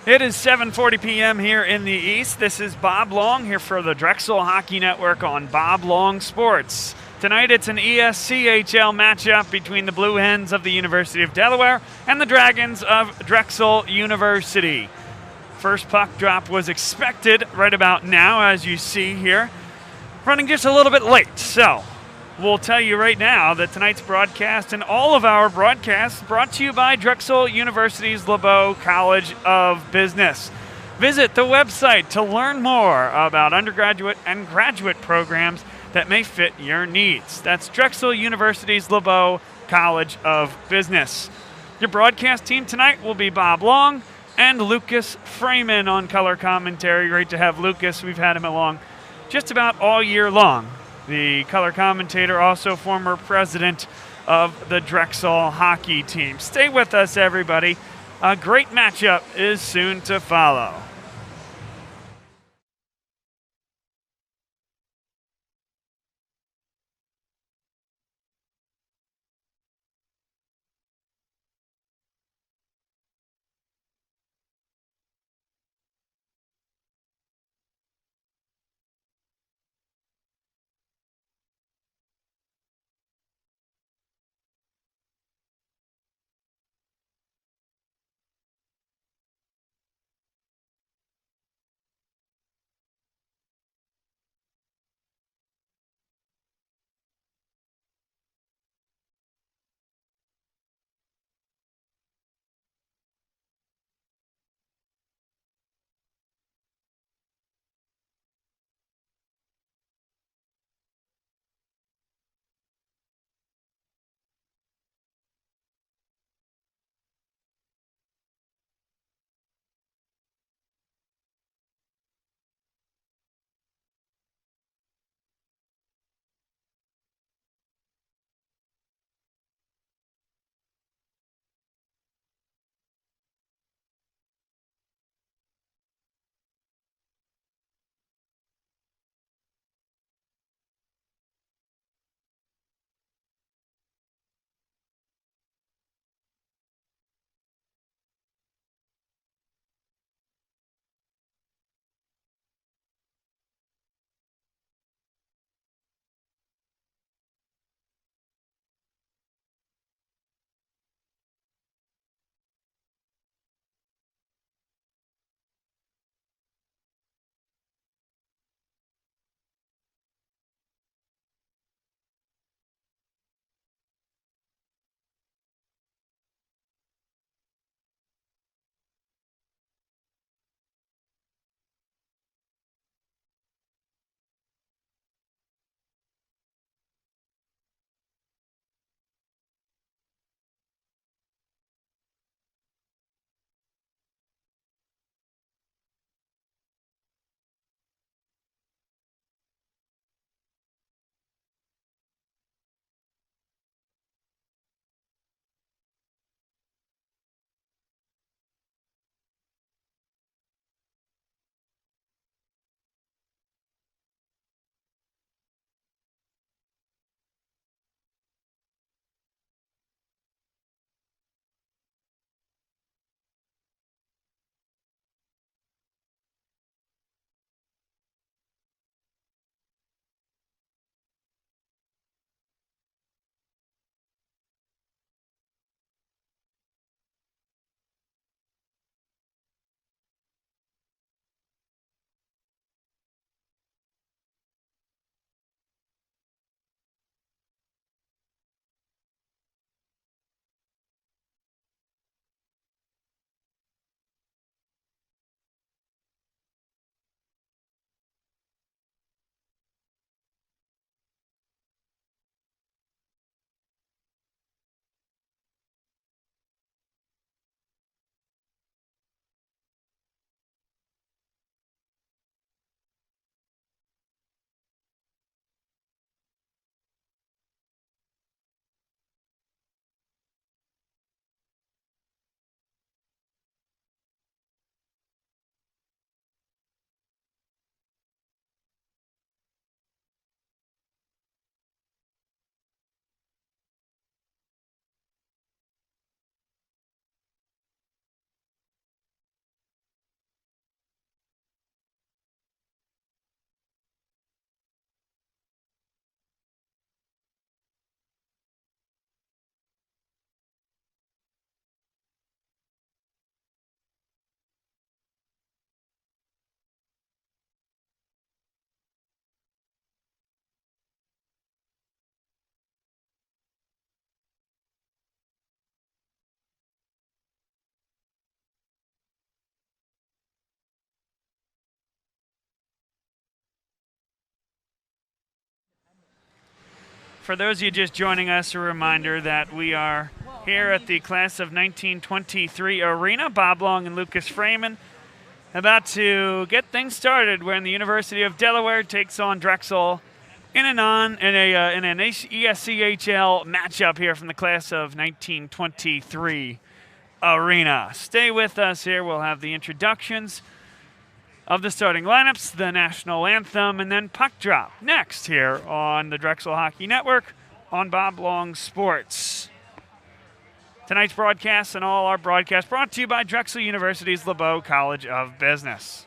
It is 7:40 p.m. here in the East. This is Bob Long here for the Drexel Hockey Network on Bob Long Sports. Tonight it's an ESCHL matchup between the Blue Hens of the University of Delaware and the Dragons of Drexel University. First puck drop was expected right about now, as you see here. Running just a little bit late, so we'll tell you right now that tonight's broadcast and all of our broadcasts brought to you by Drexel University's LeBeau College of Business. Visit the website to learn more about undergraduate and graduate programs that may fit your needs. That's Drexel University's LeBeau College of Business. Your broadcast team tonight will be Bob Long and Lucas Freeman on color commentary. Great to have Lucas. We've had him along just about all year long. The color commentator, also former president of the Drexel hockey team. Stay with us, everybody. A great matchup is soon to follow. For those of you just joining us, a reminder that we are here at the class of 1923 arena. Bob Long and Lucas Freeman about to get things started when the University of Delaware takes on Drexel in an ESCHL matchup here from the class of 1923 arena. Stay with us here. We'll have the introductions of the starting lineups, the national anthem, and then puck drop next here on the Drexel Hockey Network on Bob Long Sports. Tonight's broadcast and all our broadcasts brought to you by Drexel University's LeBeau College of Business.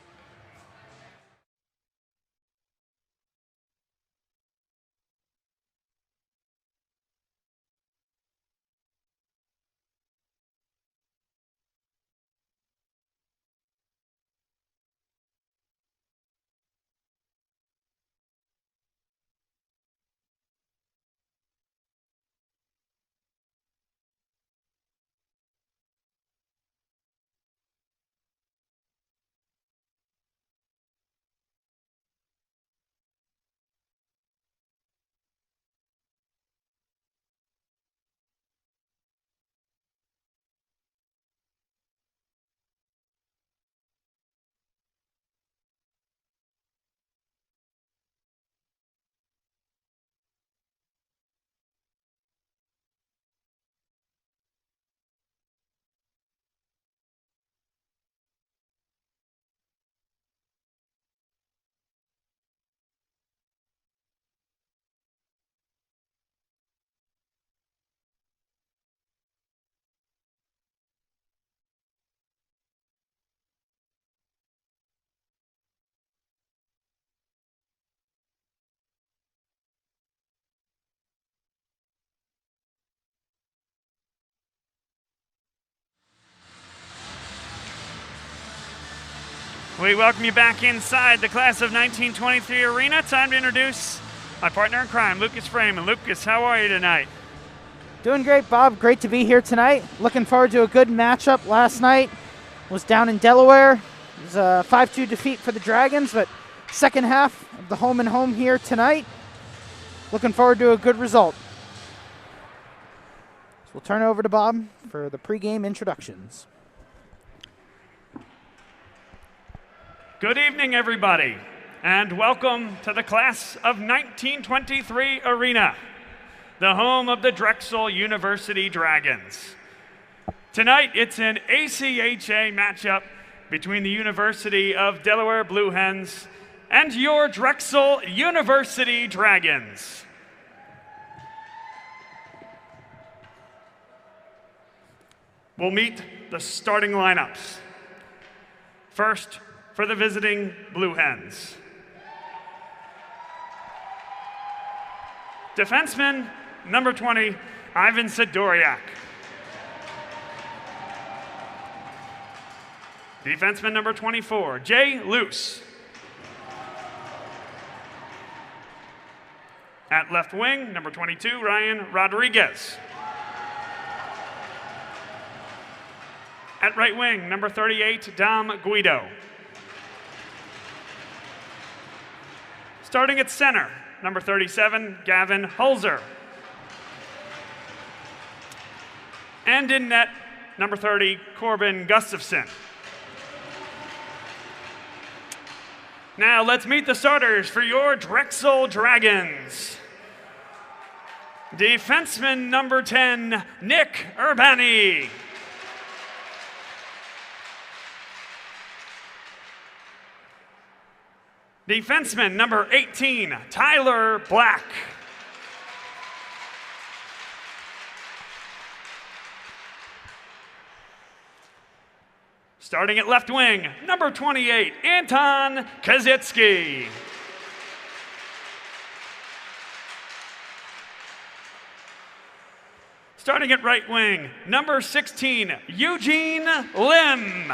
We welcome you back inside the class of 1923 arena. Time to introduce my partner in crime, Lucas Freeman. Lucas, how are you tonight? Doing great, Bob. Great to be here tonight. Looking forward to a good matchup. Last night was down in Delaware. It was a 5-2 defeat for the Dragons, but second half of the home and home here tonight. Looking forward to a good result. So we'll turn it over to Bob for the pregame introductions. Good evening, everybody, and welcome to the class of 1923 arena, the home of the Drexel University Dragons. Tonight, it's an ACHA matchup between the University of Delaware Blue Hens and your Drexel University Dragons. We'll meet the starting lineups. First, for the visiting Blue Hens. Defenseman, number 20, Ivan Sidoriak. Defenseman, number 24, Jay Luce. At left wing, number 22, Ryan Rodriguez. At right wing, number 38, Dom Guido. Starting at center, number 37, Gavin Holzer. And in net, number 30, Corbin Gustafsson. Now let's meet the starters for your Drexel Dragons. Defenseman number 10, Nick Urbani. Defenseman number 18, Tyler Black. Starting at left wing, number 28, Anton Kazitsky. Starting at right wing, number 16, Eugene Lim.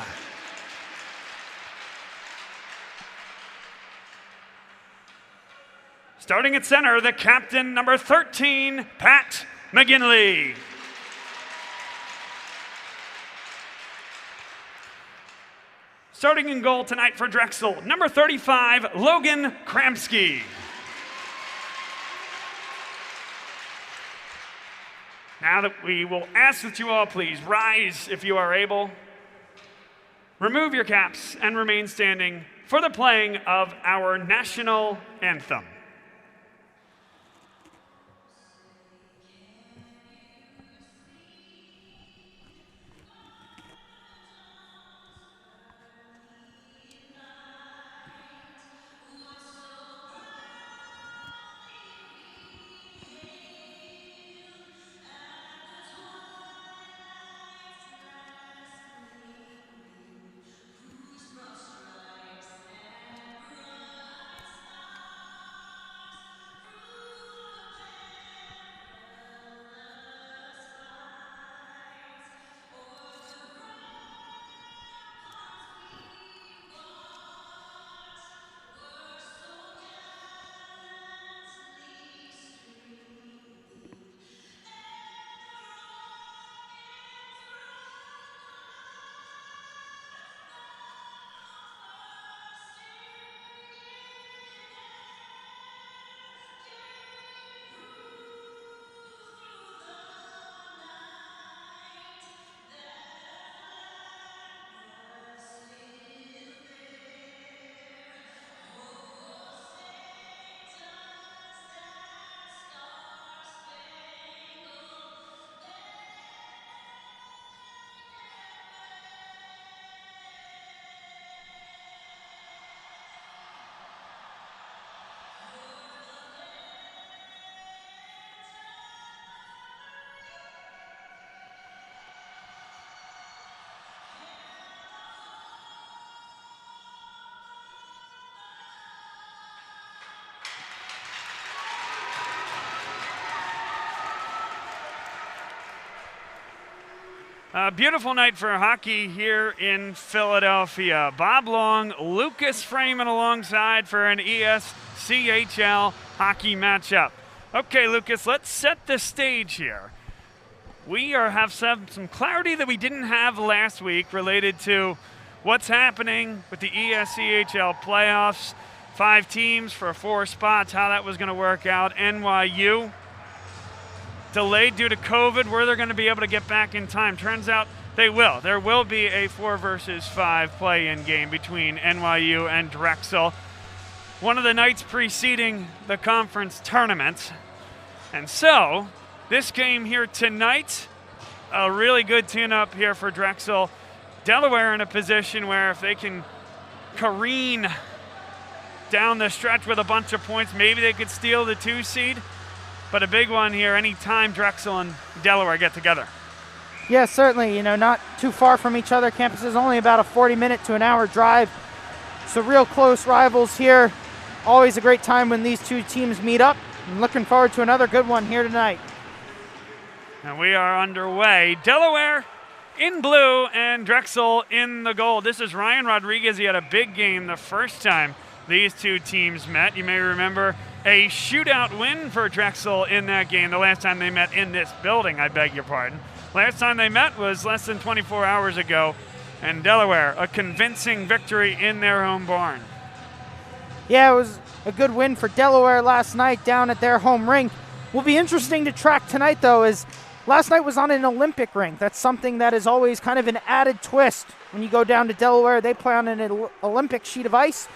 Starting at center, the captain, number 13, Pat McGinley. Starting in goal tonight for Drexel, number 35, Logan Kramsky. Now that we will ask that you all please rise if you are able, remove your caps, and remain standing for the playing of our national anthem. A beautiful night for hockey here in Philadelphia. Bob Long, Lucas Freeman alongside for an ESCHL hockey matchup. Okay, Lucas, let's set the stage here. We have some clarity that we didn't have last week related to what's happening with the ESCHL playoffs. 5 teams for 4 spots, how that was going to work out. NYU delayed due to COVID, where they're going to be able to get back in time. Turns out they will. There will be a 4 versus 5 play-in game between NYU and Drexel. One of the nights preceding the conference tournament. And so, this game here tonight, a really good tune-up here for Drexel. Delaware in a position where if they can careen down the stretch with a bunch of points, maybe they could steal the 2 seed. But a big one here anytime Drexel and Delaware get together. Yeah, certainly. Not too far from each other. Campus is only about a 40-minute to an hour drive. So real close rivals here. Always a great time when these 2 teams meet up. I'm looking forward to another good one here tonight. And we are underway. Delaware in blue and Drexel in the gold. This is Ryan Rodriguez. He had a big game the first time these 2 teams met. You may remember a shootout win for Drexel in that game the last time they met in this building, I beg your pardon. Last time they met was less than 24 hours ago, and Delaware, a convincing victory in their home barn. Yeah, it was a good win for Delaware last night down at their home rink. Will be interesting to track tonight, though, is last night was on an Olympic rink. That's something that is always kind of an added twist. When you go down to Delaware, they play on an Olympic sheet of ice.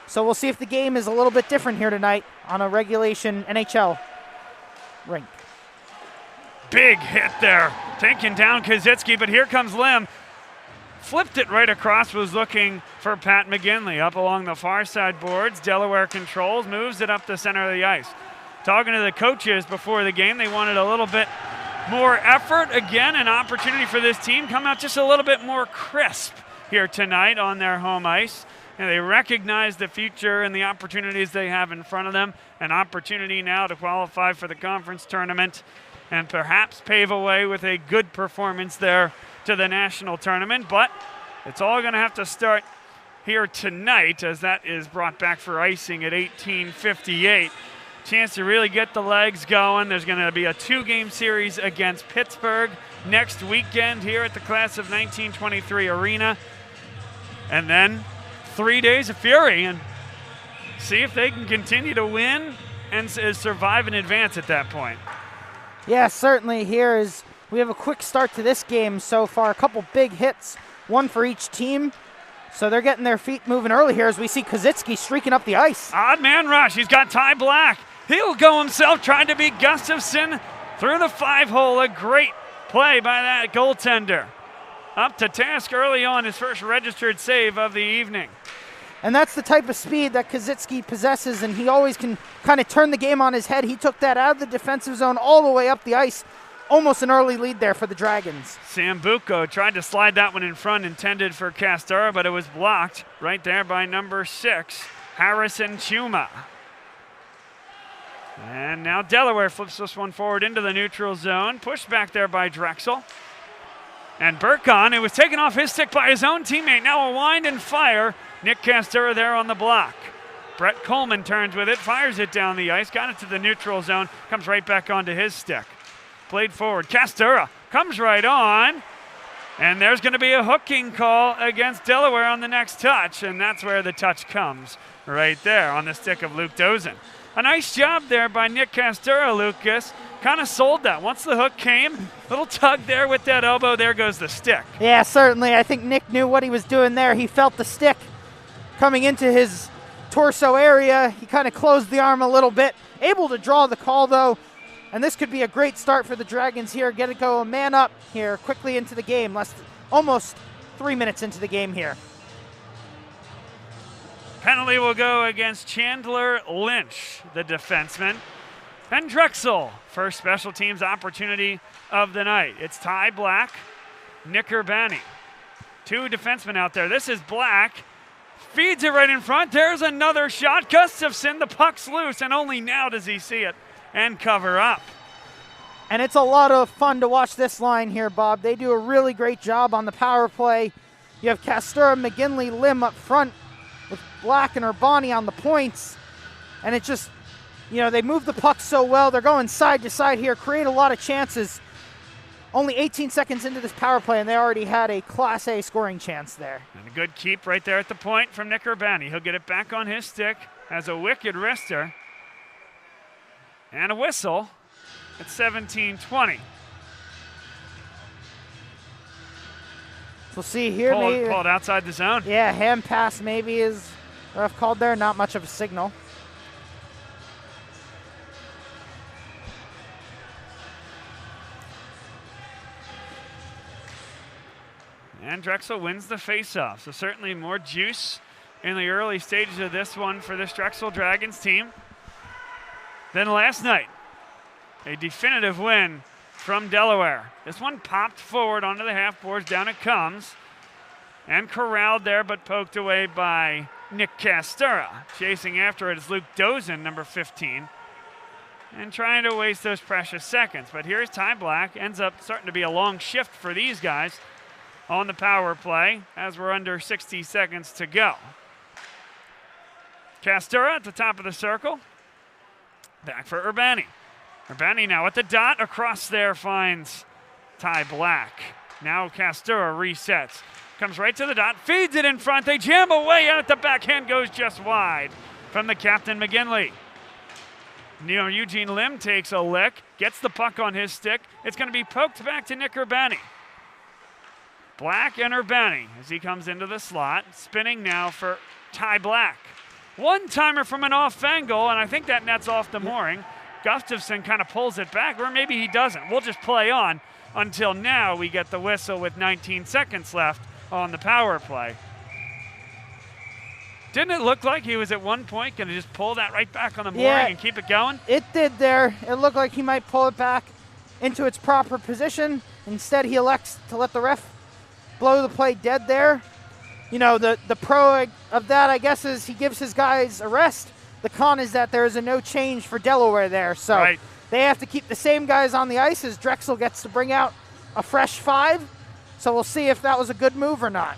So we'll see if the game is a little bit different here tonight on a regulation NHL rink. Big hit there, taking down Kazitsky, but here comes Lim. Flipped it right across, was looking for Pat McGinley. Up along the far side boards, Delaware controls, moves it up the center of the ice. Talking to the coaches before the game, they wanted a little bit more effort. Again, an opportunity for this team, come out just a little bit more crisp here tonight on their home ice. And they recognize the future and the opportunities they have in front of them. An opportunity now to qualify for the conference tournament and perhaps pave a way with a good performance there to the national tournament. But it's all going to have to start here tonight as that is brought back for icing at 18:58. Chance to really get the legs going. There's going to be a 2-game series against Pittsburgh next weekend here at the Class of 1923 Arena. And then 3 days of fury and see if they can continue to win and survive in advance at that point. Yeah, certainly here is we have a quick start to this game so far. A couple big hits, one for each team. So they're getting their feet moving early here as we see Kozycki streaking up the ice. Odd man rush. He's got Ty Black. He'll go himself, trying to beat Gustafsson through the 5-hole. A great play by that goaltender. Up to task early on, his first registered save of the evening. And that's the type of speed that Kozycki possesses, and he always can kind of turn the game on his head. He took that out of the defensive zone all the way up the ice. Almost an early lead there for the Dragons. Sambuco tried to slide that one in front, intended for Castora, but it was blocked right there by number 6, Harrison Chuma. And now Delaware flips this one forward into the neutral zone, pushed back there by Drexel. And Burkon, who was taken off his stick by his own teammate, now a wind and fire. Nick Castora there on the block. Brett Coleman turns with it, fires it down the ice, got it to the neutral zone, comes right back onto his stick. Played forward. Castora comes right on. And there's going to be a hooking call against Delaware on the next touch. And that's where the touch comes, right there on the stick of Luke Dozen. A nice job there by Nick Castora, Lucas. Kind of sold that. Once the hook came, little tug there with that elbow. There goes the stick. Yeah, certainly. I think Nick knew what he was doing there. He felt the stick coming into his torso area. He kind of closed the arm a little bit. Able to draw the call, though. And this could be a great start for the Dragons here. Get it go, a man up here quickly into the game. Almost 3 minutes into the game here. Penalty will go against Chandler Lynch, the defenseman. And Drexel, first special teams opportunity of the night. It's Ty Black, Nick Urbani. 2 defensemen out there. This is Black. Feeds it right in front. There's another shot. Gustafsson, the puck's loose, and only now does he see it and cover up. And it's a lot of fun to watch this line here, Bob. They do a really great job on the power play. You have Castora, McGinley, Lim up front with Black and Urbani on the points. And it just, they move the puck so well. They're going side to side here, create a lot of chances. Only 18 seconds into this power play, and they already had a Class A scoring chance there. And a good keep right there at the point from Nick Urbani. He'll get it back on his stick as a wicked wrister. And a whistle at 17:20. We'll see here. Pulled outside the zone. Yeah, hand pass maybe is ref called there. Not much of a signal. And Drexel wins the faceoff. So certainly more juice in the early stages of this one for this Drexel Dragons team than last night. A definitive win from Delaware. This one popped forward onto the half boards. Down it comes. And corralled there, but poked away by Nick Castora. Chasing after it is Luke Dozen, number 15. And trying to waste those precious seconds. But here's Ty Black. Ends up starting to be a long shift for these guys on the power play as we're under 60 seconds to go. Castora at the top of the circle. Back for Urbani. Urbani now at the dot. Across there finds Ty Black. Now Castora resets. Comes right to the dot. Feeds it in front. They jam away out. The backhand goes just wide from the captain McGinley. Eugene Lim takes a lick. Gets the puck on his stick. It's going to be poked back to Nick Urbani. Black and Urbani as he comes into the slot. Spinning now for Ty Black. One-timer from an off angle, and I think that nets off the mooring. Gustafsson kind of pulls it back, or maybe he doesn't. We'll just play on until now we get the whistle with 19 seconds left on the power play. Didn't it look like he was at one point going to just pull that right back on the mooring and keep it going? It did there. It looked like he might pull it back into its proper position. Instead, he elects to let the ref blow the play dead there. The pro of that, I guess, is he gives his guys a rest. The con is that there is a no change for Delaware there. So they have to keep the same guys on the ice as Drexel gets to bring out a fresh 5. So we'll see if that was a good move or not.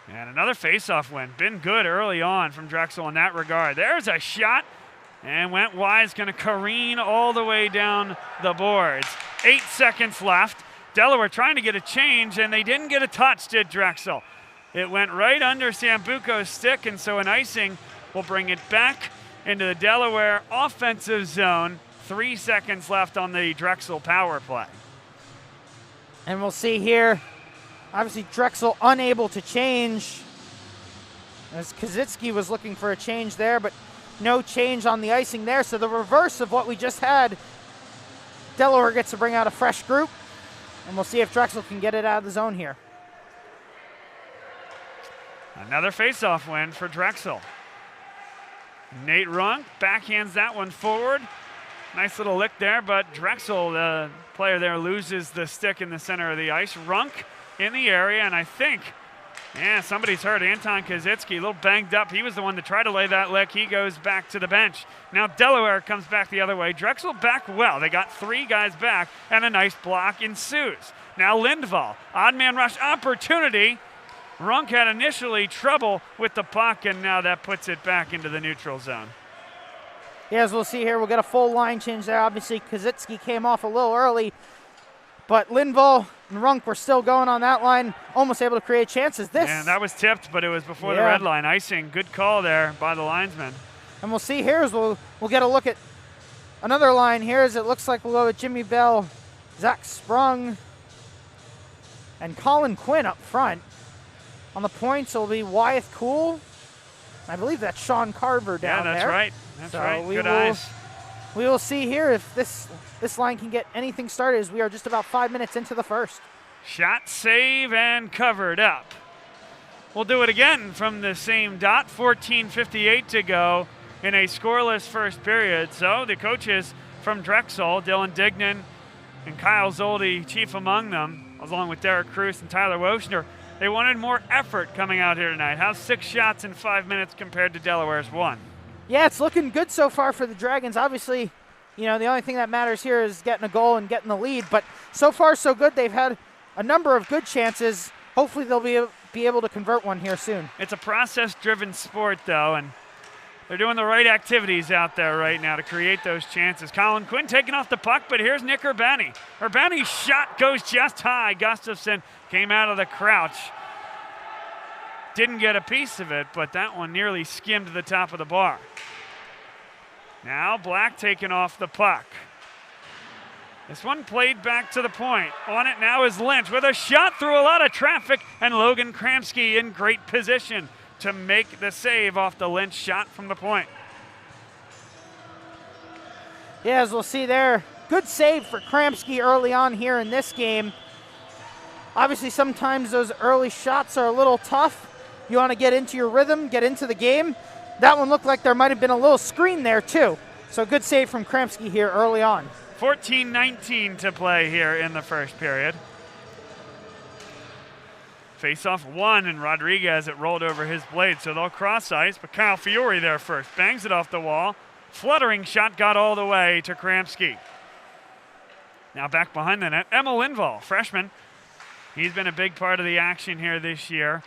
And another faceoff win. Been good early on from Drexel in that regard. There's a shot and went wide. It's going to careen all the way down the boards. 8 seconds left. Delaware trying to get a change, and they didn't get a touch, did Drexel. It went right under Sambuco's stick, and so an icing will bring it back into the Delaware offensive zone. 3 seconds left on the Drexel power play. And we'll see here, obviously Drexel unable to change, as Kazitsky was looking for a change there, but no change on the icing there. So the reverse of what we just had. Delaware gets to bring out a fresh group, and we'll see if Drexel can get it out of the zone here. Another face-off win for Drexel. Nate Runk backhands that one forward. Nice little lick there, but Drexel, the player there, loses the stick in the center of the ice. Runk in the area, and I think, somebody's hurt. Anton Kazitsky, a little banged up. He was the one to try to lay that lick. He goes back to the bench. Now Delaware comes back the other way. Drexel back well. They got 3 guys back, and a nice block ensues. Now Lindvall, odd man rush opportunity. Runk had initially trouble with the puck, and now that puts it back into the neutral zone. Yeah, as we'll see here, we'll get a full line change there. Obviously, Kazitsky came off a little early, but Lindvall and Runk were still going on that line, almost able to create chances. And that was tipped, but it was before the red line. Icing, good call there by the linesman. And we'll see here as we'll get a look at another line here, as it looks like we'll go with Jimmy Bell, Zach Sprung, and Colin Quinn up front. On the points, it'll be Wyeth Cool. I believe that's Sean Carver down there. Yeah, that's right. That's right. Good eyes. We will see here if this line can get anything started, as we are just about 5 minutes into the first. Shot, save, and covered up. We'll do it again from the same dot. 14:58 to go in a scoreless first period. So the coaches from Drexel, Dylan Dignan and Kyle Zoldi, chief among them, along with Derek Cruz and Tyler Woshner, they wanted more effort coming out here tonight. How's 6 shots in 5 minutes compared to Delaware's 1? Yeah, it's looking good so far for the Dragons. Obviously, the only thing that matters here is getting a goal and getting the lead. But so far, so good. They've had a number of good chances. Hopefully, they'll be able to convert one here soon. It's a process-driven sport, though, and they're doing the right activities out there right now to create those chances. Colin Quinn taking off the puck, but here's Nick Urbani. Urbani's shot goes just high. Gustafsson came out of the crouch. Didn't get a piece of it, but that one nearly skimmed the top of the bar. Now Black taking off the puck. This one played back to the point. On it now is Lynch with a shot through a lot of traffic, and Logan Kramsky in great position to make the save off the Lynch shot from the point. Yeah, as we'll see there, good save for Kramsky early on here in this game. Obviously, sometimes those early shots are a little tough. You want to get into your rhythm, get into the game. That one looked like there might have been a little screen there, too. So good save from Kramsky here early on. 14:19 to play here in the first period. Face-off 1, and Rodriguez, it rolled over his blade, so they'll cross ice, but Kyle Fiore there first. Bangs it off the wall. Fluttering shot got all the way to Kramsky. Now back behind the net, Emil Lindvall, freshman. He's been a big part of the action here this year,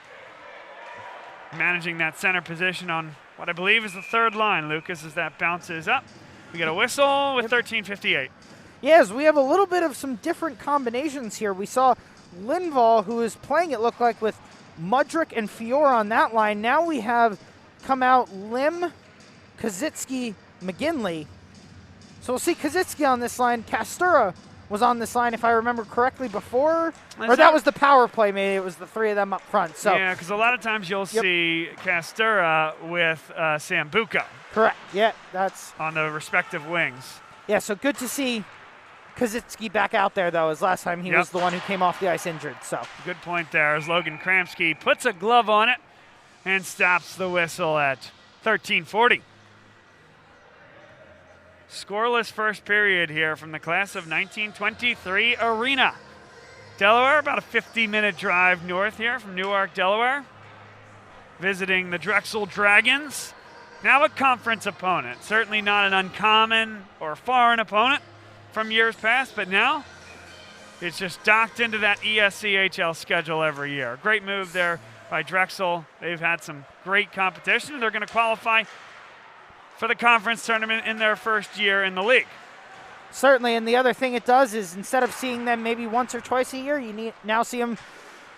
managing that center position on what I believe is the third line, Lucas, as that bounces up. We get a whistle with 13:58. Yes, we have a little bit of some different combinations here. We saw Lindvall, who is playing, it looked like, with Mudrick and Fiore on that line. Now we have come out Lim, Kazitsky, McGinley. So we'll see Kazitsky on this line. Castura was on this line, if I remember correctly, before. Or that was the power play, maybe. It was the 3 of them up front. So yeah, because a lot of times you'll see Castura with Sambuca. Correct. Yeah, that's on the respective wings. Yeah, so good to see Kazitsky back out there, though, as last time he was the one who came off the ice injured. So good point there as Logan Kramsky puts a glove on it and stops the whistle at 13:40. Scoreless first period here from the class of 1923 Arena. Delaware, about a 50-minute drive north here from Newark, Delaware. Visiting the Drexel Dragons. Now a conference opponent. Certainly not an uncommon or foreign opponent from years past, but now it's just docked into that ESCHL schedule every year. Great move there by Drexel. They've had some great competition. They're going to qualify for the conference tournament in their first year in the league. Certainly, and the other thing it does is instead of seeing them maybe once or twice a year, you now see them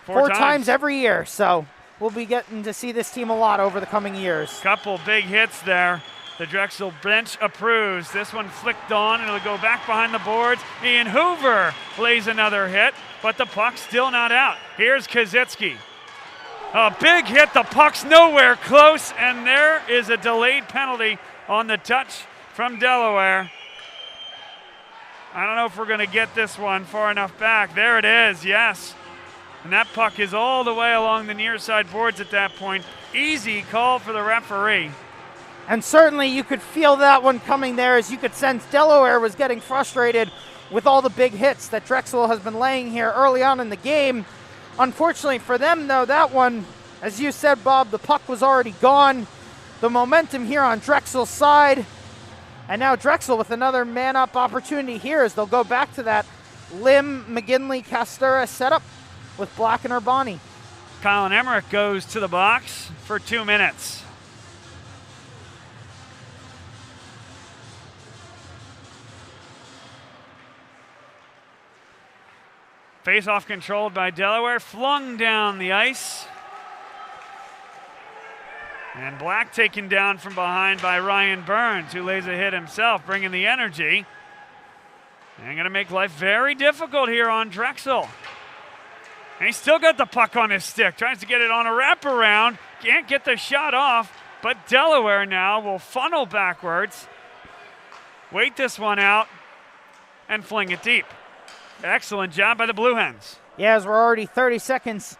four times every year. So we'll be getting to see this team a lot over the coming years. Couple big hits there. The Drexel bench approves. This one flicked on, and it'll go back behind the boards. Ian Hoover lays another hit, but the puck's still not out. Here's Kazitsky. A big hit. The puck's nowhere close, and there is a delayed penalty on the touch from Delaware. I don't know if we're going to get this one far enough back. There it is, yes. And that puck is all the way along the near side boards at that point. Easy call for the referee. And certainly you could feel that one coming there, as you could sense Delaware was getting frustrated with all the big hits that Drexel has been laying here early on in the game. Unfortunately for them, though, that one, as you said, Bob, the puck was already gone. The momentum here on Drexel's side. And now Drexel with another man-up opportunity here as they'll go back to that Lim, McGinley, Castura setup with Black and Urbani. Colin Emmerich goes to the box for 2 minutes. Face-off controlled by Delaware, flung down the ice. And Black taken down from behind by Ryan Burns, who lays a hit himself, bringing the energy. And going to make life very difficult here on Drexel. And he's still got the puck on his stick, tries to get it on a wraparound, can't get the shot off, but Delaware now will funnel backwards, wait this one out, and fling it deep. Excellent job by the Blue Hens. Yeah, as we're already 30 seconds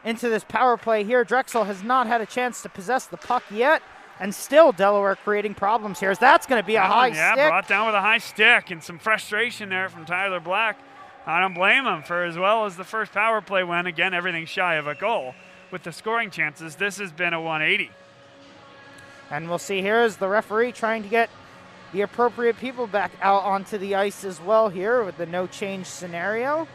into this power play here, Drexel has not had a chance to possess the puck yet, and still Delaware creating problems here. As that's going to be a high stick. Yeah, brought down with a high stick, and some frustration there from Tyler Black. I don't blame him, for as well as the first power play went, again, everything shy of a goal. With the scoring chances, this has been a 180. And we'll see here is the referee trying to get the appropriate people back out onto the ice as well here with the no change scenario.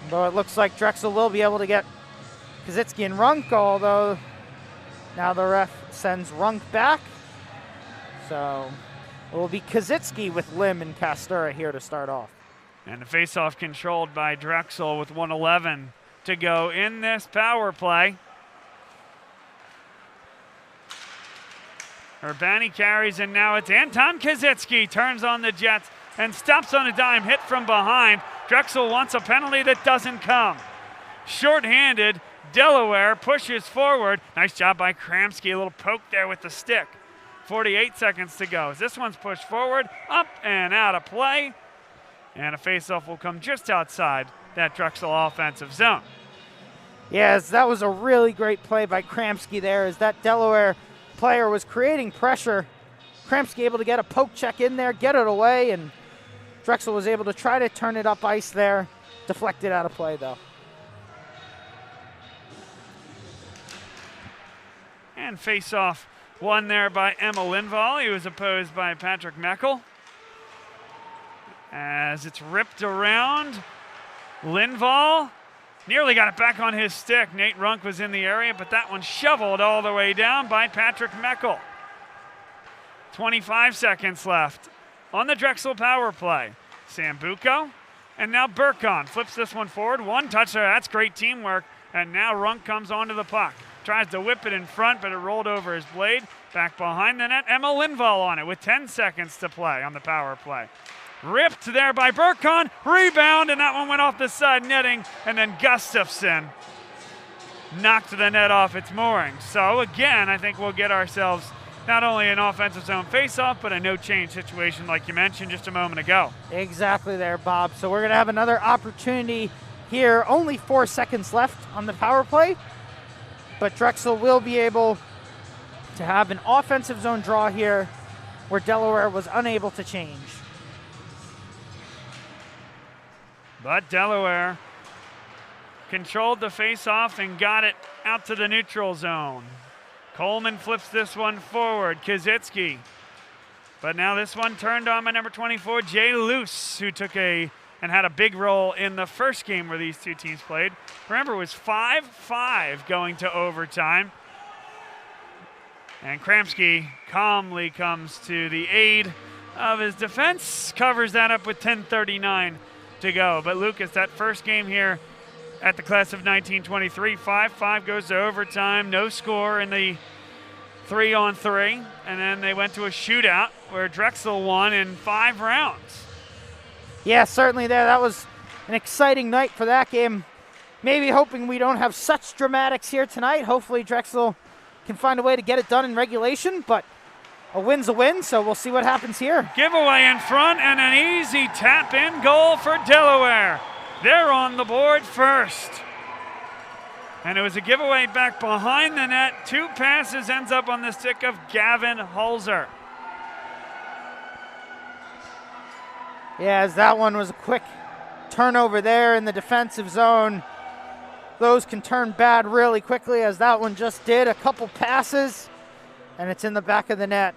Though it looks like Drexel will be able to get Kazitsky and Runk, although now the ref sends Runk back. So it will be Kazitsky with Lim and Castura here to start off. And the faceoff controlled by Drexel with 1:11 to go in this power play. Urbani carries, and now it's Anton Kazitsky turns on the Jets and stops on a dime, hit from behind. Drexel wants a penalty that doesn't come. Short-handed, Delaware pushes forward. Nice job by Kramsky, a little poke there with the stick. 48 seconds to go. As this one's pushed forward, up and out of play. And a faceoff will come just outside that Drexel offensive zone. Yes, that was a really great play by Kramsky there, as that Delaware player was creating pressure. Kramsky able to get a poke check in there, get it away, and Drexel was able to try to turn it up ice there. Deflected out of play, though. And face-off won there by Emma Lindvall. He was opposed by Patrick Meckel. As it's ripped around, Lindvall nearly got it back on his stick. Nate Runk was in the area, but that one shoveled all the way down by Patrick Meckel. 25 seconds left on the Drexel power play. Sambuco, and now Burkon flips this one forward. One touch there, that's great teamwork. And now Runk comes onto the puck. Tries to whip it in front, but it rolled over his blade. Back behind the net, Emma Lindvall on it with 10 seconds to play on the power play. Ripped there by Burkon, rebound, and that one went off the side netting, and then Gustafsson knocked the net off its mooring. So again, I think we'll get ourselves not only an offensive zone faceoff, but a no-change situation like you mentioned just a moment ago. Exactly there, Bob. So we're going to have another opportunity here. Only 4 seconds left on the power play, but Drexel will be able to have an offensive zone draw here where Delaware was unable to change. But Delaware controlled the face-off and got it out to the neutral zone. Coleman flips this one forward, Kazitsky. But now this one turned on by number 24, Jay Luce, who took and had a big role in the first game where these two teams played. Remember, it was 5-5 going to overtime. And Kramsky calmly comes to the aid of his defense, covers that up with 10:39 to go. But Lucas, that first game here at the class of 1923, 5-5 goes to overtime, no score in the 3-on-3, and then they went to a shootout where Drexel won in 5 rounds. Yeah, certainly there. That was an exciting night for that game. Maybe hoping we don't have such dramatics here tonight. Hopefully Drexel can find a way to get it done in regulation, but a win's a win, so we'll see what happens here. Giveaway in front and an easy tap-in goal for Delaware. They're on the board first. And it was a giveaway back behind the net. 2 passes, ends up on the stick of Gavin Holzer. Yeah, as that one was a quick turnover there in the defensive zone. Those can turn bad really quickly, as that one just did. A couple passes, and it's in the back of the net.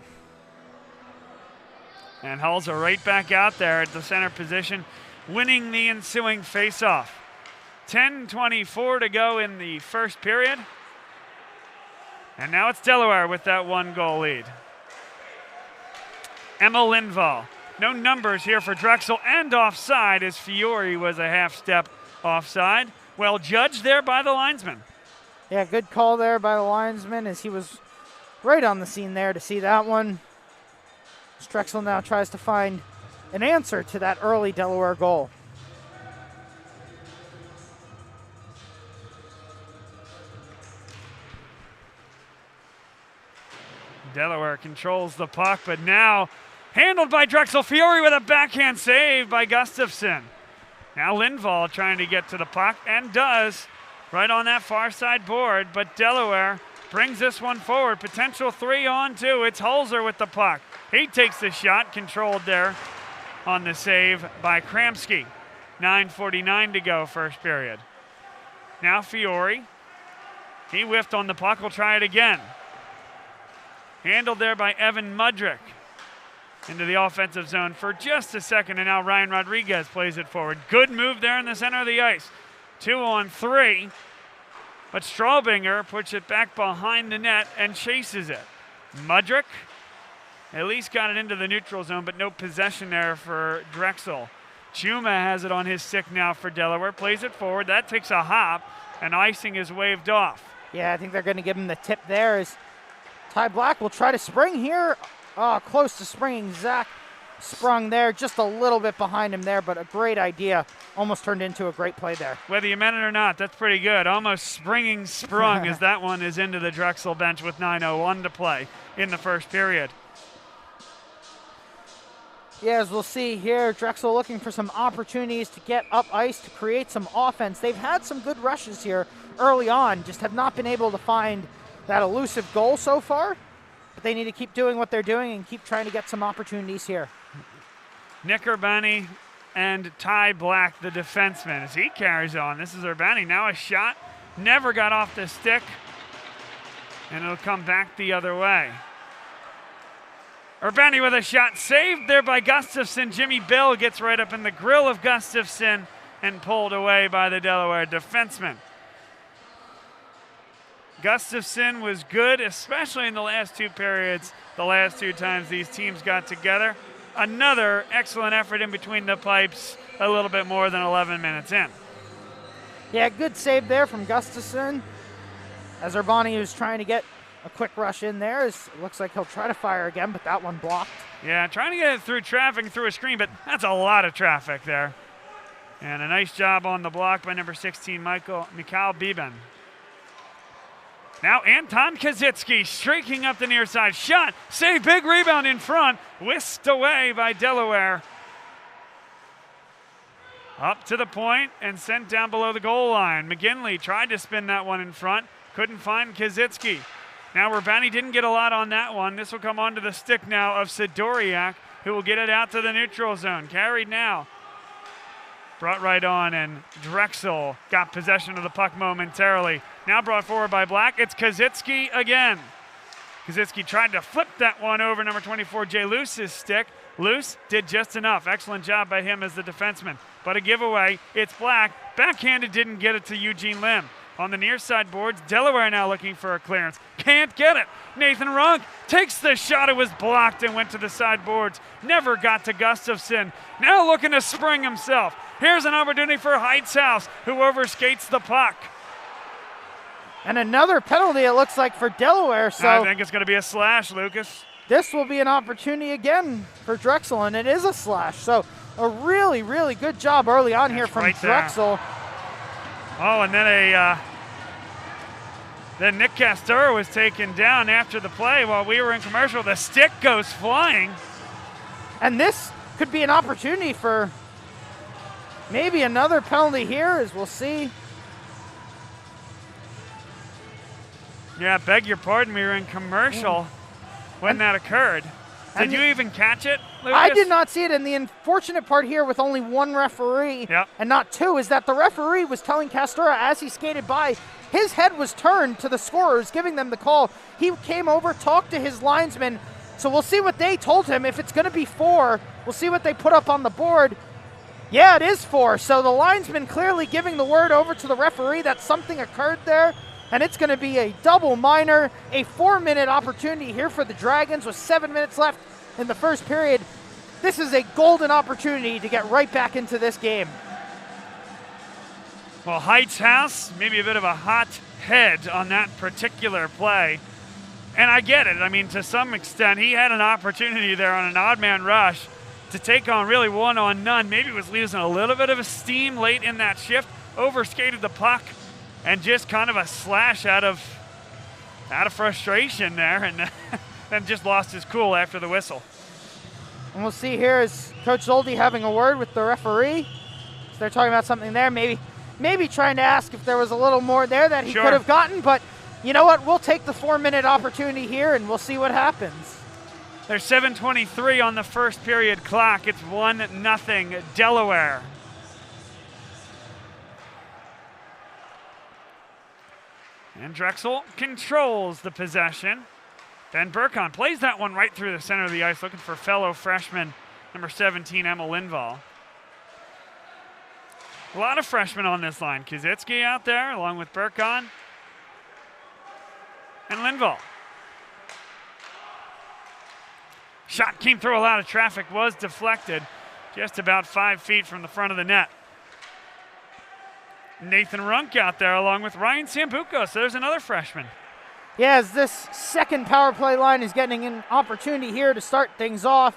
And Holzer right back out there at the center position, winning the ensuing faceoff. 10:24 to go in the first period. And now it's Delaware with that 1-goal lead. Emma Lindvall. No numbers here for Drexel, and offside as Fiore was a half step offside. Well judged there by the linesman. Yeah, good call there by the linesman, as he was right on the scene there to see that one. Drexel now tries to find an answer to that early Delaware goal. Delaware controls the puck, but now handled by Drexel. Fiore with a backhand save by Gustafsson. Now Lindvall trying to get to the puck, and does, right on that far side board, but Delaware brings this one forward. Potential 3-on-2. It's Holzer with the puck. He takes the shot, controlled there on the save by Kramsky. 9:49 to go, first period. Now Fiore. He whiffed on the puck, will try it again. Handled there by Evan Mudrick. Into the offensive zone for just a second, and now Ryan Rodriguez plays it forward. Good move there in the center of the ice. 2-on-3, but Straubinger puts it back behind the net and chases it. Mudrick at least got it into the neutral zone, but no possession there for Drexel. Chuma has it on his stick now for Delaware, plays it forward. That takes a hop, and icing is waved off. Yeah, I think they're going to give him the tip there, as Ty Black will try to spring here. Oh, close to springing. Zach sprung there, just a little bit behind him there, but a great idea. Almost turned into a great play there. Whether you meant it or not, that's pretty good. Almost springing sprung as that one is into the Drexel bench with 9:01 to play in the first period. Yeah, as we'll see here, Drexel looking for some opportunities to get up ice to create some offense. They've had some good rushes here early on, just have not been able to find that elusive goal so far. But they need to keep doing what they're doing and keep trying to get some opportunities here. Nick Urbani and Ty Black, the defenseman, as he carries on. This is Urbani. Now a shot. Never got off the stick. And it'll come back the other way. Urbani with a shot saved there by Gustafsson. Jimmy Bell gets right up in the grill of Gustafsson and pulled away by the Delaware defenseman. Gustafsson was good, especially in the last 2 periods, the last 2 times these teams got together. Another excellent effort in between the pipes, a little bit more than 11 minutes in. Yeah, good save there from Gustafsson. As Urbani was trying to get a quick rush in there, it looks like he'll try to fire again, but that one blocked. Yeah, trying to get it through traffic, through a screen, but that's a lot of traffic there. And a nice job on the block by number 16, Mikhail Bieben. Now Anton Kazitsky streaking up the near side. Shot, save, big rebound in front. Whisked away by Delaware. Up to the point and sent down below the goal line. McGinley tried to spin that one in front. Couldn't find Kazitsky. Now Urbani didn't get a lot on that one. This will come onto the stick now of Sidoriak, who will get it out to the neutral zone. Carried now. Brought right on, and Drexel got possession of the puck momentarily. Now brought forward by Black. It's Kazitsky again. Kazitsky tried to flip that one over number 24, Jay Luce's stick. Luce did just enough. Excellent job by him as the defenseman. But a giveaway. It's Black. Backhanded, didn't get it to Eugene Lim. On the near side boards, Delaware now looking for a clearance. Can't get it. Nathan Runk takes the shot. It was blocked and went to the side boards. Never got to Gustafsson. Now looking to spring himself. Here's an opportunity for Heitzhaus, who overskates the puck. And another penalty, it looks like, for Delaware. So I think it's going to be a slash, Lucas. This will be an opportunity again for Drexel, and it is a slash. So a really, really good job early on here from Drexel. Oh, and then then Nick Castor was taken down after the play while we were in commercial. The stick goes flying. And this could be an opportunity for maybe another penalty here, as we'll see. Yeah, beg your pardon, we were in commercial when that occurred. Did you even catch it, Lucas? I did not see it, and the unfortunate part here with only one referee and not two is that the referee was telling Castora as he skated by, his head was turned to the scorers, giving them the call. He came over, talked to his linesman, so we'll see what they told him. If it's going to be 4, we'll see what they put up on the board. Yeah, it is 4, so the linesman clearly giving the word over to the referee that something occurred there. And it's going to be a double minor, a 4-minute opportunity here for the Dragons with 7 minutes left in the first period. This is a golden opportunity to get right back into this game. Well, Heights House, maybe a bit of a hot head on that particular play. And I get it. I mean, to some extent, he had an opportunity there on an odd man rush to take on really one-on-none. Maybe was losing a little bit of steam late in that shift, overskated the puck, and just kind of a slash out of frustration there, and then just lost his cool after the whistle. And we'll see here is Coach Zoldi having a word with the referee. So they're talking about something there, maybe trying to ask if there was a little more there that he could have gotten, but you know what? We'll take the 4-minute opportunity here, and we'll see what happens. There's 7:23 on the first period clock. It's 1-0 Delaware. And Drexel controls the possession. Ben Burkon plays that one right through the center of the ice, looking for fellow freshman number 17, Emma Lindvall. A lot of freshmen on this line. Kazitsky out there, along with Burkon and Lindvall. Shot came through a lot of traffic, was deflected just about 5 feet from the front of the net. Nathan Runk out there along with Ryan Sambuco, so there's another freshman. Yeah, as this second power play line is getting an opportunity here to start things off.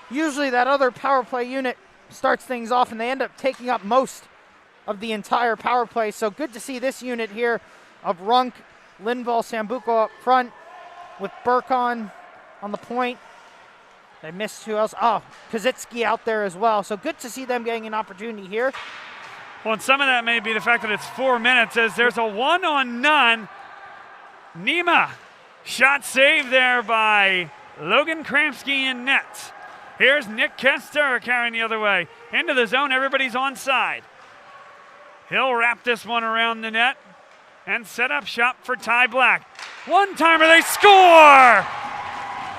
Usually that other power play unit starts things off and they end up taking up most of the entire power play. So good to see this unit here of Runk, Lindvall, Sambuco up front with Burkon on the point. They missed who else? Oh, Kazitsky out there as well. So good to see them getting an opportunity here. Well, and some of that may be the fact that it's 4 minutes as there's a 1-on-none. Nima, shot saved there by Logan Kramsky in net. Here's Nick Kester carrying the other way. Into the zone, everybody's onside. He'll wrap this one around the net and set up shop for Ty Black. One-timer, they score!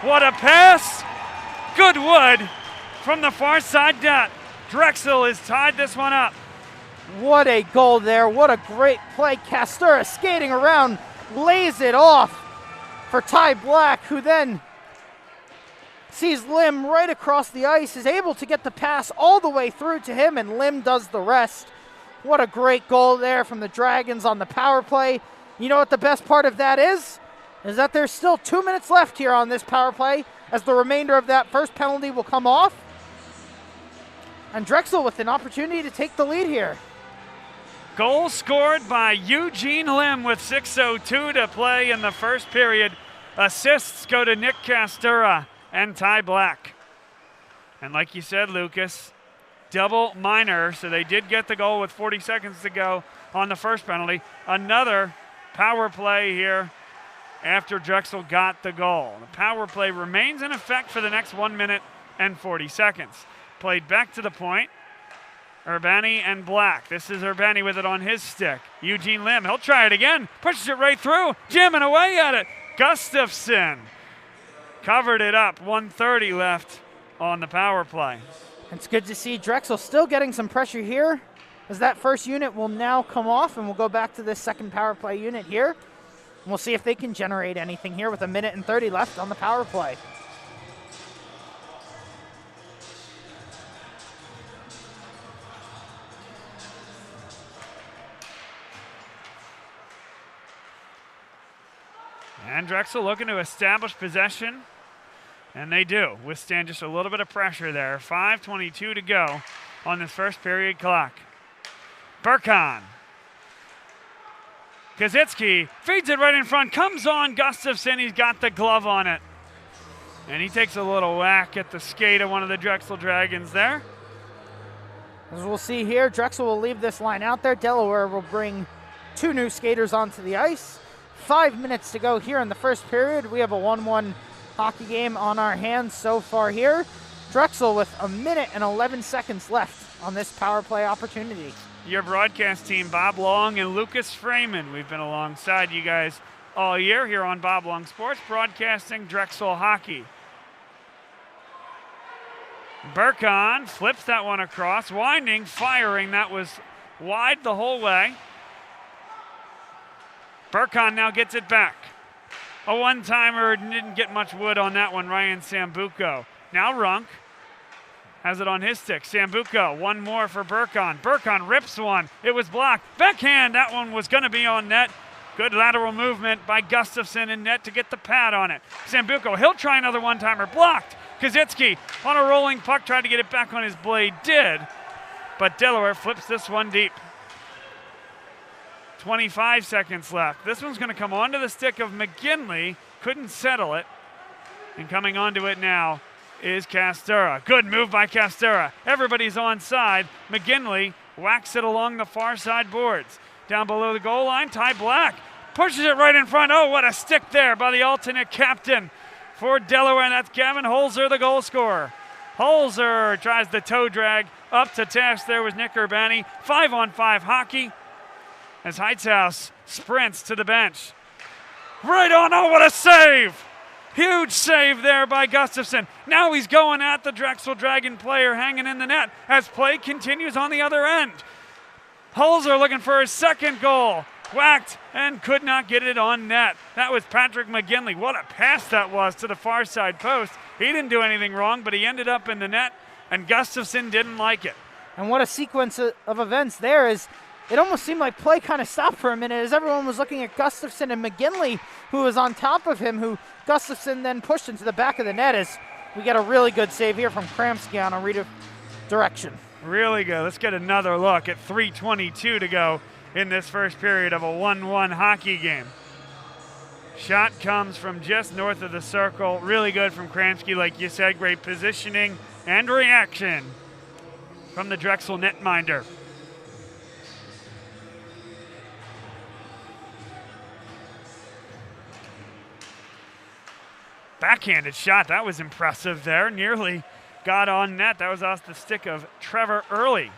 What a pass. Good wood from the far side net. Drexel has tied this one up. What a goal there. What a great play. Castura skating around, lays it off for Ty Black, who then sees Lim right across the ice, is able to get the pass all the way through to him, and Lim does the rest. What a great goal there from the Dragons on the power play. You know what the best part of that is? Is that there's still 2 minutes left here on this power play, as the remainder of that first penalty will come off. And Drexel with an opportunity to take the lead here. Goal scored by Eugene Lim with 6:02 to play in the first period. Assists go to Nick Castura and Ty Black. And like you said, Lucas, double minor, so they did get the goal with 40 seconds to go on the first penalty. Another power play here after Drexel got the goal. The power play remains in effect for the next 1 minute and 40 seconds. Played back to the point. Urbani and Black. This is Urbani with it on his stick. Eugene Lim, he'll try it again. Pushes it right through. Jamming away at it. Gustafsson covered it up. 1:30 left on the power play. It's good to see Drexel still getting some pressure here, as that first unit will now come off, and we'll go back to this second power play unit here. And we'll see if they can generate anything here with 1:30 left on the power play. And Drexel looking to establish possession. And they do, withstand just a little bit of pressure there. 5:22 to go on this first period clock. Burkhan. Kazitsky feeds it right in front, comes on Gustafsson, he's got the glove on it. And he takes a little whack at the skate of one of the Drexel Dragons there. As we'll see here, Drexel will leave this line out there. Delaware will bring 2 new skaters onto the ice. 5 minutes to go here in the first period. We have a 1-1 hockey game on our hands so far here. Drexel with 1 minute and 11 seconds left on this power play opportunity. Your broadcast team, Bob Long and Lucas Freeman. We've been alongside you guys all year here on Bob Long Sports, broadcasting Drexel hockey. Burkhan flips that one across, winding, firing. That was wide the whole way. Burkhan now gets it back. A one-timer, didn't get much wood on that one, Ryan Sambuco. Now Runk has it on his stick. Sambuco, one more for Burkhan. Burkhan rips one. It was blocked. Backhand, that one was going to be on net. Good lateral movement by Gustafsson in net to get the pad on it. Sambuco, he'll try another one-timer. Blocked. Kazitsky on a rolling puck, tried to get it back on his blade. Did. But Delaware flips this one deep. 25 seconds left. This one's going to come onto the stick of McGinley. Couldn't settle it. And coming onto it now is Castura. Good move by Castura. Everybody's onside. McGinley whacks it along the far side boards. Down below the goal line, Ty Black pushes it right in front. Oh, what a stick there by the alternate captain for Delaware, and that's Gavin Holzer, the goal scorer. Holzer tries the toe drag. Up to task there was Nick Urbani. 5-on-5 hockey as Heitzhaus sprints to the bench. Right on, oh, what a save! Huge save there by Gustafsson. Now he's going at the Drexel Dragon player hanging in the net as play continues on the other end. Holzer looking for his second goal. Whacked and could not get it on net. That was Patrick McGinley. What a pass that was to the far side post. He didn't do anything wrong, but he ended up in the net, and Gustafsson didn't like it. And what a sequence of events there is. It almost seemed like play kind of stopped for a minute as everyone was looking at Gustafsson and McGinley, who was on top of him, who Gustafsson then pushed into the back of the net as we get a really good save here from Kramsky on a redirection. Really good. Let's get another look at 3:22 to go in this first period of a 1-1 hockey game. Shot comes from just north of the circle. Really good from Kramsky, like you said. Great positioning and reaction from the Drexel netminder. Backhanded shot. That was impressive there. Nearly got on net. That was off the stick of Trevor Early.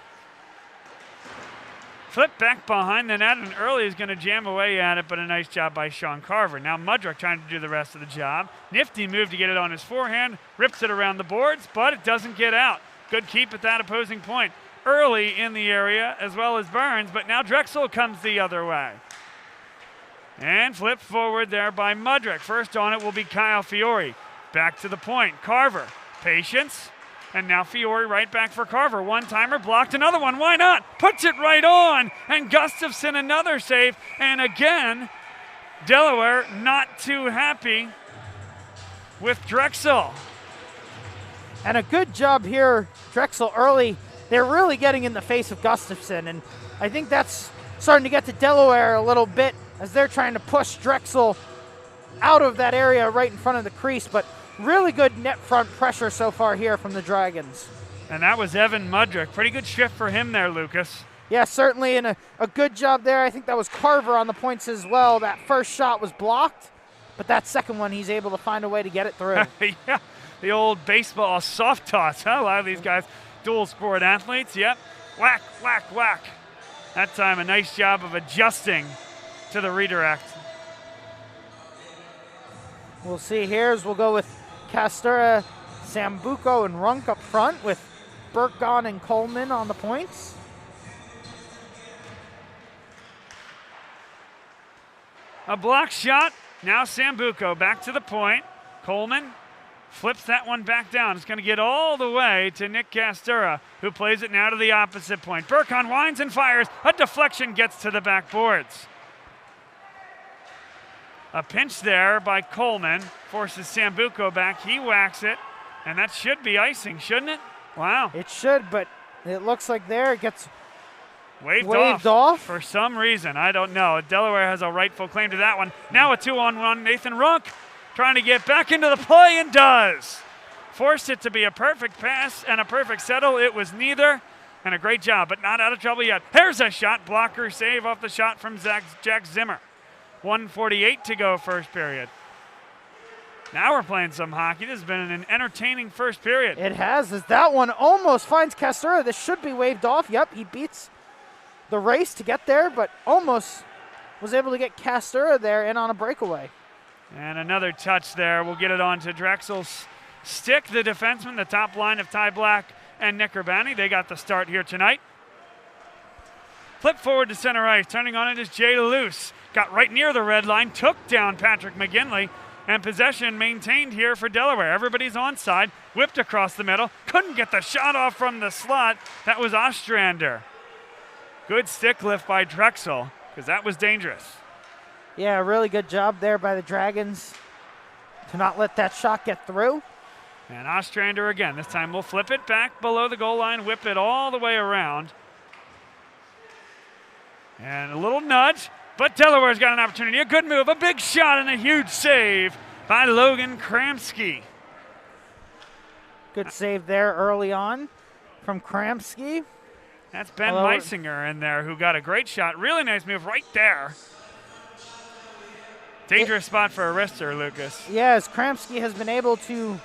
Flip back behind the net, and Early is going to jam away at it, but a nice job by Sean Carver. Now Mudrick trying to do the rest of the job. Nifty move to get it on his forehand. Rips it around the boards, but it doesn't get out. Good keep at that opposing point. Early in the area, as well as Burns, but now Drexel comes the other way. And flipped forward there by Mudrick. First on it will be Kyle Fiore. Back to the point. Carver. Patience. And now Fiore right back for Carver. One-timer blocked. Another one. Why not? Puts it right on. And Gustafsson another save. And again, Delaware not too happy with Drexel. And a good job here, Drexel early. They're really getting in the face of Gustafsson. And I think that's starting to get to Delaware a little bit as they're trying to push Drexel out of that area right in front of the crease. But really good net front pressure so far here from the Dragons. And that was Evan Mudrick. Pretty good shift for him there, Lucas. Yeah, certainly, and a good job there. I think that was Carver on the points as well. That first shot was blocked, but that second one he's able to find a way to get it through. Yeah, the old baseball soft toss. Huh? A lot of these guys, dual sport athletes. Yep, whack, whack, whack. That time a nice job of adjusting to the redirect. We'll see here as we'll go with Castura, Sambuco, and Runk up front with Burkhan and Coleman on the points. A block shot. Now Sambuco back to the point. Coleman flips that one back down. It's going to get all the way to Nick Castura, who plays it now to the opposite point. Burkhan winds and fires. A deflection gets to the backboards. A pinch there by Coleman forces Sambuco back. He whacks it, and that should be icing, shouldn't it? Wow. It should, but it looks like there it gets waved off for some reason. I don't know. Delaware has a rightful claim to that one. Now a 2-on-1. Nathan Runk trying to get back into the play and does. Forced it to be a perfect pass and a perfect settle. It was neither, and a great job, but not out of trouble yet. Here's a shot blocker save off the shot from Jack Zimmer. 1:48 to go first period. Now we're playing some hockey. This has been an entertaining first period. It has, as that one almost finds Castura. This should be waved off. Yep, he beats the race to get there, but almost was able to get Castura there in on a breakaway. And another touch there. We'll get it on to Drexel's stick, the defenseman, the top line of Ty Black and Nick Urbani. They got the start here tonight. Flip forward to center ice. Turning on it is Jay Luce. Got right near the red line, took down Patrick McGinley, and possession maintained here for Delaware. Everybody's onside, whipped across the middle, couldn't get the shot off from the slot. That was Ostrander. Good stick lift by Drexel, because that was dangerous. Yeah, really good job there by the Dragons to not let that shot get through. And Ostrander again. This time we'll flip it back below the goal line, whip it all the way around. And a little nudge, but Delaware's got an opportunity. A good move, a big shot, and a huge save by Logan Kramsky. Good save there early on from Kramsky. That's Ben Meisinger in there, who got a great shot. Really nice move right there. Dangerous spot for a wrister, Lucas. Yes, Kramsky has been able to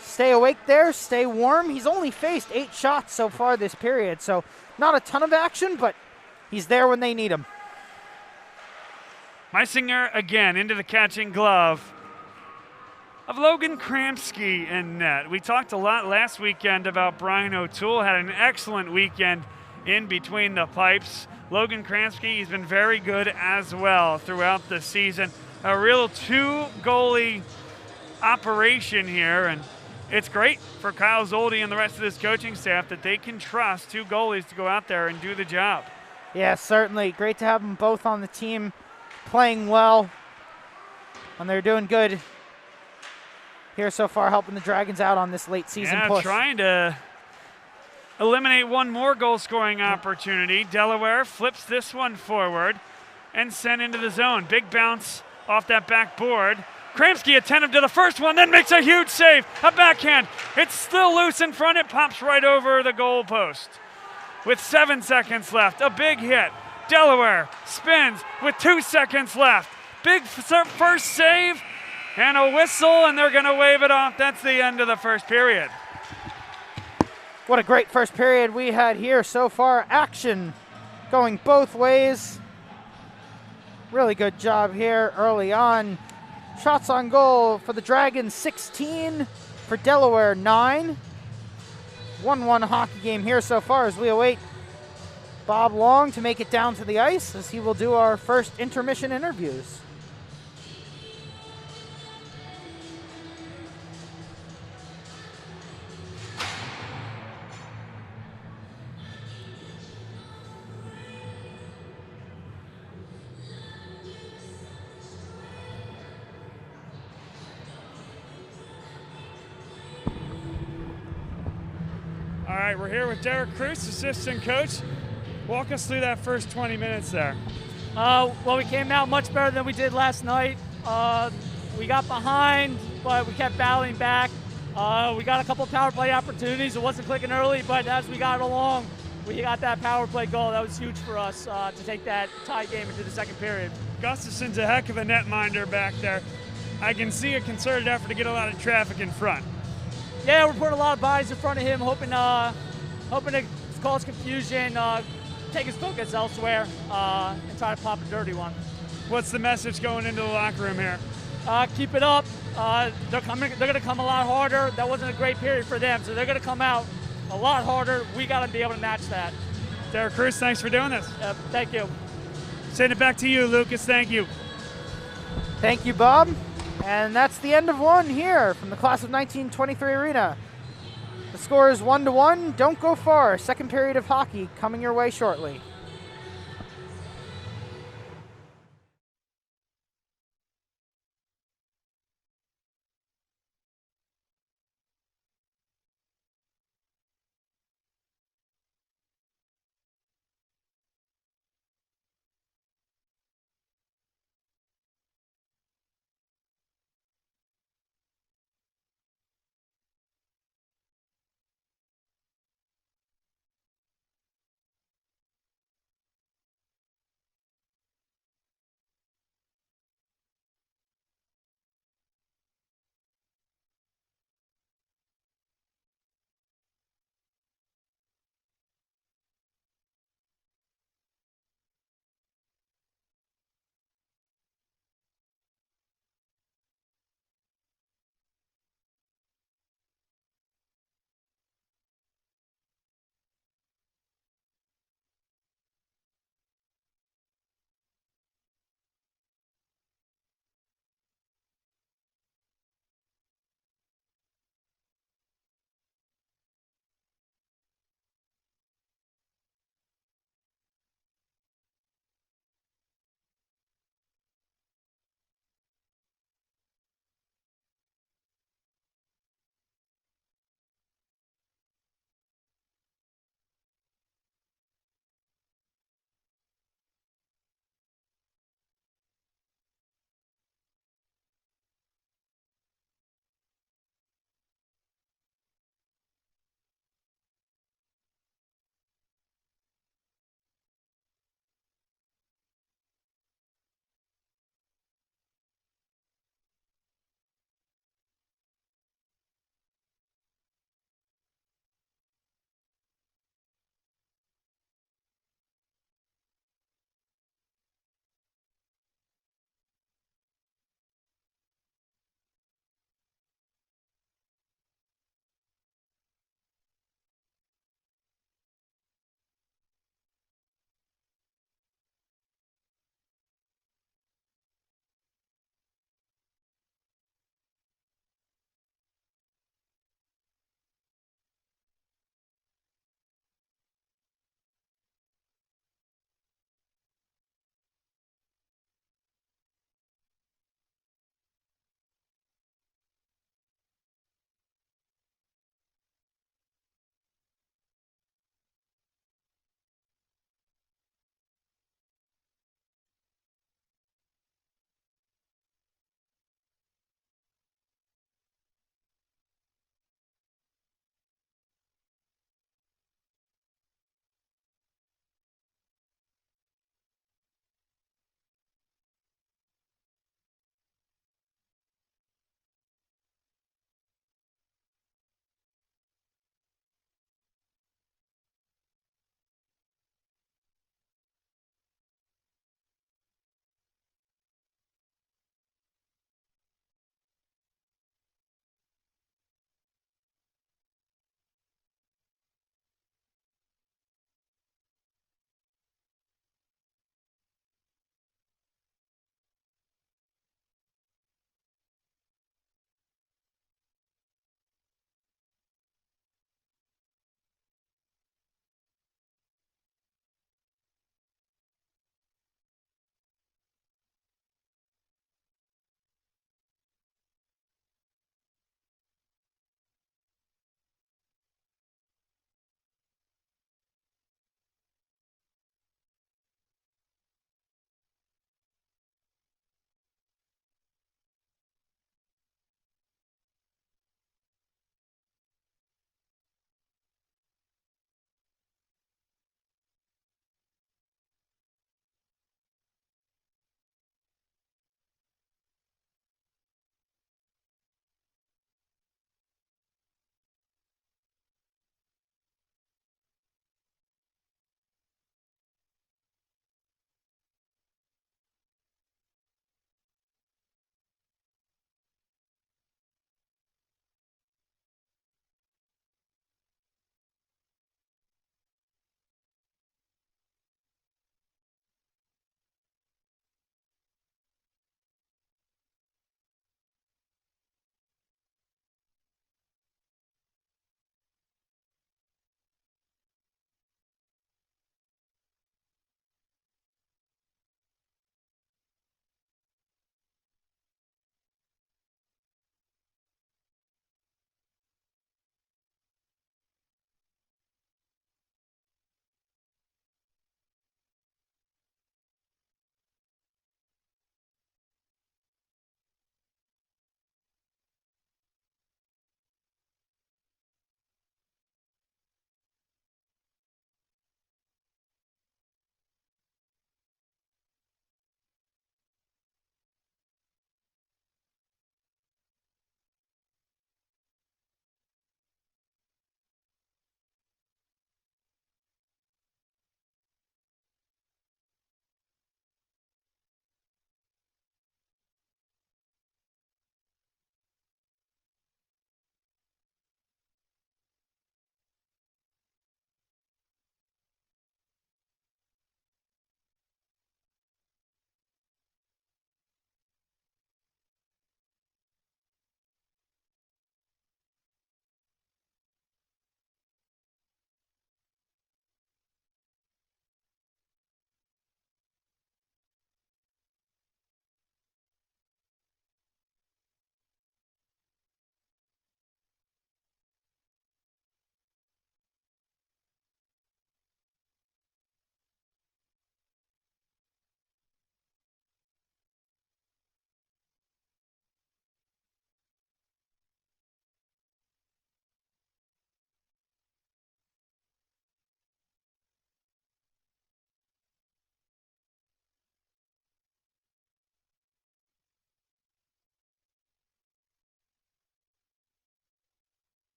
stay awake there, stay warm. He's only faced 8 shots so far this period, so not a ton of action, but he's there when they need him. Meisinger again into the catching glove of Logan Kramsky in net. We talked a lot last weekend about Brian O'Toole. Had an excellent weekend in between the pipes. Logan Kramsky, he's been very good as well throughout the season. A real 2-goalie operation here, and it's great for Kyle Zoldi and the rest of this coaching staff that they can trust 2 goalies to go out there and do the job. Yeah, certainly. Great to have them both on the team playing well, and they're doing good here so far, helping the Dragons out on this late season push. Trying to eliminate one more goal-scoring opportunity. Delaware flips this one forward and sent into the zone. Big bounce off that backboard. Kramsky attentive to the first one, then makes a huge save. A backhand. It's still loose in front. It pops right over the goal post. With 7 seconds left, a big hit. Delaware spins with 2 seconds left. Big first save and a whistle, and they're going to wave it off. That's the end of the first period. What a great first period we had here so far. Action going both ways. Really good job here early on. Shots on goal for the Dragons, 16. For Delaware, 9. 1-1 hockey game here so far as we await Bob Long to make it down to the ice as he will do our first intermission interviews. All right, we're here with Derek Cruz, assistant coach. Walk us through that first 20 minutes there. Well, we came out much better than we did last night. We got behind, but we kept battling back. We got a couple power play opportunities. It wasn't clicking early, but as we got along, we got that power play goal. That was huge for us to take that tie game into the second period. Gustafsson's a heck of a netminder back there. I can see a concerted effort to get a lot of traffic in front. Yeah, we're putting a lot of bodies in front of him, hoping to cause confusion, take his focus elsewhere, and try to pop a dirty one. What's the message going into the locker room here? Keep it up. They're going to come a lot harder. That wasn't a great period for them, so they're going to come out a lot harder. We got to be able to match that. Derek Cruz, thanks for doing this. Thank you. Send it back to you, Lucas. Thank you. Thank you, Bob. And that's the end of one here from the class of 1923 arena. The score is 1-1. Don't go far. Second period of hockey coming your way shortly.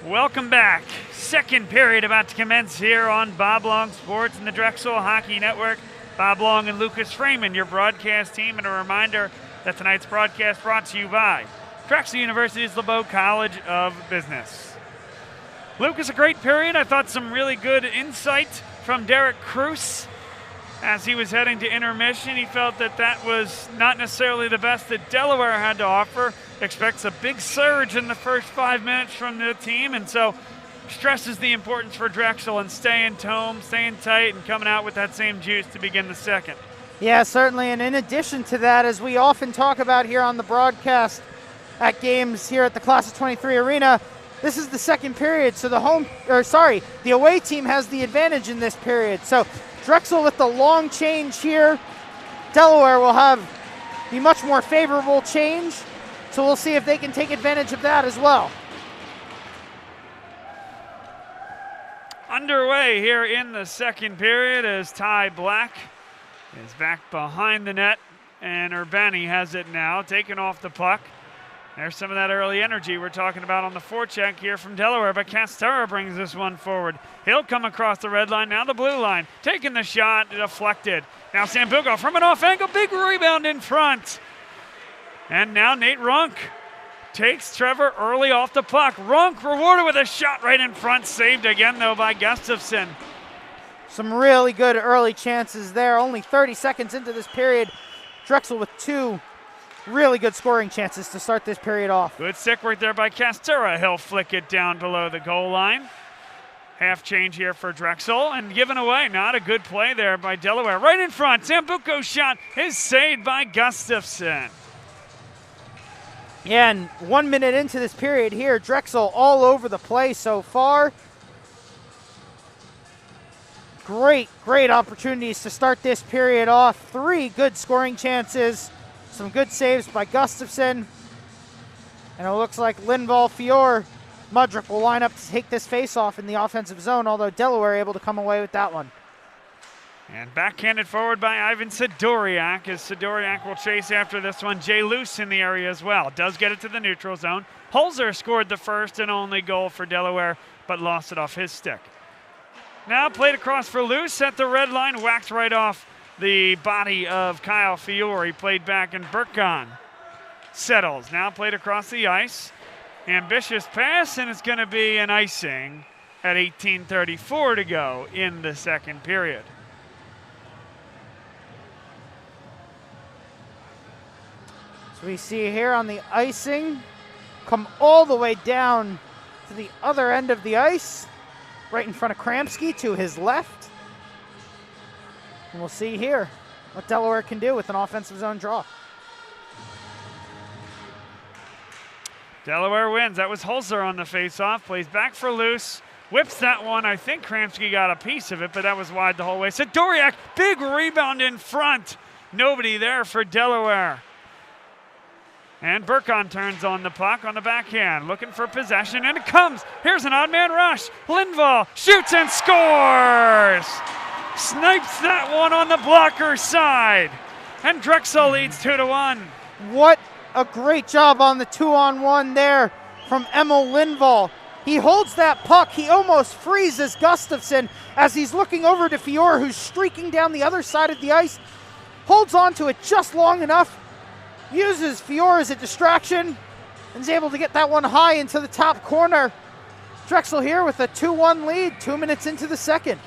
Welcome back. Second period about to commence here on Bob Long Sports and the Drexel Hockey Network. Bob Long and Lucas Freeman, your broadcast team, and a reminder that tonight's broadcast brought to you by Drexel University's LeBeau College of Business. Lucas, a great period. I thought some really good insight from Derek Cruz as he was heading to intermission. He felt that that was not necessarily the best that Delaware had to offer. Expects a big surge in the first 5 minutes from the team, and so stresses the importance for Drexel and staying home, staying tight, and coming out with that same juice to begin the second. Yeah, certainly. And in addition to that, as we often talk about here on the broadcast at games here at the Class of 23 Arena, this is the second period, so the away team has the advantage in this period. So Drexel with the long change here. Delaware will have the much more favorable change, so we'll see if they can take advantage of that as well. Underway here in the second period as Ty Black is back behind the net, and Urbani has it now, taking off the puck. There's some of that early energy we're talking about on the forecheck here from Delaware, but Castera brings this one forward. He'll come across the red line, now the blue line, taking the shot, deflected. Now Sambuco from an off angle, big rebound in front. And now Nate Runk takes Trevor early off the puck. Runk rewarded with a shot right in front, saved again though by Gustafsson. Some really good early chances there. Only 30 seconds into this period. Drexel with two really good scoring chances to start this period off. Good stick right there by Castera. He'll flick it down below the goal line. Half change here for Drexel, and given away. Not a good play there by Delaware. Right in front, Sambuco's shot is saved by Gustafsson. Yeah, and 1 minute into this period here, Drexel all over the play so far. Great opportunities to start this period off. Three good scoring chances. Some good saves by Gustafsson. And it looks like Lindvall, Fior, Mudrick will line up to take this face-off in the offensive zone, although Delaware able to come away with that one. And backhanded forward by Ivan Sidoriak, as Sidoriak will chase after this one. Jay Luce in the area as well. Does get it to the neutral zone. Holzer scored the first and only goal for Delaware, but lost it off his stick. Now played across for Luce at the red line, whacked right off the body of Kyle Fiore. Played back, and Burkon settles. Now played across the ice. Ambitious pass, and it's going to be an icing at 18:34 to go in the second period. So we see here on the icing, come all the way down to the other end of the ice, right in front of Kramsky to his left. And we'll see here what Delaware can do with an offensive zone draw. Delaware wins. That was Holzer on the faceoff. Plays back for Luce. Whips that one. I think Kramsky got a piece of it, but that was wide the whole way. Sidoriak, big rebound in front. Nobody there for Delaware. And Burkon turns on the puck on the backhand, looking for possession, and it comes. Here's an odd man rush. Lindvall shoots and scores. Snipes that one on the blocker side. And Drexel leads 2-1. What a great job on the 2-on-1 there from Emil Lindvall. He holds that puck. He almost freezes Gustafsson as he's looking over to Fior, who's streaking down the other side of the ice. Holds on to it just long enough. Uses Fior as a distraction and is able to get that one high into the top corner. Drexel here with a 2-1 lead, 2 minutes into the second.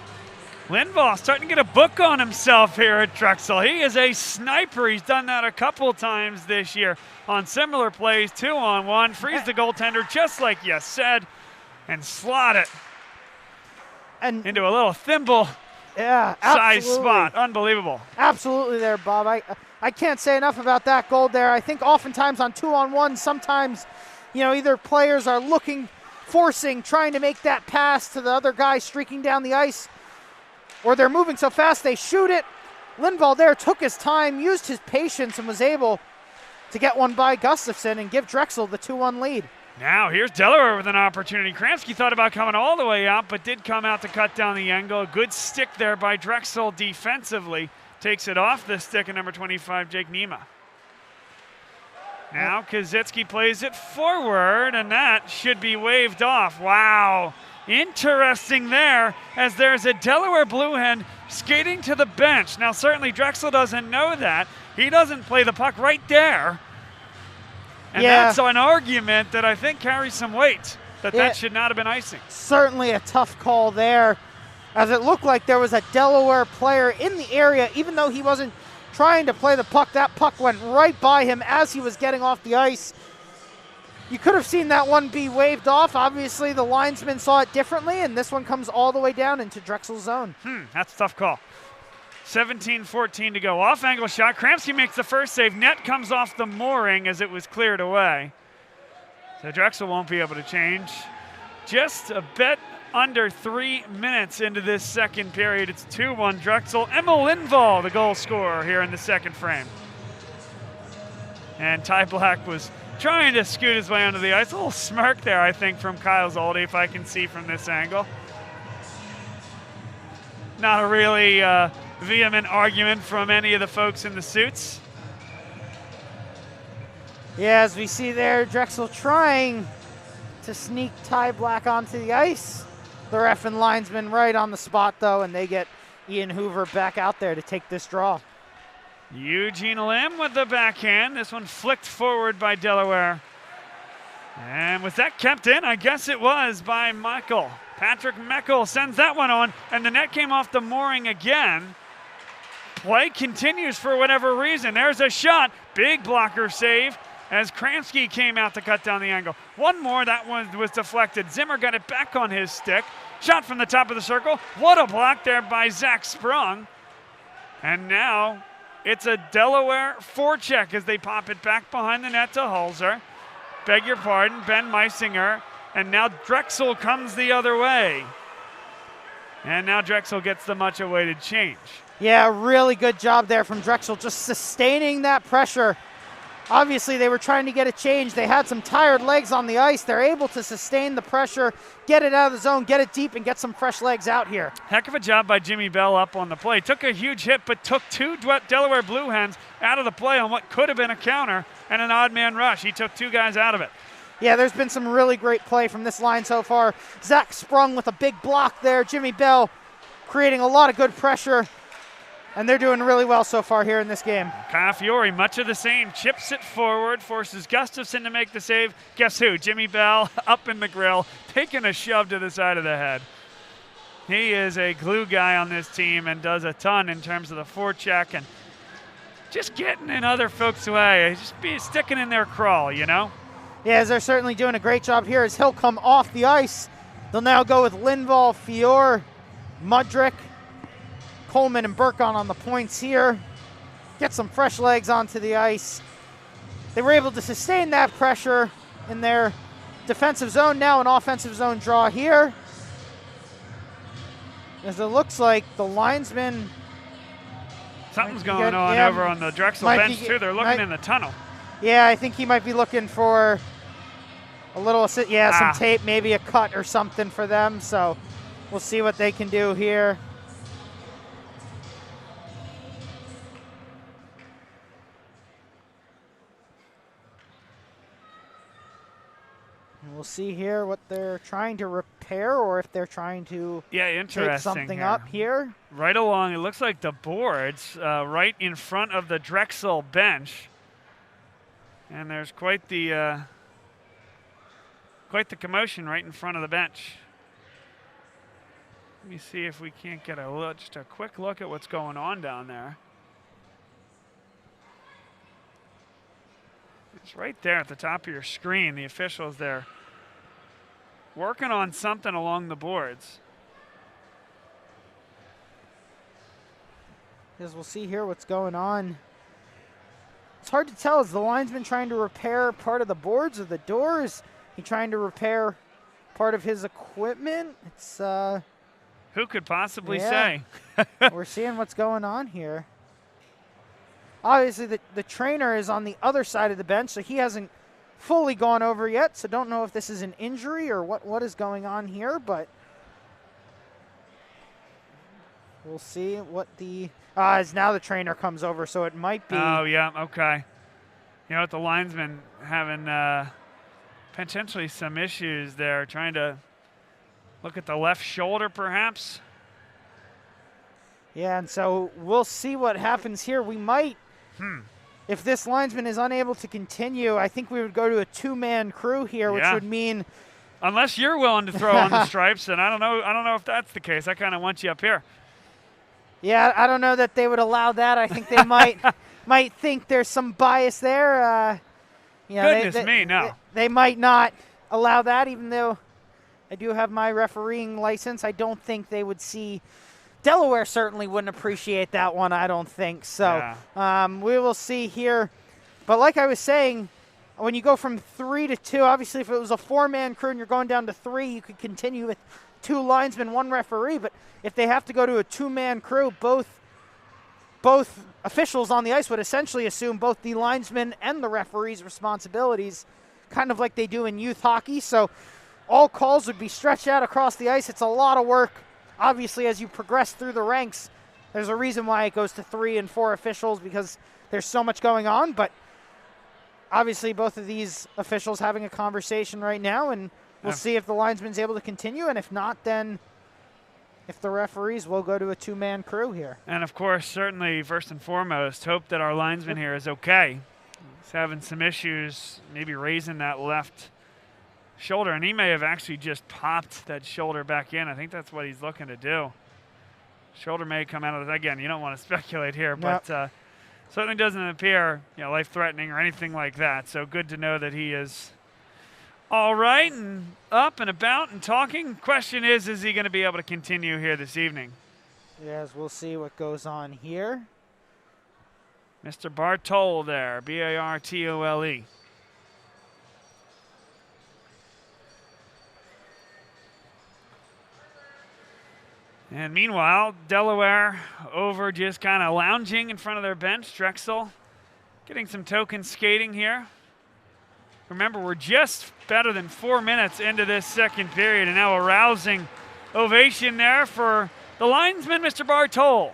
Lindvall starting to get a book on himself here at Drexel. He is a sniper. He's done that a couple times this year on similar plays, 2-on-1. Frees the goaltender just like you said and slot it and into a little thimble size spot. Unbelievable. Absolutely there, Bob. I can't say enough about that goal there. I think oftentimes on 2-on-1, sometimes, either players are forcing, trying to make that pass to the other guy streaking down the ice, or they're moving so fast they shoot it. Lindvall there took his time, used his patience, and was able to get one by Gustafsson and give Drexel the 2-1 lead. Now here's Delaware with an opportunity. Kramsky thought about coming all the way out, but did come out to cut down the angle. A good stick there by Drexel defensively. Takes it off the stick of number 25, Jake Nema. Now Kazitsky plays it forward, and that should be waved off. Wow. Interesting there, as there's a Delaware Blue Hen skating to the bench. Now, certainly Drexel doesn't know that. He doesn't play the puck right there. And that's an argument that I think carries some weight, that should not have been icing. Certainly a tough call there, as it looked like there was a Delaware player in the area. Even though he wasn't trying to play the puck, that puck went right by him as he was getting off the ice. You could have seen that one be waved off. Obviously, the linesman saw it differently, and this one comes all the way down into Drexel's zone. That's a tough call. 17-14 to go. Off-angle shot. Kramsky makes the first save. Net comes off the mooring as it was cleared away. So Drexel won't be able to change. Just a bit under 3 minutes into this second period. It's 2-1 Drexel. Emil Lindvall, the goal scorer here in the second frame. And Ty Black was trying to scoot his way onto the ice. A little smirk there, I think, from Kyle Zoldi, if I can see from this angle. Not a really vehement argument from any of the folks in the suits. Yeah, as we see there, Drexel trying to sneak Ty Black onto the ice. The ref and linesman right on the spot, though, and they get Ian Hoover back out there to take this draw. Eugene Lim with the backhand. This one flicked forward by Delaware. And was that kept in? I guess it was by Michael. Patrick Meckel sends that one on, and the net came off the mooring again. Play continues for whatever reason. There's a shot. Big blocker save as Kramsky came out to cut down the angle. One more, that one was deflected. Zimmer got it back on his stick. Shot from the top of the circle. What a block there by Zach Sprung. And now it's a Delaware forecheck as they pop it back behind the net to Holzer. Beg your pardon, Ben Meisinger. And now Drexel comes the other way. And now Drexel gets the much awaited change. Yeah, really good job there from Drexel, just sustaining that pressure. Obviously, they were trying to get a change. They had some tired legs on the ice. They're able to sustain the pressure, get it out of the zone, get it deep, and get some fresh legs out here. Heck of a job by Jimmy Bell up on the play. Took a huge hit, but took two Delaware Blue Hens out of the play on what could have been a counter and an odd man rush. He took two guys out of it. Yeah, there's been some really great play from this line so far. Zach Sprung with a big block there. Jimmy Bell creating a lot of good pressure. And they're doing really well so far here in this game. Kyle Fiore, much of the same. Chips it forward, forces Gustafsson to make the save. Guess who? Jimmy Bell up in the grill, taking a shove to the side of the head. He is a glue guy on this team and does a ton in terms of the forecheck and just getting in other folks' way. Just sticking in their crawl, you know? Yeah, they're certainly doing a great job here as he'll come off the ice. They'll now go with Lindvall, Fiore, Mudrick, Coleman and Burkon on the points here. Get some fresh legs onto the ice. They were able to sustain that pressure in their defensive zone. Now an offensive zone draw here. As it looks like the linesman... Something's going on over on the Drexel bench too. They're looking in the tunnel. Yeah, I think he might be looking for a little, some tape, maybe a cut or something for them. So we'll see what they can do here. We'll see here what they're trying to repair or if they're trying to take something up here. Right along, it looks like the boards right in front of the Drexel bench. And there's quite the commotion right in front of the bench. Let me see if we can't get just a quick look at what's going on down there. It's right there at the top of your screen. The officials there working on something along the boards. As we'll see here what's going on. It's hard to tell. Is the linesman trying to repair part of the boards or the doors? He trying to repair part of his equipment? It's who could possibly say? We're seeing what's going on here. Obviously, the trainer is on the other side of the bench, so he hasn't fully gone over yet, so don't know if this is an injury or what is going on here, but we'll see what the... as now the trainer comes over, so it might be... Oh, yeah, okay. You know, with the linesman having potentially some issues there, trying to look at the left shoulder perhaps. Yeah, and so we'll see what happens here. We might, if this linesman is unable to continue, I think we would go to a two-man crew here, which would mean, unless you're willing to throw on the stripes, and I don't know if that's the case. I kind of want you up here. Yeah, I don't know that they would allow that. I think they might think there's some bias there. Goodness me, no. They might not allow that, even though I do have my refereeing license. I don't think they would see. Delaware certainly wouldn't appreciate that one, I don't think. So we will see here. But like I was saying, when you go from 3 to 2, obviously if it was a 4-man crew and you're going down to 3, you could continue with 2 linesmen, 1 referee. But if they have to go to a 2-man crew, both officials on the ice would essentially assume both the linesman and the referee's responsibilities, kind of like they do in youth hockey. So all calls would be stretched out across the ice. It's a lot of work. Obviously, as you progress through the ranks, there's a reason why it goes to 3 and 4 officials, because there's so much going on. But obviously, both of these officials having a conversation right now, and we'll see if the linesman's able to continue. And if not, then if the referees will go to a 2-man crew here. And, of course, certainly, first and foremost, hope that our linesman here is okay. He's having some issues, maybe raising that left shoulder, and he may have actually just popped that shoulder back in. I think that's what he's looking to do. Shoulder may come out of it. Again, you don't want to speculate here, but certainly doesn't appear life-threatening or anything like that. So good to know that he is all right and up and about and talking. Question is he going to be able to continue here this evening? Yes, we'll see what goes on here. Mr. Bartole there, B-A-R-T-O-L-E. And meanwhile, Delaware over just kind of lounging in front of their bench. Drexel getting some token skating here. Remember, we're just better than 4 minutes into this second period, and now a rousing ovation there for the linesman, Mr. Bartole.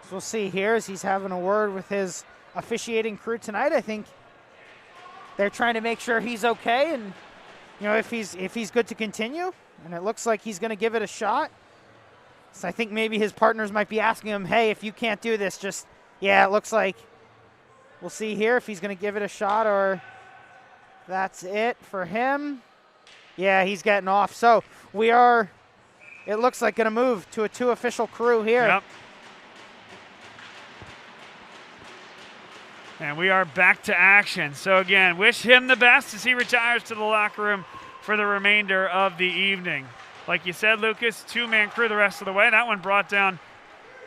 So we'll see here as he's having a word with his officiating crew tonight. I think they're trying to make sure he's okay, and if he's good to continue. And it looks like he's going to give it a shot. So I think maybe his partners might be asking him, hey, if you can't do this, it looks like we'll see here if he's going to give it a shot or that's it for him. Yeah, he's getting off. So it looks like going to move to a 2-official crew here. Yep. And we are back to action. So again, wish him the best as he retires to the locker room for the remainder of the evening. Like you said, Lucas, 2-man crew the rest of the way. That one brought down,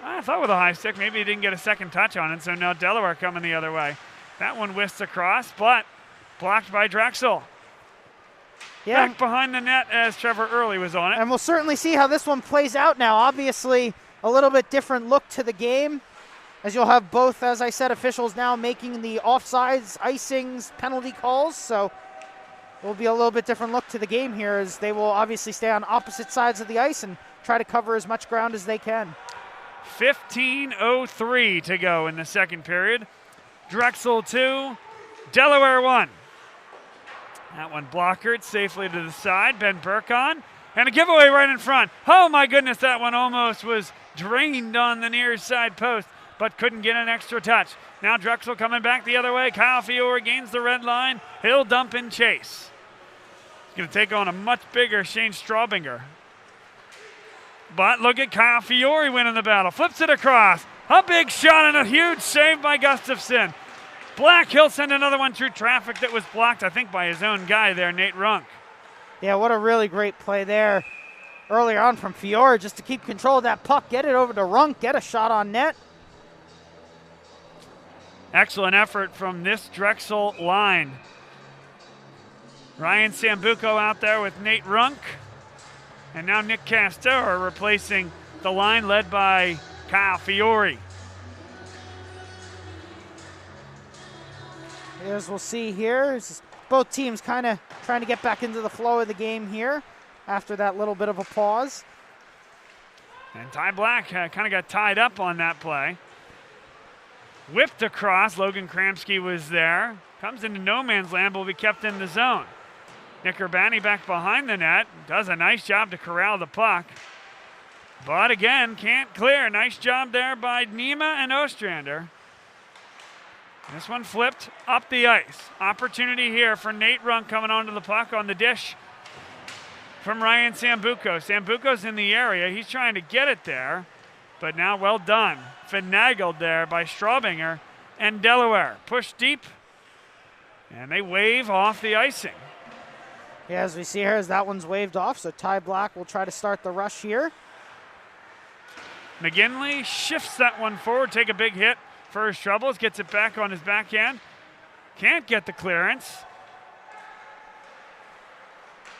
I thought with a high stick. Maybe he didn't get a second touch on it, so now Delaware coming the other way. That one whisked across, but blocked by Drexel. Yeah. Back behind the net as Trevor Early was on it. And we'll certainly see how this one plays out now. Obviously, a little bit different look to the game, as you'll have both, as I said, officials now making the offsides, icings, penalty calls. So it will be a little bit different look to the game here, as they will obviously stay on opposite sides of the ice and try to cover as much ground as they can. 15:03 to go in the second period. Drexel 2, Delaware 1. That one blockered safely to the side. Ben Burkon. And a giveaway right in front. Oh my goodness, that one almost was drained on the near side post, but couldn't get an extra touch. Now Drexel coming back the other way. Kyle Fiore gains the red line. He'll dump and chase. He's going to take on a much bigger Shane Straubinger. But look at Kyle Fiore winning the battle. Flips it across. A big shot and a huge save by Gustafsson. Black, he'll send another one through traffic that was blocked, I think, by his own guy there, Nate Runk. Yeah, what a really great play there earlier on from Fiore, just to keep control of that puck, get it over to Runk, get a shot on net. Excellent effort from this Drexel line. Ryan Sambuco out there with Nate Runk. And now Nick Castor replacing the line led by Kyle Fiore. As we'll see here, both teams kind of trying to get back into the flow of the game here after that little bit of a pause. And Ty Black kind of got tied up on that play. Whipped across. Logan Kramsky was there. Comes into no man's land, but will be kept in the zone. Nick Urbani back behind the net. Does a nice job to corral the puck. But again, can't clear. Nice job there by Nima and Ostrander. This one flipped up the ice. Opportunity here for Nate Runk coming onto the puck on the dish from Ryan Sambuco. Sambuco's in the area. He's trying to get it there, but now well done. Finagled there by Straubinger and Delaware. Pushed deep, and they wave off the icing. Yeah, as we see here, as that one's waved off, so Ty Black will try to start the rush here. McGinley shifts that one forward, take a big hit for his troubles, gets it back on his backhand. Can't get the clearance.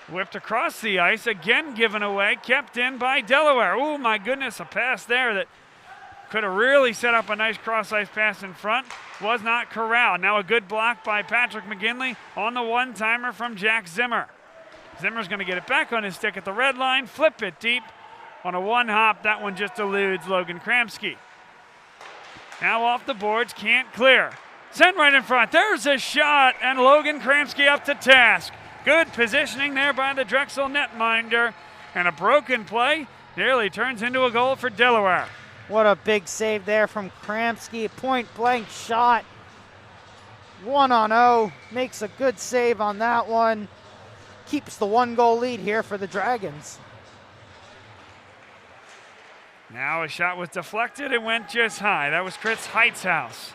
Whipped across the ice, again given away, kept in by Delaware. Oh my goodness, a pass there that could have really set up a nice cross-ice pass in front. Was not corralled. Now a good block by Patrick McGinley on the one-timer from Jack Zimmer. Zimmer's going to get it back on his stick at the red line, flip it deep. On a one-hop, that one just eludes Logan Kramsky. Now off the boards, can't clear. Sent right in front. There's a shot, and Logan Kramsky up to task. Good positioning there by the Drexel netminder, and a broken play nearly turns into a goal for Delaware. What a big save there from Kramsky. Point-blank shot. 1-0. Makes a good save on that one. Keeps the one-goal lead here for the Dragons. Now a shot was deflected and went just high. That was Chris Heitzhaus.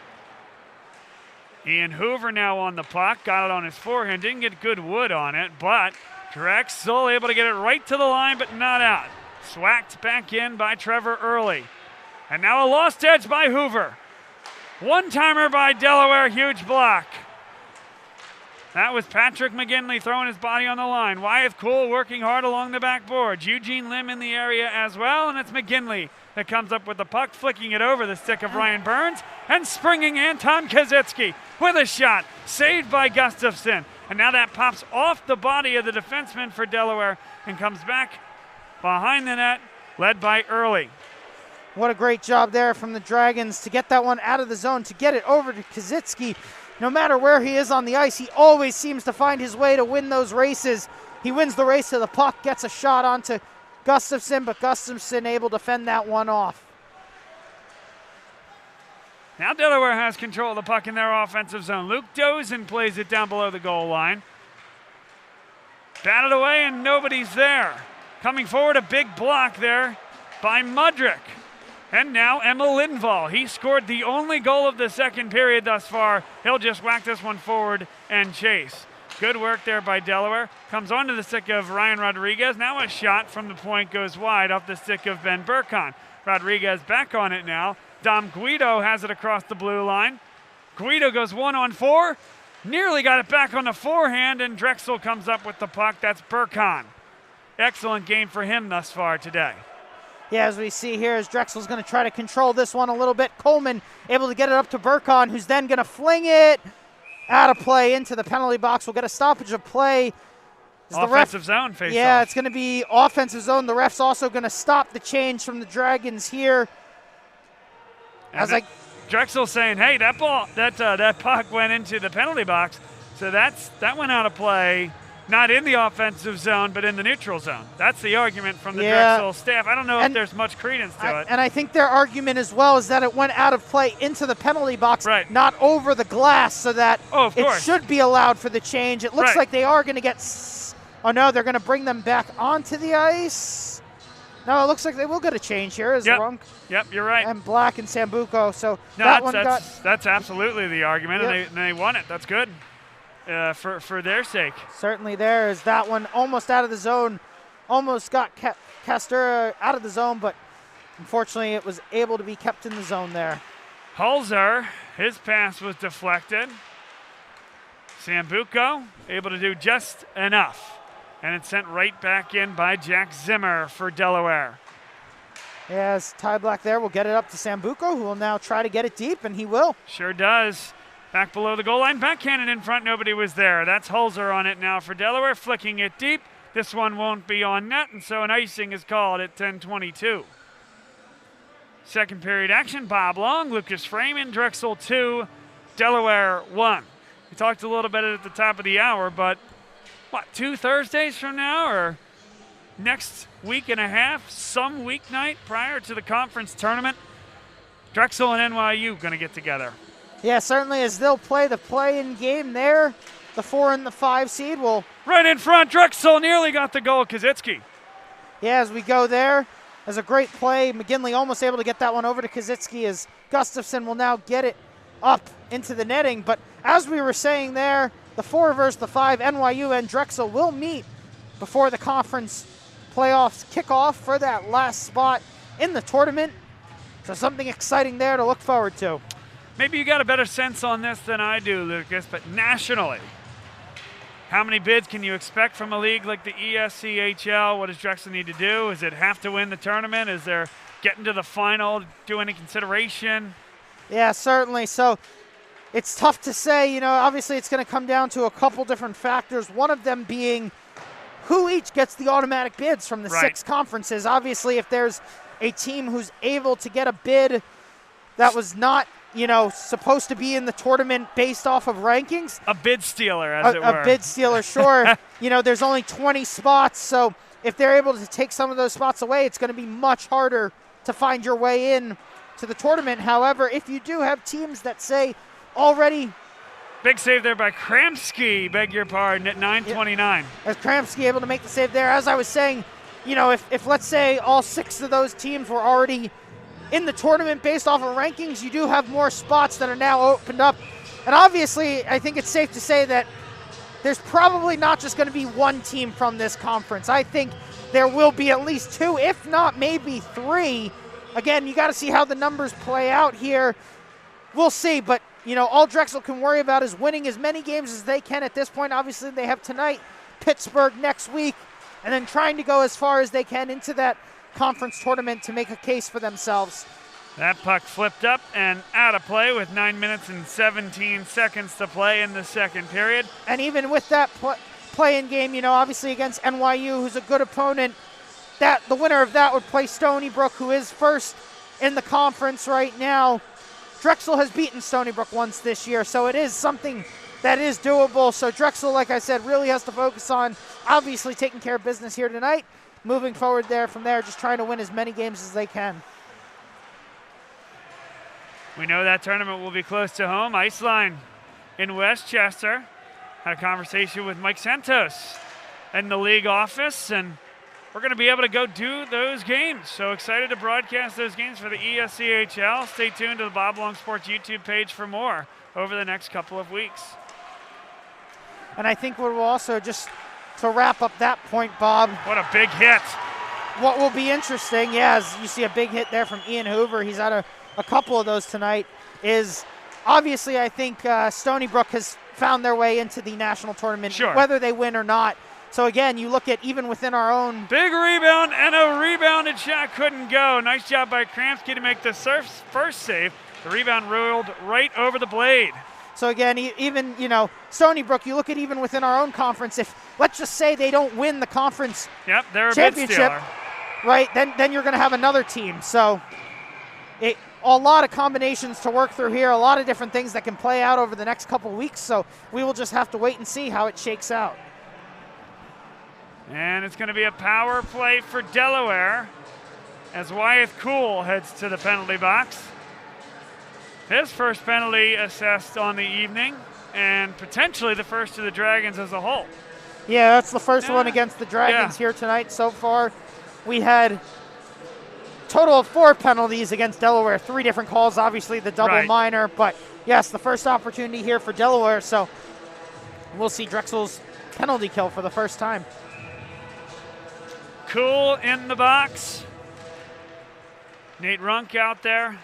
Ian Hoover now on the puck. Got it on his forehand. Didn't get good wood on it, but Drexel able to get it right to the line, but not out. Swacked back in by Trevor Early. And now a lost edge by Hoover. One-timer by Delaware, huge block. That was Patrick McGinley throwing his body on the line. Wyeth Cool working hard along the backboard. Eugene Lim in the area as well, and it's McGinley that comes up with the puck, flicking it over the stick of Ryan Burns, and springing Anton Kazitsky with a shot, saved by Gustafsson. And now that pops off the body of the defenseman for Delaware and comes back behind the net, led by Early. What a great job there from the Dragons to get that one out of the zone, to get it over to Kazitsky. No matter where he is on the ice, he always seems to find his way to win those races. He wins the race to the puck, gets a shot onto Gustafsson, but Gustafsson able to fend that one off. Now Delaware has control of the puck in their offensive zone. Luke Dozen plays it down below the goal line. Batted away and nobody's there. Coming forward, a big block there by Mudrick. And now Emma Lindvall. He scored the only goal of the second period thus far. He'll just whack this one forward and chase. Good work there by Delaware. Comes onto the stick of Ryan Rodriguez. Now a shot from the point goes wide off the stick of Ben Burkon. Rodriguez back on it now. Dom Guido has it across the blue line. Guido goes 1-on-4. Nearly got it back on the forehand, and Drexel comes up with the puck. That's Burkon. Excellent game for him thus far today. Yeah, as we see here, as Drexel's going to try to control this one a little bit. Coleman able to get it up to Burkon, who's then going to fling it out of play into the penalty box. We'll get a stoppage of play. Offensive zone face-off. Yeah, it's going to be offensive zone. The ref's also going to stop the change from the Dragons here. Drexel saying, hey, that puck went into the penalty box, so that went out of play. Not in the offensive zone, but in the neutral zone. That's the argument from the Drexel staff. I don't know if there's much credence to it. And I think their argument as well is that it went out of play into the penalty box, not over the glass, so that it should be allowed for the change. It looks like they are going to get – oh, no, they're going to bring them back onto the ice. No, it looks like they will get a change here. Runk. Yep, you're right. And Black and Sambuco. So that's absolutely the argument, and they won it. That's good. For their sake. Certainly there is that one almost out of the zone. Almost got Castor out of the zone, but unfortunately it was able to be kept in the zone there. Holzer, his pass was deflected. Sambuco able to do just enough. And it's sent right back in by Jack Zimmer for Delaware. Yes, Ty Black there will get it up to Sambuco, who will now try to get it deep, and he will. Sure does. Back below the goal line, backhanded in front, nobody was there. That's Holzer on it now for Delaware, flicking it deep. This one won't be on net, and so an icing is called at 10:22. Second period action, Bob Long, Lucas Freeman, Drexel 2, Delaware 1. We talked a little bit at the top of the hour, but what, 2 Thursdays from now or next week and a half, some weeknight prior to the conference tournament, Drexel and NYU going to get together. Yeah, certainly, as they'll play the play-in game there. The 4 and the 5 seed will. Right in front, Drexel nearly got the goal, Kazitsky. Yeah, as we go there, as a great play, McGinley almost able to get that one over to Kazitsky as Gustafsson will now get it up into the netting. But as we were saying there, the 4 versus the 5, NYU and Drexel will meet before the conference playoffs kick off for that last spot in the tournament. So something exciting there to look forward to. Maybe you got a better sense on this than I do, Lucas, but nationally, how many bids can you expect from a league like the ESCHL? What does Drexel need to do? Is it have to win the tournament? Is there getting to the final, do any consideration? Yeah, certainly. So it's tough to say. You know, obviously it's going to come down to a couple different factors, one of them being who each gets the automatic bids from the 6 conferences. Obviously, if there's a team who's able to get a bid that was not, you know, supposed to be in the tournament based off of rankings. A bid stealer, as it were. A bid stealer, sure. You know, there's only 20 spots, so if they're able to take some of those spots away, it's going to be much harder to find your way in to the tournament. However, if you do have teams that say already... Big save there by Kramsky, beg your pardon, at 9:29. Yeah. As Kramsky able to make the save there, as I was saying, you know, if let's say all 6 of those teams were already in the tournament based off of rankings, you do have more spots that are now opened up. And obviously, I think it's safe to say that there's probably not just going to be one team from this conference. I think there will be at least 2, if not maybe 3. Again, you got to see how the numbers play out here. We'll see, but, you know, all Drexel can worry about is winning as many games as they can at this point. Obviously, they have tonight, Pittsburgh next week, and then trying to go as far as they can into that conference tournament to make a case for themselves. That puck flipped up and out of play with 9 minutes and 17 seconds to play in the second period. And even with that play-in game, you know, obviously against NYU, who's a good opponent, that the winner of that would play Stony Brook, who is first in the conference right now. Drexel has beaten Stony Brook once this year, so it is something that is doable. So Drexel, like I said, really has to focus on obviously taking care of business here tonight. Moving forward there from there, just trying to win as many games as they can. We know that tournament will be close to home. Iceline in Westchester. Had a conversation with Mike Santos in the league office, and we're going to be able to go do those games. So excited to broadcast those games for the ESCHL. Stay tuned to the Bob Long Sports YouTube page for more over the next couple of weeks. And I think what will also, just to wrap up that point, Bob. What a big hit. What will be interesting, yeah, as you see a big hit there from Ian Hoover. He's had a couple of those tonight. Is obviously, I think Stony Brook has found their way into the national tournament, sure, whether they win or not. So again, you look at even within our own. Big rebound and a rebounded shot couldn't go. Nice job by Kramsky to make the first save. The rebound rolled right over the blade. So again, even, you know, Stony Brook, you look at even within our own conference, if let's just say they don't win the conference they're a championship, bid stealer, right, then you're going to have another team. So a lot of combinations to work through here, a lot of different things that can play out over the next couple of weeks. So we will just have to wait and see how it shakes out. And it's going to be a power play for Delaware as Wyeth Cool heads to the penalty box. His first penalty assessed on the evening, and potentially the first of the Dragons as a whole. Yeah, that's the first one against the Dragons here tonight so far. We had total of 4 penalties against Delaware, 3 different calls, obviously the double minor, but yes, the first opportunity here for Delaware, so we'll see Drexel's penalty kill for the first time. Cool in the box. Nate Runk out there,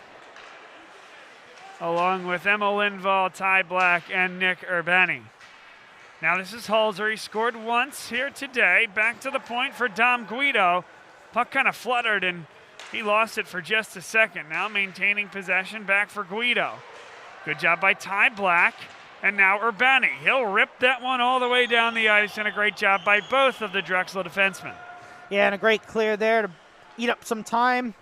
along with Emma Lindvall, Ty Black, and Nick Urbani. Now this is Holzer. He scored once here today. Back to the point for Dom Guido. Puck kind of fluttered, and he lost it for just a second. Now maintaining possession back for Guido. Good job by Ty Black, and now Urbani. He'll rip that one all the way down the ice, and a great job by both of the Drexel defensemen. Yeah, and a great clear there to eat up some time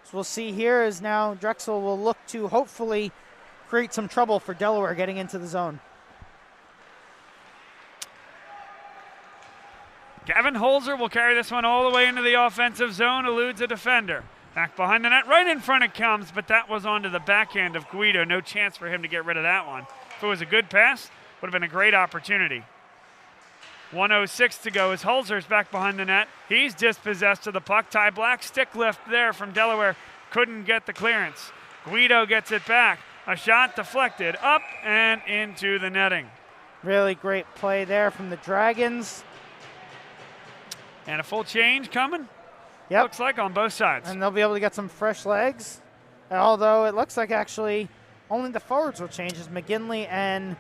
So we'll see here as now Drexel will look to hopefully create some trouble for Delaware getting into the zone. Gavin Holzer will carry this one all the way into the offensive zone, eludes a defender. Back behind the net, right in front it comes, but that was onto the backhand of Guido. No chance for him to get rid of that one. If it was a good pass, would have been a great opportunity. 1:06 to go as Holzer's back behind the net. He's dispossessed of the puck. Ty Black stick lift there from Delaware. Couldn't get the clearance. Guido gets it back. A shot deflected up and into the netting. Really great play there from the Dragons. And a full change coming. Yep. Looks like on both sides. And they'll be able to get some fresh legs. Although it looks like actually only the forwards will change as McGinley and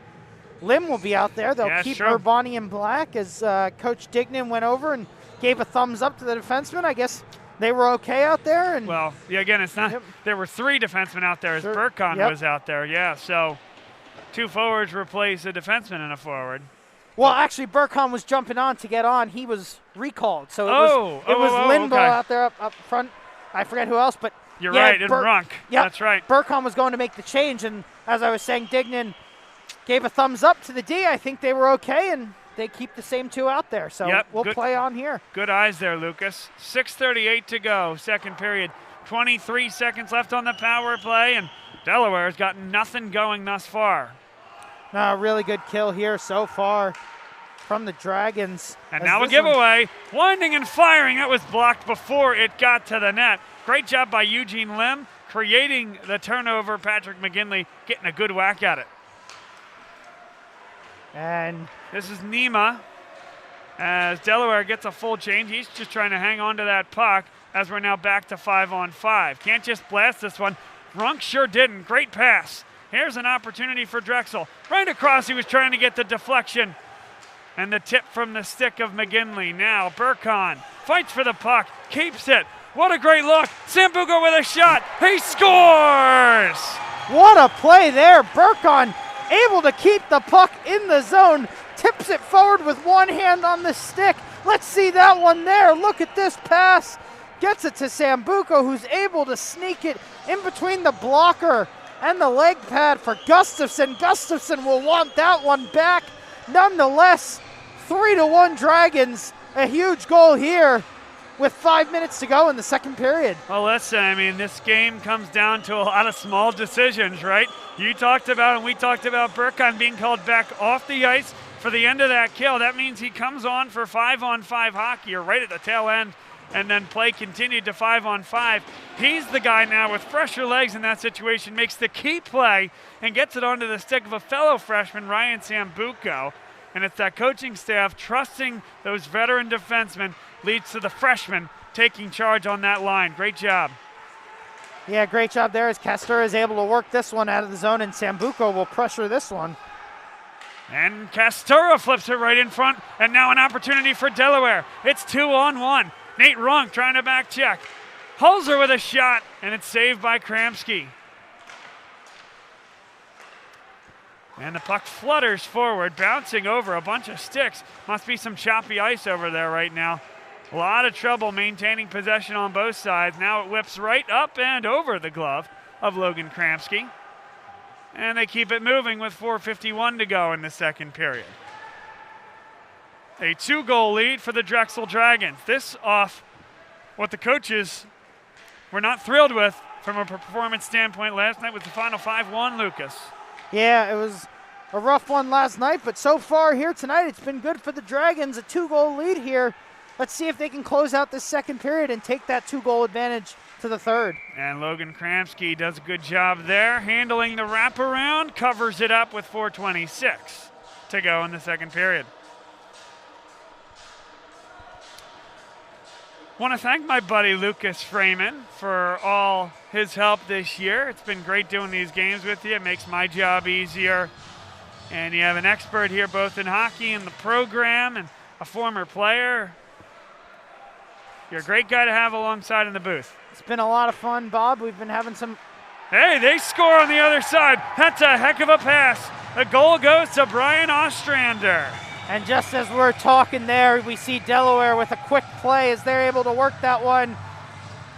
Lim will be out there. They'll keep Urbani in black as Coach Dignan went over and gave a thumbs up to the defensemen. I guess they were okay out there. And well, yeah, again, it's not. Yep. There were 3 defensemen out there as Burkon was out there. Yeah, so 2 forwards replace a defenseman and a forward. Well, actually, Burkon was jumping on to get on. He was recalled. So it was Lindbaugh out there up front. I forget who else, but you're right, and Runk. Yep, that's right. Burkon was going to make the change, and as I was saying, Dignan gave a thumbs up to the D. I think they were okay, and they keep the same 2 out there. So we'll play on here. Good eyes there, Lucas. 6:38 to go, second period. 23 seconds left on the power play, and Delaware's got nothing going thus far. No, really good kill here so far from the Dragons. And now a giveaway. Winding and firing. That was blocked before it got to the net. Great job by Eugene Lim creating the turnover. Patrick McGinley getting a good whack at it. And this is Nima as Delaware gets a full change. He's just trying to hang on to that puck as we're now back to 5-on-5. Can't just blast this one. Runk sure didn't. Great pass. Here's an opportunity for Drexel. Right across, he was trying to get the deflection. And the tip from the stick of McGinley. Now Burkon fights for the puck, keeps it. What a great look. Sambuco with a shot. He scores! What a play there. Burkon able to keep the puck in the zone. Tips it forward with one hand on the stick. Let's see that one there. Look at this pass. Gets it to Sambuco, who's able to sneak it in between the blocker and the leg pad for Gustafsson. Gustafsson will want that one back. Nonetheless, 3-1 Dragons. A huge goal here with 5 minutes to go in the second period. Well, listen, I mean, this game comes down to a lot of small decisions, right? You talked about, and we talked about Burkon being called back off the ice for the end of that kill. That means he comes on for 5-on-5 hockey, or right at the tail end, and then play continued to 5-on-5. He's the guy now with fresher legs in that situation, makes the key play and gets it onto the stick of a fellow freshman, Ryan Sambuco. And it's that coaching staff trusting those veteran defensemen leads to the freshman taking charge on that line. Great job. Yeah, great job there as Castor is able to work this one out of the zone, and Sambuco will pressure this one. And Castora flips it right in front, and now an opportunity for Delaware. It's 2-on-1. Nate Runk trying to back check. Holzer with a shot, and it's saved by Kramsky. And the puck flutters forward, bouncing over a bunch of sticks. Must be some choppy ice over there right now. A lot of trouble maintaining possession on both sides. Now it whips right up and over the glove of Logan Kramsky. And they keep it moving with 4:51 to go in the second period. A 2-goal lead for the Drexel Dragons. This off what the coaches were not thrilled with from a performance standpoint last night with the final 5-1, Lucas. Yeah, it was a rough one last night, but so far here tonight, it's been good for the Dragons. A 2-goal lead here. Let's see if they can close out this second period and take that 2-goal advantage to the third. And Logan Kramsky does a good job there, handling the wraparound, covers it up with 4:26 to go in the second period. Want to thank my buddy Lucas Freeman for all his help this year. It's been great doing these games with you. It makes my job easier. And you have an expert here both in hockey and the program and a former player. You're a great guy to have alongside in the booth. It's been a lot of fun, Bob. We've been having some... Hey, they score on the other side. That's a heck of a pass. The goal goes to Brian Ostrander. And just as we're talking there, we see Delaware with a quick play as they're able to work that one.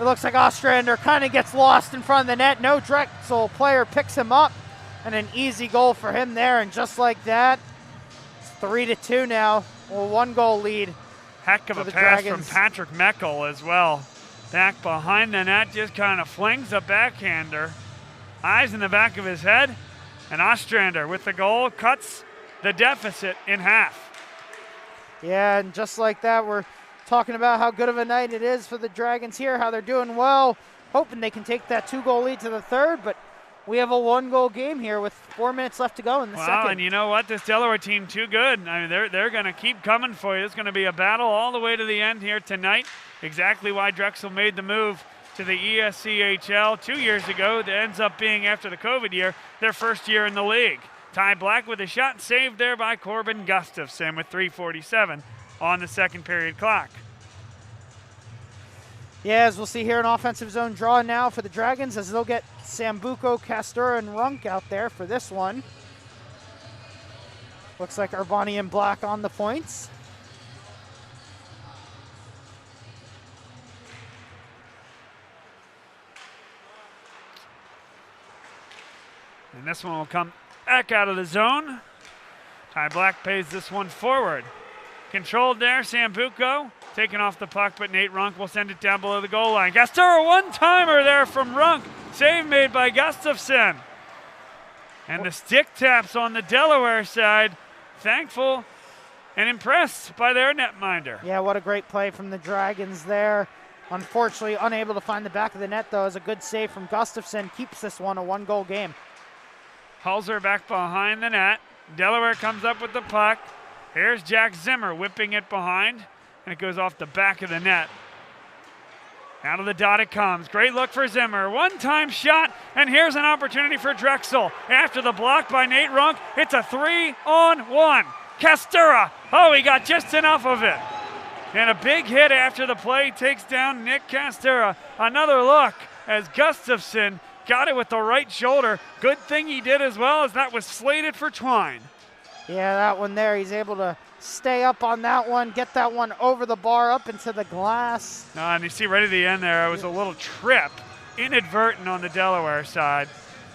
It looks like Ostrander kind of gets lost in front of the net. No Drexel player picks him up, and an easy goal for him there. And just like that, it's 3-2 now. Well, 1-goal lead. Heck of a pass from Patrick Meckel as well. Back behind the net, just kind of flings a backhander. Eyes in the back of his head, and Ostrander with the goal cuts the deficit in half. Yeah, and just like that, we're talking about how good of a night it is for the Dragons here, how they're doing well, hoping they can take that 2-goal lead to the third, but we have a 1-goal game here with 4 minutes left to go in the second. Wow, and you know what? This Delaware team too good. I mean, they're going to keep coming for you. It's going to be a battle all the way to the end here tonight. Exactly why Drexel made the move to the ESCHL 2 years ago. That ends up being, after the COVID year, their first year in the league. Ty Black with a shot saved there by Corbin Gustafsson with 3:47 on the second period clock. Yeah, as we'll see here, an offensive zone draw now for the Dragons as they'll get Sambuco, Castura, and Runk out there for this one. Looks like Urbani and Black on the points. And this one will come back out of the zone. Ty Black pays this one forward. Controlled there, Sambuco. Taking off the puck, but Nate Runk will send it down below the goal line. Gastura, one-timer there from Runk. Save made by Gustafsson. And the stick taps on the Delaware side. Thankful and impressed by their netminder. Yeah, what a great play from the Dragons there. Unfortunately, unable to find the back of the net, though, as a good save from Gustafsson keeps this one a 1-goal game. Holzer back behind the net. Delaware comes up with the puck. Here's Jack Zimmer whipping it behind, and it goes off the back of the net. Out of the dot it comes. Great look for Zimmer. One-time shot, and here's an opportunity for Drexel. After the block by Nate Runk, it's a 3-on-1. Castura. Oh, he got just enough of it. And a big hit after the play takes down Nick Castura. Another look as Gustafsson got it with the right shoulder. Good thing he did as well, as that was slated for Twine. Yeah, that one there, he's able to stay up on that one, get that one over the bar, up into the glass. And you see right at the end there, it was a little trip, inadvertent on the Delaware side.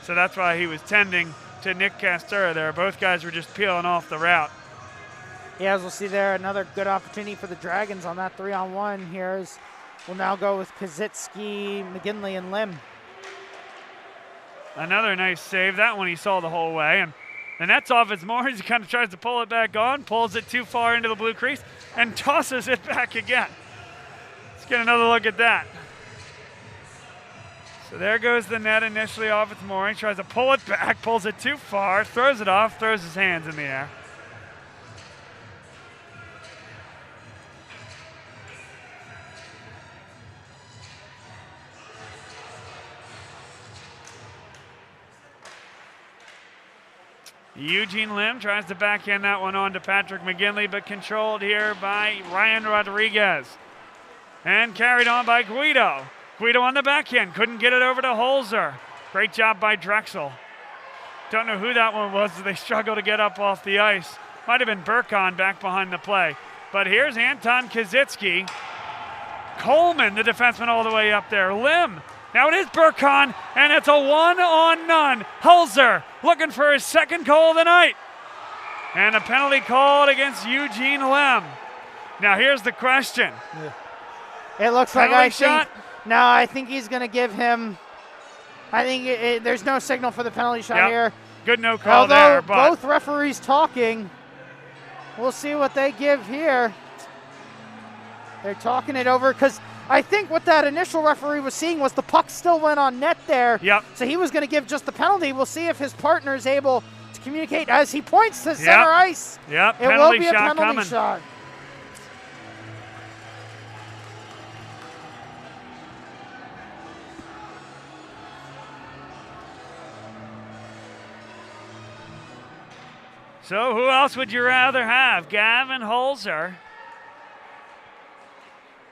So that's why he was tending to Nick Castura there. Both guys were just peeling off the route. Yeah, as we'll see there, another good opportunity for the Dragons on that 3-on-1 here. As we'll now go with Kazitsky, McGinley, and Lim. Another nice save. That one he saw the whole way. And the net's off its moorings. He kind of tries to pull it back on, pulls it too far into the blue crease, and tosses it back again. Let's get another look at that. So there goes the net initially off its moorings. Tries to pull it back, pulls it too far, throws it off, throws his hands in the air. Eugene Lim tries to backhand that one on to Patrick McGinley, but controlled here by Ryan Rodriguez. And carried on by Guido. Guido on the backhand, couldn't get it over to Holzer. Great job by Drexel. Don't know who that one was, they struggle to get up off the ice. Might have been Burkon back behind the play. But here's Anton Kazitsky. Coleman, the defenseman, all the way up there. Lim. Now it is Burkon, and it's a 1-on-none. Holzer looking for his second goal of the night. And a penalty called against Eugene Lim. Now here's the question. It looks like I think he's going to give him, there's no signal for the penalty shot here. Good no call there. But both referees talking. We'll see what they give here. They're talking it over because I think what that initial referee was seeing was the puck still went on net there. Yep. So he was going to give just the penalty. We'll see if his partner is able to communicate as he points to center ice. Yep. It will be a penalty shot. So who else would you rather have? Gavin Holzer.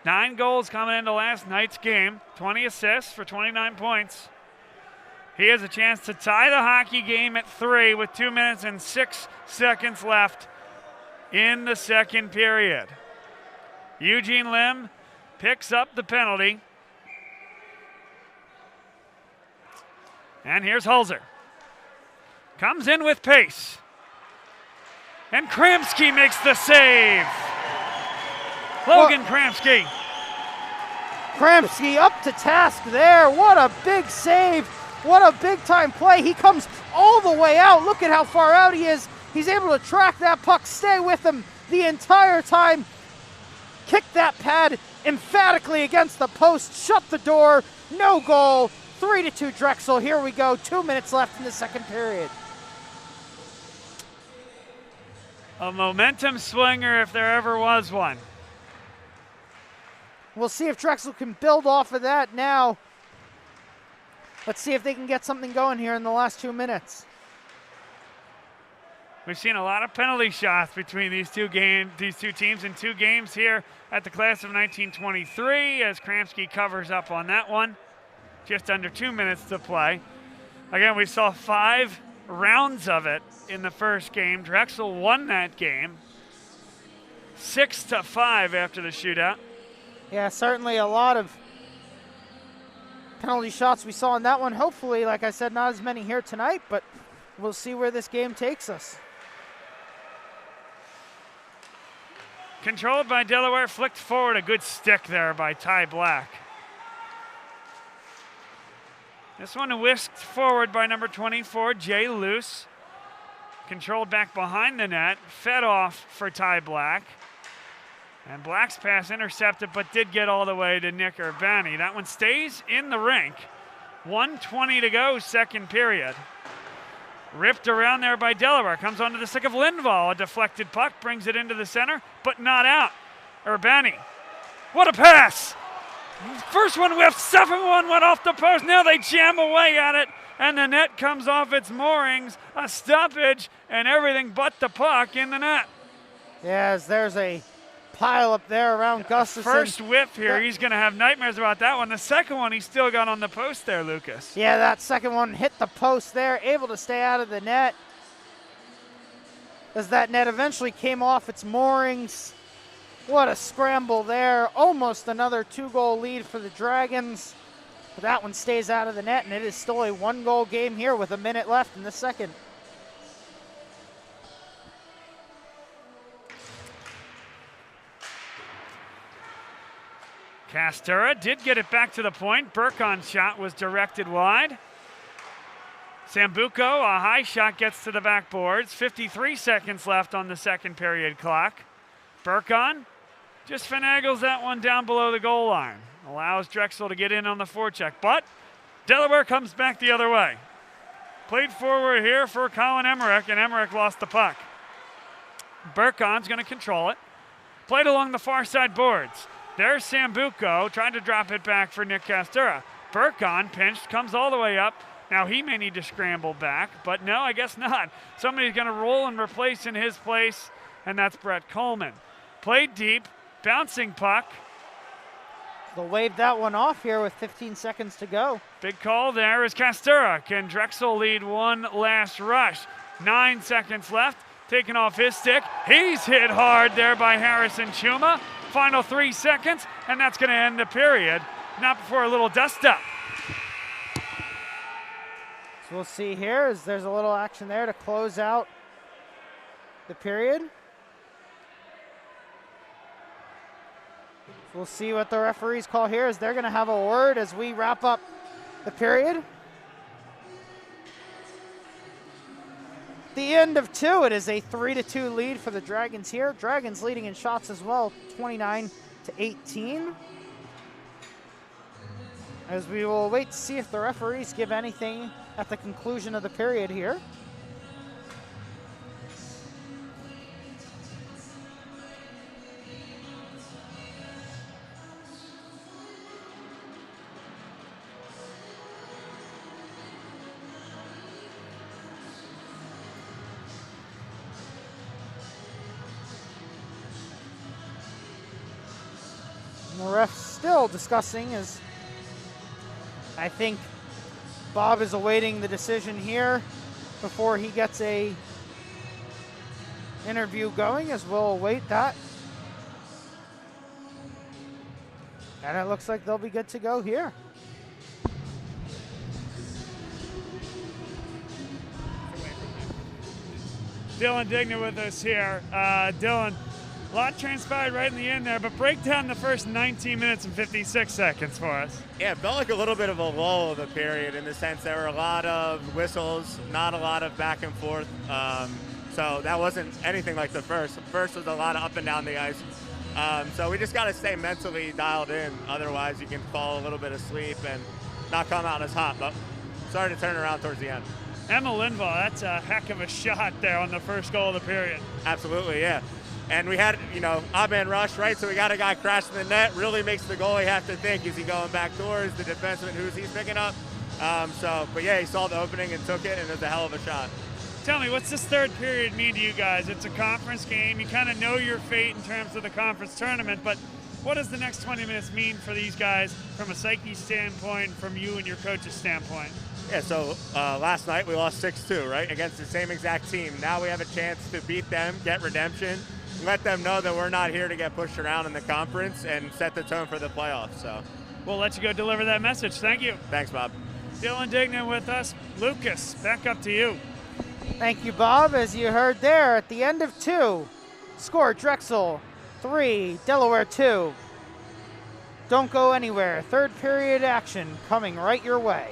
9 goals coming into last night's game, 20 assists for 29 points. He has a chance to tie the hockey game at 3 with 2 minutes and 6 seconds left in the second period. Eugene Lim picks up the penalty. And here's Holzer. Comes in with pace. And Kramsky makes the save. Logan Kramsky. Kramsky up to task there. What a big save. What a big time play. He comes all the way out. Look at how far out he is. He's able to track that puck, stay with him the entire time. Kick that pad emphatically against the post. Shut the door. No goal. 3-2 Drexel. Here we go. 2 minutes left in the second period. A momentum swinger if there ever was one. We'll see if Drexel can build off of that now. Let's see if they can get something going here in the last 2 minutes. We've seen a lot of penalty shots between these two teams in 2 games here at the class of 1923 as Kramsky covers up on that one. Just under 2 minutes to play. Again, we saw 5 rounds of it in the first game. Drexel won that game 6-5 after the shootout. Yeah, certainly a lot of penalty shots we saw in that one. Hopefully, like I said, not as many here tonight, but we'll see where this game takes us. Controlled by Delaware, flicked forward, a good stick there by Ty Black. This one whisked forward by number 24, Jay Luce. Controlled back behind the net, fed off for Ty Black. And Black's pass intercepted, but did get all the way to Nick Urbani. That one stays in the rink. 1:20 to go, second period. Ripped around there by Delaware. Comes onto the stick of Lindvall. A deflected puck brings it into the center, but not out. Urbani. What a pass! First one whiffed, second one went off the post. Now they jam away at it, and the net comes off its moorings. A stoppage, and everything but the puck in the net. Yes, there's a pile up there around Gustafsson. First whiff here, he's going to have nightmares about that one. The second one, he still got on the post there, Lucas. Yeah, that second one hit the post there, able to stay out of the net. As that net eventually came off its moorings. What a scramble there. Almost another 2-goal lead for the Dragons. But that one stays out of the net, and it is still a 1-goal game here with a minute left in the second. Castura did get it back to the point. Burkon's shot was directed wide. Sambuco, a high shot, gets to the backboards. 53 seconds left on the second period clock. Burkon just finagles that one down below the goal line. Allows Drexel to get in on the forecheck, but Delaware comes back the other way. Played forward here for Colin Emmerich, and Emmerich lost the puck. Burkon's going to control it. Played along the far side boards. There's Sambuco trying to drop it back for Nick Castura. Burkon pinched, comes all the way up. Now he may need to scramble back, but no, I guess not. Somebody's going to roll and replace in his place, and that's Brett Coleman. Played deep, bouncing puck. They'll wave that one off here with 15 seconds to go. Big call there is Castura. Can Drexel lead one last rush? 9 seconds left. Taken off his stick. He's hit hard there by Harrison Chuma. Final 3 seconds, and that's going to end the period. Not before a little dust up. So we'll see here as there's a little action there to close out the period. We'll see what the referees call here as they're going to have a word as we wrap up the period. The end of 2, it is a 3-2 lead for the Dragons here. Dragons leading in shots as well, 29-18. As we will wait to see if the referees give anything at the conclusion of the period here. And the ref's still discussing as I think Bob is awaiting the decision here before he gets a interview going, as we'll await that. And it looks like they'll be good to go here. Dylan Dignan with us here. Dylan, a lot transpired right in the end there, but break down the first 19 minutes and 56 seconds for us. Yeah, it felt like a little bit of a lull of the period in the sense there were a lot of whistles, not a lot of back and forth. So that wasn't anything like the first. The first was a lot of up and down the ice. So we just got to stay mentally dialed in. Otherwise, you can fall a little bit asleep and not come out as hot. But started to turn around towards the end. Emma Lindvall, that's a heck of a shot there on the first goal of the period. Absolutely, yeah. And we had, odd man rush, right? So we got a guy crashing the net. Really makes the goalie have to think, is he going back doors? The defenseman, who's he's picking up? But yeah, he saw the opening and took it, and it was a hell of a shot. Tell me, what's this third period mean to you guys? It's a conference game. You kind of know your fate in terms of the conference tournament, but what does the next 20 minutes mean for these guys from a psyche standpoint, from you and your coach's standpoint? Yeah, so last night we lost 6-2, right, against the same exact team. Now we have a chance to beat them, get redemption, let them know that we're not here to get pushed around in the conference, and set the tone for the playoffs. So we'll let you go deliver that message. Thank you. Thanks, Bob. Dylan Dignan with us. Lucas, back up to you. Thank you, Bob. As you heard there, at the end of 2, score Drexel 3, Delaware 2. Don't go anywhere. Third period action coming right your way.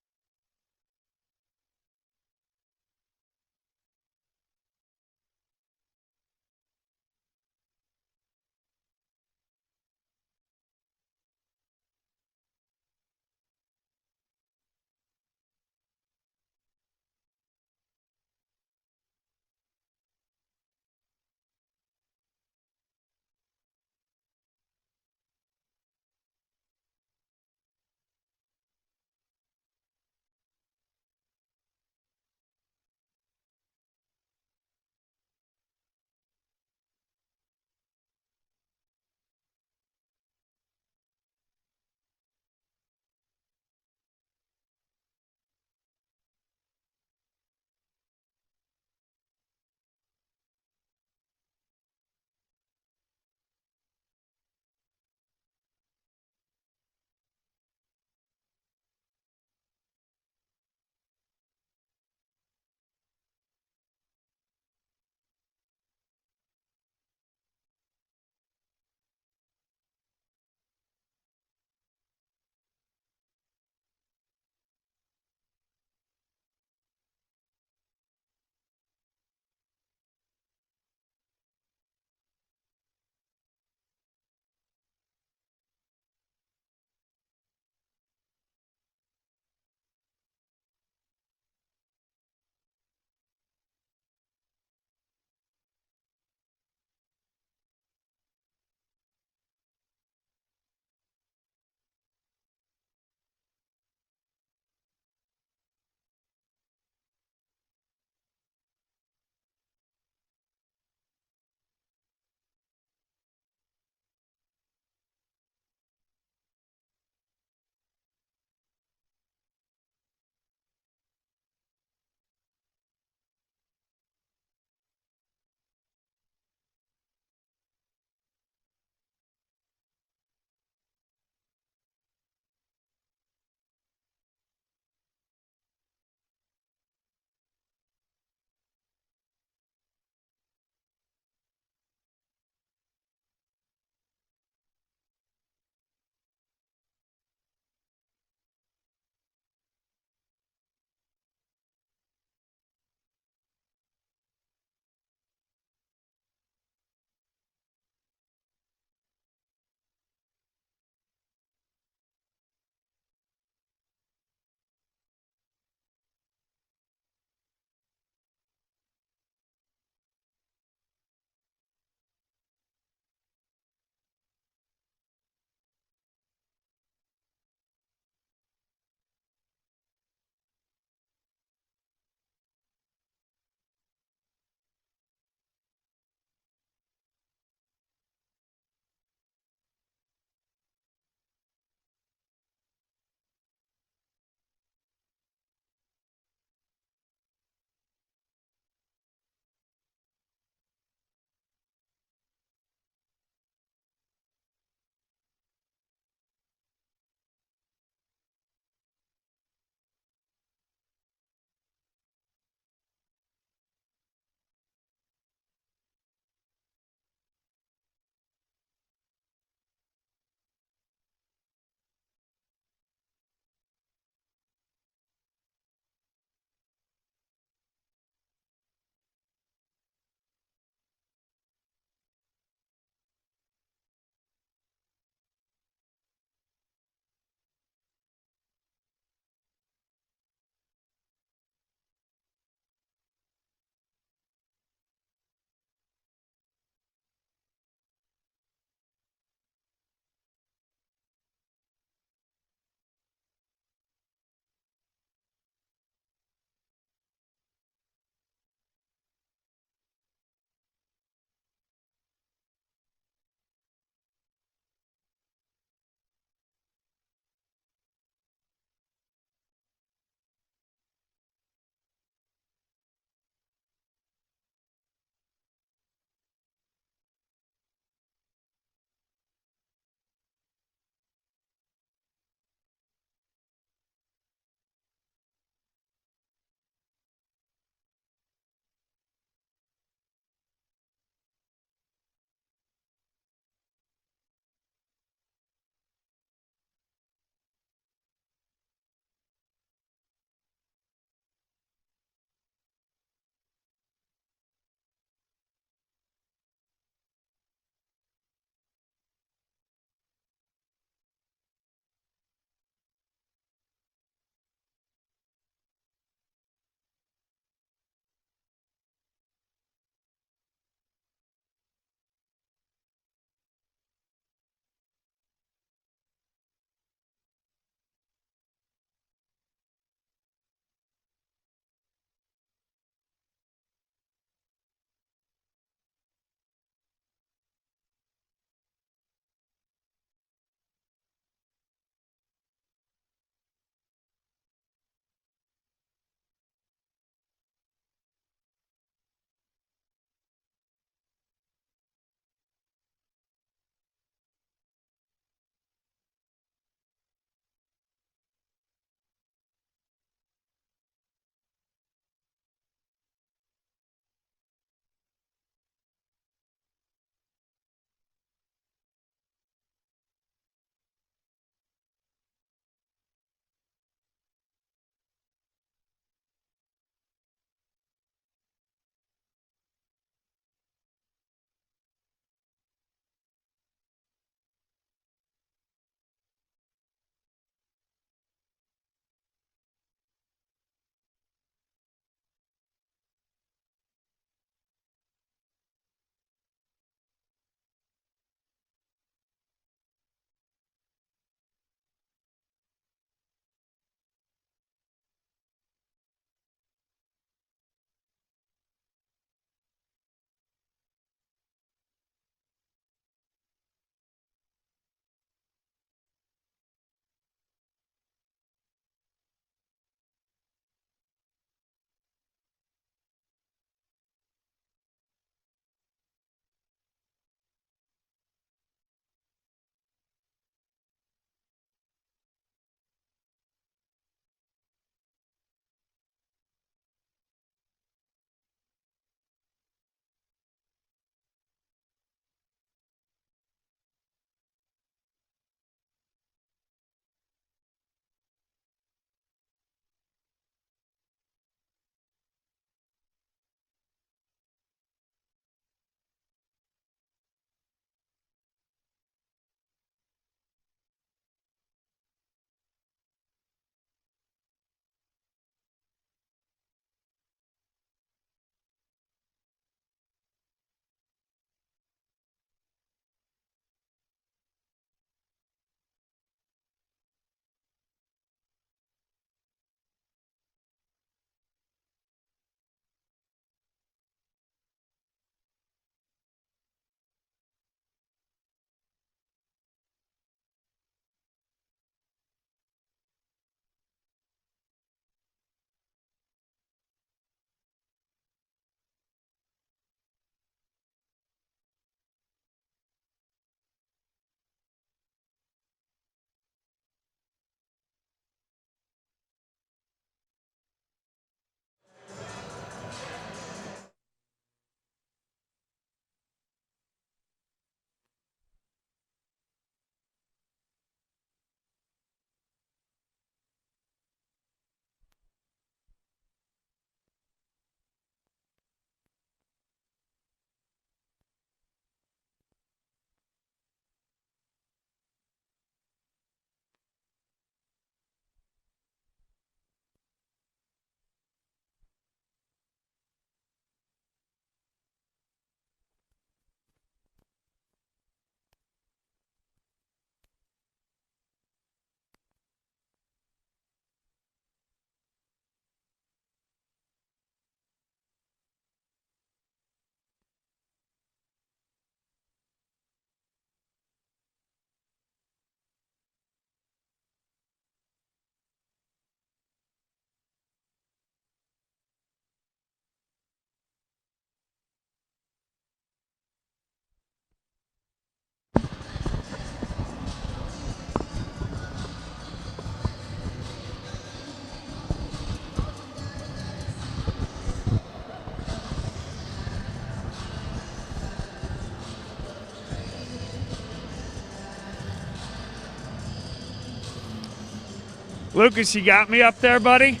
Lucas, you got me up there, buddy?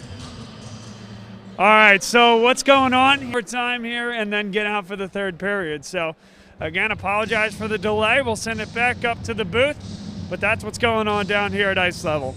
All right, so what's going on? For time here and then get out for the third period. So again, apologize for the delay. We'll send it back up to the booth, but that's what's going on down here at ice level.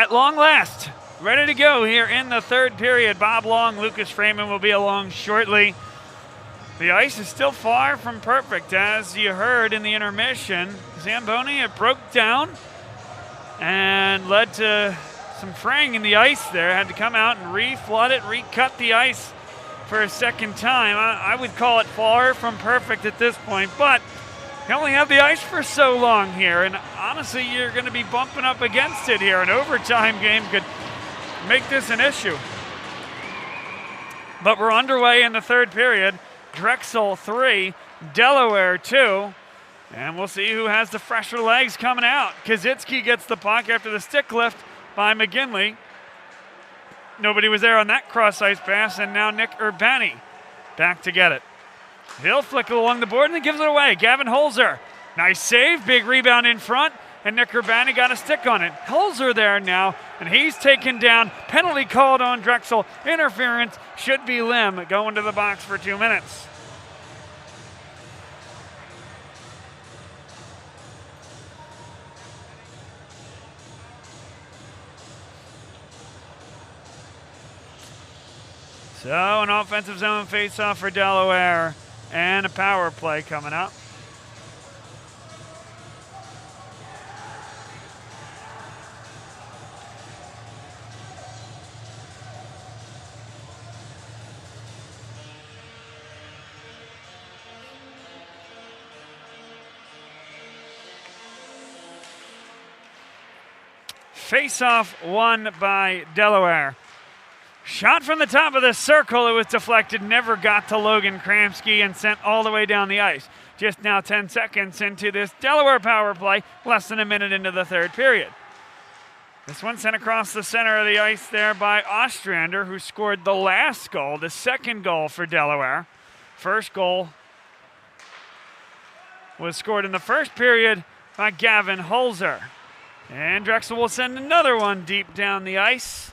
at long last, ready to go here in the third period. Bob Long, Lucas Freeman will be along shortly. The ice is still far from perfect, as you heard in the intermission. Zamboni, it broke down and led to some fraying in the ice there. Had to come out and re-flood it, recut the ice for a second time. I would call it far from perfect at this point, but you only have the ice for so long here, and honestly, you're going to be bumping up against it here. An overtime game could make this an issue. But we're underway in the third period. Drexel 3, Delaware 2, and we'll see who has the fresher legs coming out. Kazitsky gets the puck after the stick lift by McGinley. Nobody was there on that cross-ice pass, and now Nick Urbani back to get it. He'll flick it along the board and then gives it away. Gavin Holzer, nice save, big rebound in front, and Nick Urbani got a stick on it. Holzer there now, and he's taken down. Penalty called on Drexel. Interference should be Lim going to the box for 2 minutes. So an offensive zone face-off for Delaware and a power play coming up. Face-off won by Delaware. Shot from the top of the circle, it was deflected, never got to Logan Kramsky and sent all the way down the ice. Just now 10 seconds into this Delaware power play, less than a minute into the third period. This one sent across the center of the ice there by Ostrander, who scored the last goal, the second goal for Delaware. First goal was scored in the first period by Gavin Holzer. And Drexel will send another one deep down the ice.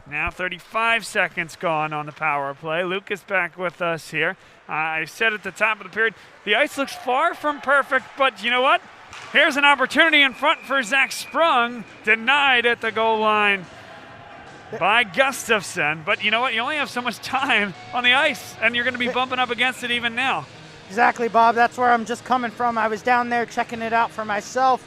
Now 35 seconds gone on the power play. Lucas back with us here. I said at the top of the period, the ice looks far from perfect, but you know what? Here's an opportunity in front for Zach Sprung, denied at the goal line by Gustafsson. But you know what? You only have so much time on the ice, and you're going to be bumping up against it even now. Exactly, Bob. That's where I'm just coming from. I was down there checking it out for myself.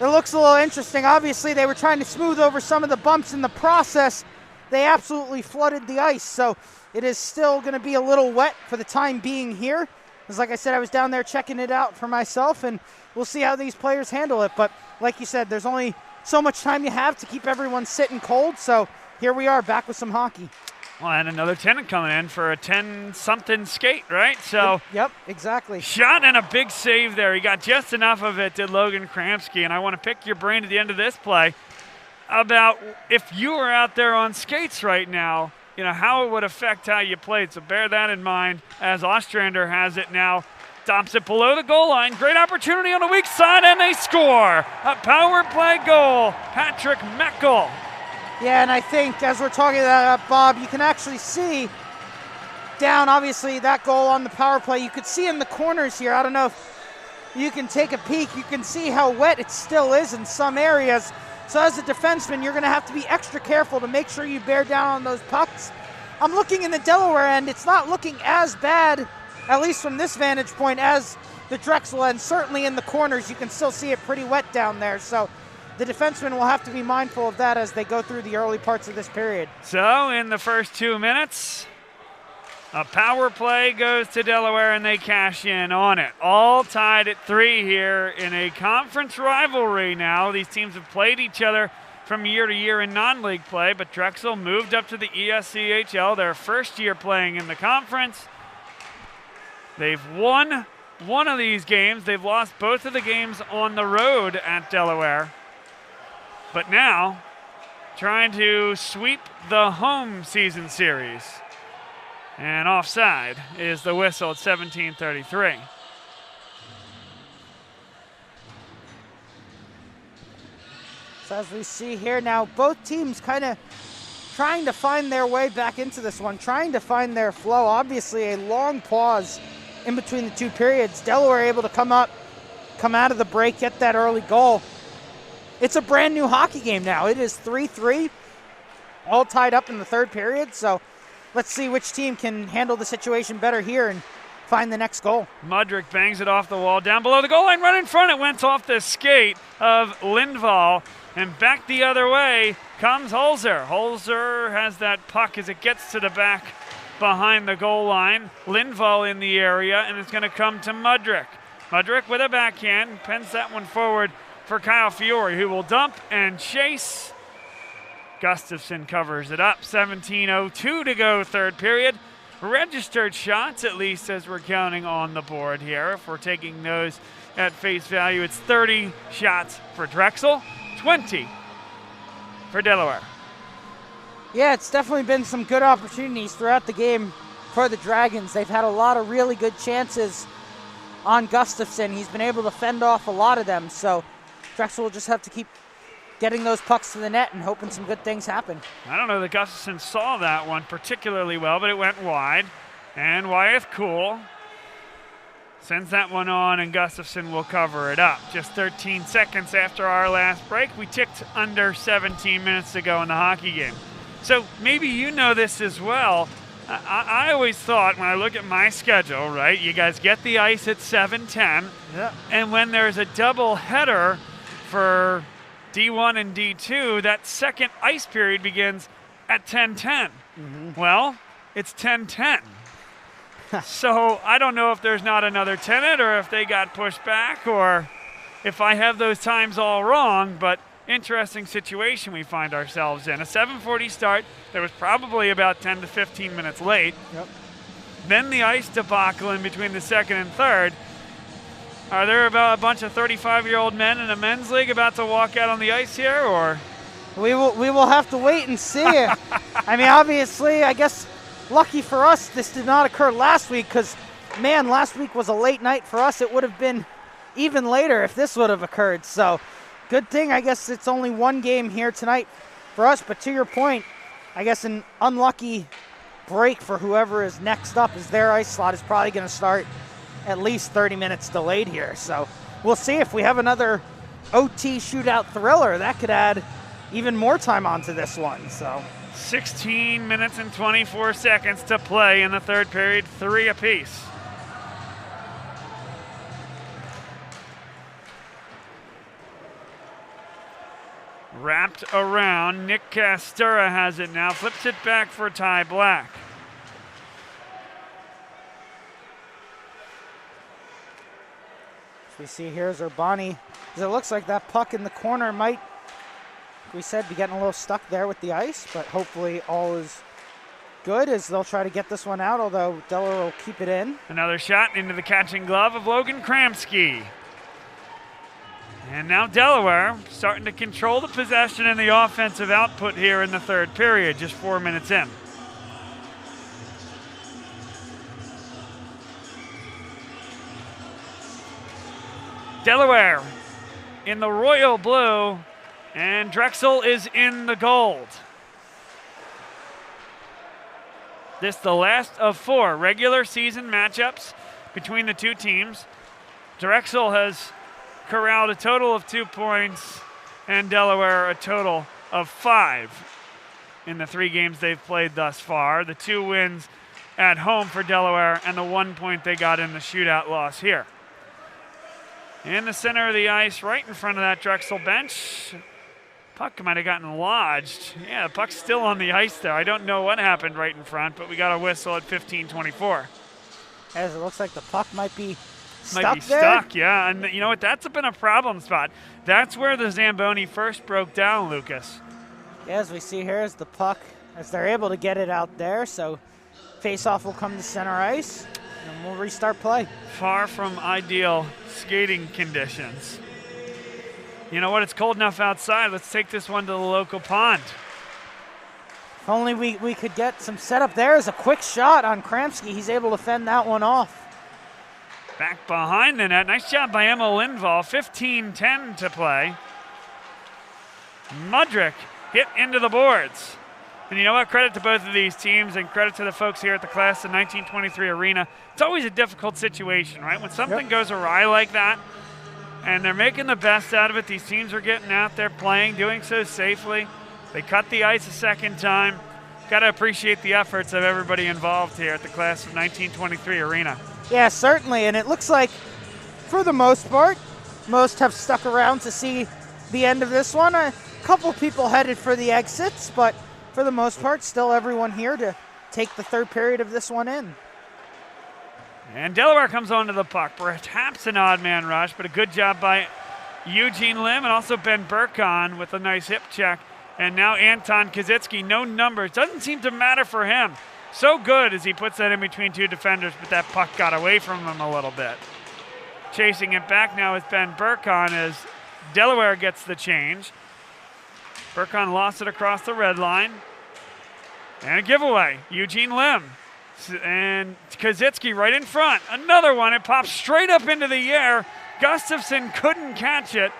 It looks a little interesting. Obviously, they were trying to smooth over some of the bumps in the process. They absolutely flooded the ice, so it is still going to be a little wet for the time being here. Because like I said, I was down there checking it out for myself, and we'll see how these players handle it. But like you said, there's only so much time you have to keep everyone sitting cold, so here we are back with some hockey. Well, and another tenant coming in for a 10-something skate, right? So Yep, exactly. Shot and a big save there. He got just enough of it, did Logan Kramsky. And I want to pick your brain at the end of this play about if you were out there on skates right now, you know, how it would affect how you played. So bear that in mind as Ostrander has it now. Dumps it below the goal line. Great opportunity on the weak side, and they score. A power play goal. Patrick Meckel. Yeah, and I think as we're talking about that, Bob, you can actually see down, obviously, that goal on the power play. You could see in the corners here. I don't know if you can take a peek. You can see how wet it still is in some areas. So as a defenseman, you're going to have to be extra careful to make sure you bear down on those pucks. I'm looking in the Delaware end. It's not looking as bad, at least from this vantage point, as the Drexel end. Certainly in the corners, you can still see it pretty wet down there. So the defensemen will have to be mindful of that as they go through the early parts of this period. So in the first 2 minutes, a power play goes to Delaware, and they cash in on it. All tied at 3 here in a conference rivalry now. These teams have played each other from year to year in non-league play, but Drexel moved up to the ESCHL, their first year playing in the conference. They've won one of these games. They've lost both of the games on the road at Delaware. But now, trying to sweep the home season series. And offside is the whistle at 17:33. So as we see here now, both teams kind of trying to find their way back into this one, trying to find their flow. Obviously a long pause in between the two periods. Delaware able to come out of the break, get that early goal. it's a brand new hockey game now. It is 3-3, all tied up in the third period. So let's see which team can handle the situation better here and find the next goal. Mudrick bangs it off the wall, down below the goal line, right in front. It went off the skate of Lindvall, and back the other way comes Holzer. Holzer has that puck as it gets to the back behind the goal line. Lindvall in the area, and it's going to come to Mudrick. Mudrick with a backhand, pens that one forward for Kyle Fiore, who will dump and chase. Gustafsson covers it up. 17:02 to go, third period. Registered shots, at least, as we're counting on the board here. If we're taking those at face value, it's 30 shots for Drexel, 20 for Delaware. Yeah, it's definitely been some good opportunities throughout the game for the Dragons. They've had a lot of really good chances on Gustafsson. He's been able to fend off a lot of them, so Drexel will just have to keep getting those pucks to the net and hoping some good things happen. I don't know that Gustafsson saw that one particularly well, but it went wide. And Wyeth Cool sends that one on, and Gustafsson will cover it up. Just 13 seconds after our last break, we ticked under 17 minutes to go in the hockey game. So maybe you know this as well. I always thought when I look at my schedule, right, you guys get the ice at 7:10, and when there's a double header for D1 and D2, that second ice period begins at 10:10. Well, it's 10:10. So I don't know if there's not another tenant or if they got pushed back or if I have those times all wrong, but interesting situation we find ourselves in. A 7:40 start that was probably about 10 to 15 minutes late. Then the ice debacle in between the second and third. Are there about a bunch of 35-year-old men in a men's league about to walk out on the ice here, or? We will have to wait and see. I mean, obviously, I guess lucky for us this did not occur last week because, man, last week was a late night for us. It would have been even later if this would have occurred. So good thing, I guess it's only one game here tonight for us. But to your point, I guess an unlucky break for whoever is next up as their ice slot is probably going to start at least 30 minutes delayed here. So we'll see if we have another OT shootout thriller. That could add even more time onto this one. So 16 minutes and 24 seconds to play in the third period, 3 apiece. Wrapped around, Nick Castura has it now, flips it back for Ty Black. We see here is Urbani. It looks like that puck in the corner might, we said, be getting a little stuck there with the ice, but hopefully all is good as they'll try to get this one out, although Delaware will keep it in. Another shot into the catching glove of Logan Kramsky. And now Delaware starting to control the possession and the offensive output here in the third period, just 4 minutes in. Delaware in the royal blue, and Drexel is in the gold. This the last of 4 regular season matchups between the two teams. Drexel has corralled a total of 2 points, and Delaware a total of 5 in the 3 games they've played thus far. The 2 wins at home for Delaware and the 1 point they got in the shootout loss here. In the center of the ice, right in front of that Drexel bench. Puck might have gotten lodged. Yeah, the puck's still on the ice there. I don't know what happened right in front, but we got a whistle at 15:24. As it looks like the puck might be stuck Might be there. stuck, yeah. And you know what? That's been a problem spot. That's where the Zamboni first broke down, Lucas. Yeah, as we see here is the puck, as they're able to get it out there. So face-off will come to center ice, and we'll restart play. Far from ideal skating conditions. You know what? It's cold enough outside. Let's take this one to the local pond. If only we could get some setup there. As a quick shot on Kramsky. He's able to fend that one off. Back behind the net. Nice job by Emma Lindvall. 15:10 to play. Mudrick hit into the boards. And you know what? Credit to both of these teams and credit to the folks here at the Class of 1923 Arena. It's always a difficult situation, right? When something goes awry like that, and they're making the best out of it. These teams are getting out there playing, doing so safely. They cut the ice a second time. Got to appreciate the efforts of everybody involved here at the Class of 1923 arena. Yeah, certainly, and it looks like, for the most part, most have stuck around to see the end of this one. A couple people headed for the exits, but for the most part, still everyone here to take the third period of this one in. And Delaware comes onto the puck. Perhaps an odd man rush, but a good job by Eugene Lim and also Ben Burkon with a nice hip check. And now Anton Kazitsky, no numbers. Doesn't seem to matter for him. So good as he puts that in between two defenders, but that puck got away from him a little bit. Chasing it back now is Ben Burkon as Delaware gets the change. Burkon lost it across the red line. And a giveaway, Eugene Lim. And Kazitsky right in front. Another one, it pops straight up into the air. Gustafsson couldn't catch it.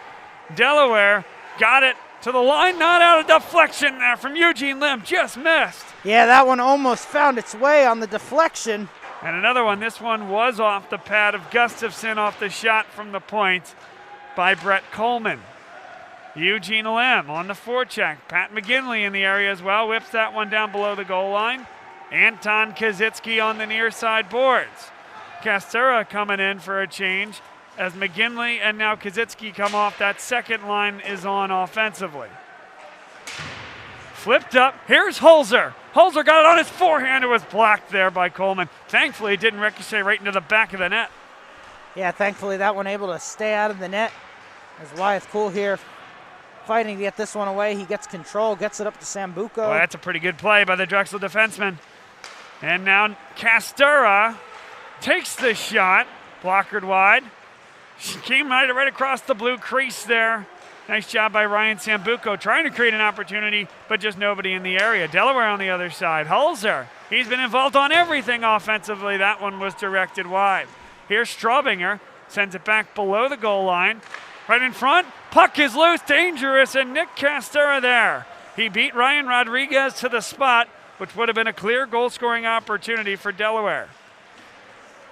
Delaware got it to the line, not out of deflection there from Eugene Lim, just missed. Yeah, that one almost found its way on the deflection. And another one, this one was off the pad of Gustafsson off the shot from the point by Brett Coleman. Eugene Lim on the forecheck. Pat McGinley in the area as well, whips that one down below the goal line. Anton Kazitsky on the near side boards. Castura coming in for a change as McGinley and now Kazitsky come off. That second line is on offensively. Flipped up, here's Holzer. Holzer got it on his forehand. It was blocked there by Coleman. Thankfully, it didn't ricochet right into the back of the net. Yeah, thankfully that one able to stay out of the net. As Wyeth Cool here fighting to get this one away. He gets control, gets it up to Sambuco. Well, that's a pretty good play by the Drexel defenseman. And now Castura takes the shot, blockered wide. She came right across the blue crease there. Nice job by Ryan Sambuco trying to create an opportunity, but just nobody in the area. Delaware on the other side. Holzer, he's been involved on everything offensively. That one was directed wide. Here's Straubinger, sends it back below the goal line. Right in front, puck is loose, dangerous, and Nick Castura there. He beat Ryan Rodriguez to the spot, which would have been a clear goal-scoring opportunity for Delaware.